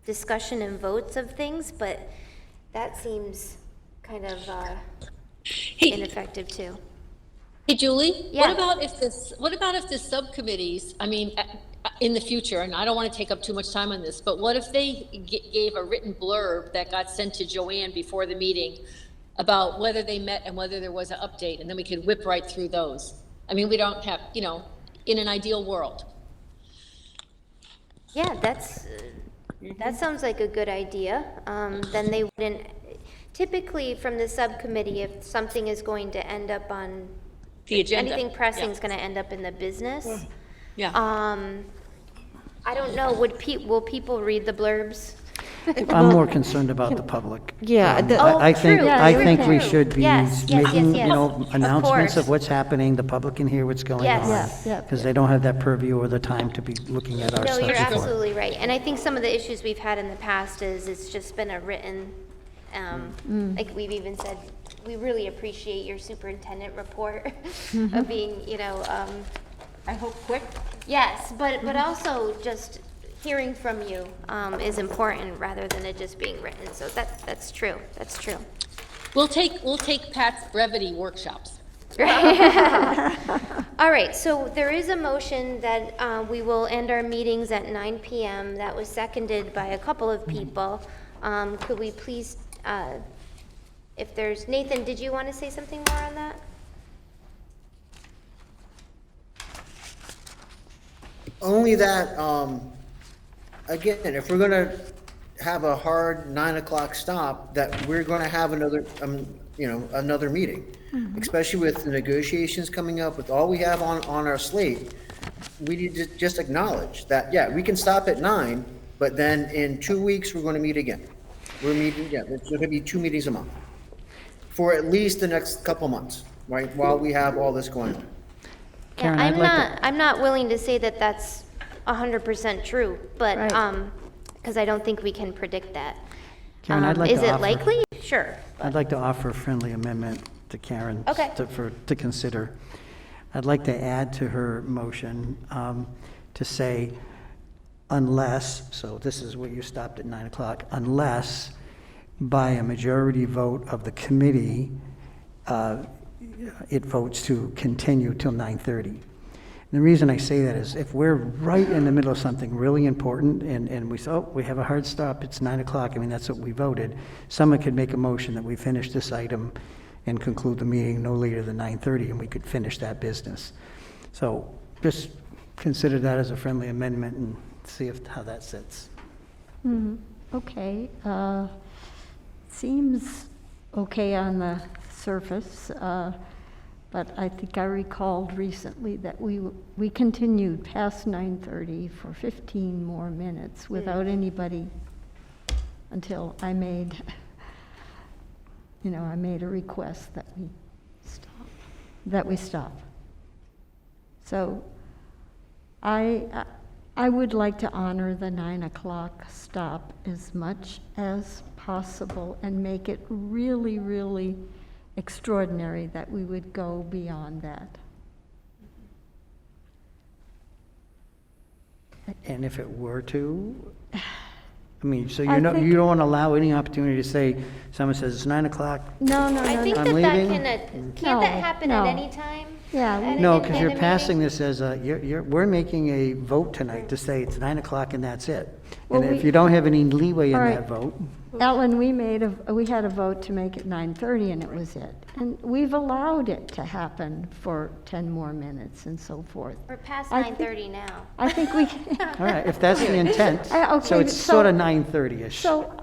discussion and votes of things, but that seems kind of ineffective too. Hey, Julie? Yeah. What about if the subcommittees, in the future, and I don't want to take up too much time on this, but what if they gave a written blurb that got sent to Joanne before the meeting about whether they met and whether there was an update, and then we could whip right through those. I mean, we don't have, you know, in an ideal world. Yeah, that sounds like a good idea. Then they wouldn't, typically from the subcommittee, if something is going to end up on, The agenda. anything pressing is going to end up in the business. Yeah. I don't know, will people read the blurbs? I'm more concerned about the public. Yeah, Um, the- I think, true. I Yeah, think we true. should be Yes, yes, making, yes, you know, yes. Of announcements course. of what's happening, the public can hear what's going Yes. on. Yeah, yeah. Because they don't have that purview or the time to be looking at our No, stuff you're before. absolutely right. And I think some of the issues we've had in the past is it's just been a written, like we've even said, we really appreciate your superintendent report of being, you know, I hope quick. yes, but also just hearing from you is important rather than it just being written. So that's true. That's true. We'll take Pat's brevity workshops. All right, so there is a motion that we will end our meetings at 9 PM. That was seconded by a couple of people. Could we please, if there's, Nathan, did you want to say something more on that? Only that, again, if we're gonna have a hard 9 o'clock stop, that we're gonna have another, you know, another meeting. Especially with the negotiations coming up, with all we have on our slate, we need to just acknowledge that, yeah, we can stop at 9, but then in 2 weeks, we're gonna meet again. We're meeting, yeah, there's gonna be 2 meetings a month. For at least the next couple months, right, while we have all this going on. Karen, Yeah, I'd like to- I'm not willing to say that that's 100% true, but, Right. because I don't think we can predict that. Karen, I'd like to Is it offer- likely? Sure. I'd like to offer a friendly amendment to Karen. Okay. To consider. I'd like to add to her motion to say, unless, so this is where you stopped at 9 o'clock, unless by a majority vote of the committee, it votes to continue till 9:30. The reason I say that is if we're right in the middle of something really important and we say, oh, we have a hard stop, it's 9 o'clock, I mean, that's what we voted, someone could make a motion that we finish this item and conclude the meeting no later than 9:30, and we could finish that business. So just consider that as a friendly amendment and see how that sits. Okay, seems okay on the surface, but I think I recalled recently that we continued past 9:30 for 15 more minutes without anybody, until I made, I made a request that we stop. So I would like to honor the 9 o'clock stop as much as possible and make it really, really extraordinary that we would go beyond that. And if it were to, I mean, so I think- you don't allow any opportunity to say, someone says it's 9 o'clock, No, I think I'm that leaving. can't No, that happen at no. any time? Yeah, At No, a- because at you're a passing meeting? this as we're making a vote tonight to say it's 9 o'clock and that's it. Well, And if we- you don't have any leeway in All that right. vote, Ellen, we had a vote to make it 9:30 and it was it. And we've allowed it to happen for 10 more minutes and so forth. We're past I think- 9:30 now. I think we, all right, if that's the intent, so Okay, it's sort of 9:30-ish. so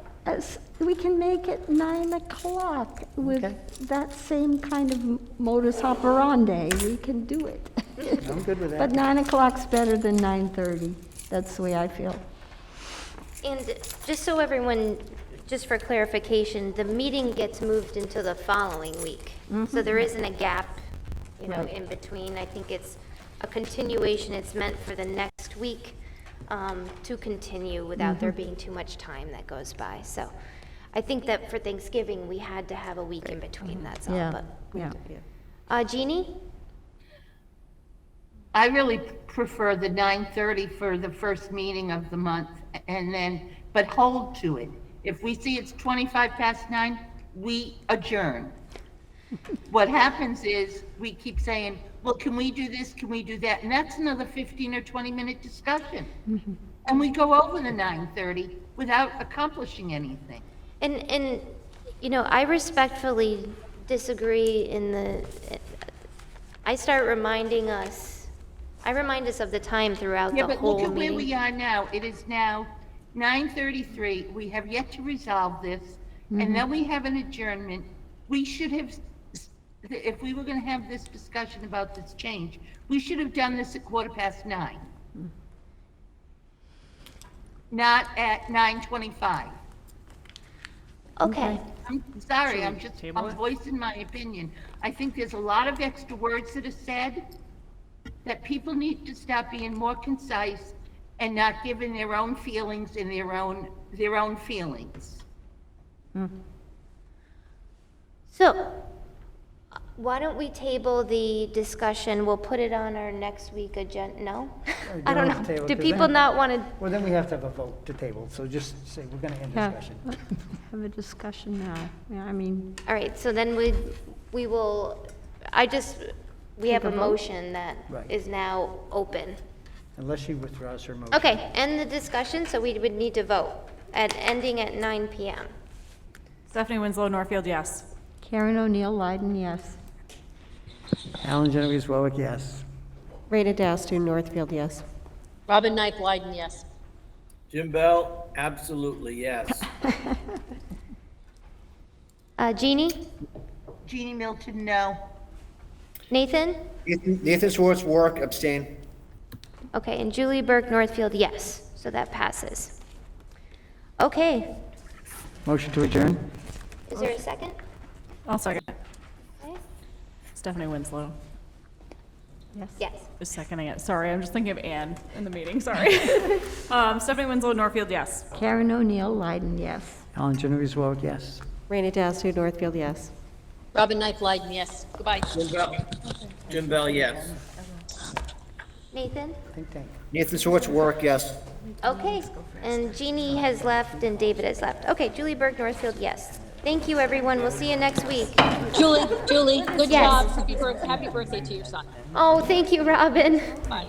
we can make it 9 o'clock with Okay. that same kind of modus operandi. We can do it. I'm good with But that. 9 o'clock's better than 9:30. That's the way I feel. And just so everyone, just for clarification, the meeting gets moved into the following week. So there isn't a gap, in between. I think it's a continuation. It's meant for the next week to continue without there being too much time that goes by. So I think that for Thanksgiving, we had to have a week in between, that's all. Yeah, But yeah. Jeannie? I really prefer the 9:30 for the first meeting of the month, and then, but hold to it. If we see it's 25 past 9, we adjourn. What happens is, we keep saying, well, can we do this, can we do that? And that's another 15 or 20-minute discussion. And we go over the 9:30 without accomplishing anything. And You know, I respectfully disagree I remind us of the time throughout Yeah, the but whole look at where meeting. we are now. It is now 9:33. We have yet to resolve this, and then we have an adjournment. We should have, if we were gonna have this discussion about this change, we should have done this at 9:15. Not at 9:25. Okay, I'm sorry, Should I'm we just, table I'm it? voicing my opinion. I think there's a lot of extra words that are said, that people need to stop being more concise and not giving their own feelings and their own feelings. so why don't we table the discussion? We'll put it on our next week agenda, no? I don't know. Do people not want to? Well, then we have to have a vote to table, so just say we're going to end Yeah, discussion. have a discussion now. Yeah, I mean, All right, so then we will, we have a motion that Right. is now open. Unless she withdraws her motion. Okay, end the discussion, so we would need to vote ending at 9 PM. Stephanie Winslow, Northfield, yes. Karen O'Neill Leiden, yes. Alan Genovese, Warwick, yes. Rita Dastu, Northfield, yes. Robin Knight Blyden, yes. Jim Bell, absolutely, yes. Jeannie? Jeannie Milton, no. Nathan? Nathan Swartz, Warwick, abstain. Okay, and Julie Burke Northfield, yes. So that passes. Okay, Motion to adjourn? is there a second? I'll second. Okay. Stephanie Winslow Yes. is seconding it. Sorry, I'm just thinking of Anne in the meeting, sorry. Stephanie Winslow, Northfield, yes. Karen O'Neill Leiden, yes. Alan Genovese, Warwick, yes. Rita Dastu, Northfield, yes. Robin Knight Blyden, yes. Goodbye. Jim Bell, yes. Nathan? Think tank. Nathan Swartz, Warwick, yes. Okay, and Jeannie has left and David has left. Okay, Julie Burke Northfield, yes. Thank you, everyone. We'll see you next week. Julie, good Yes. job. Happy birthday to your son. Oh, thank you, Robin. Bye.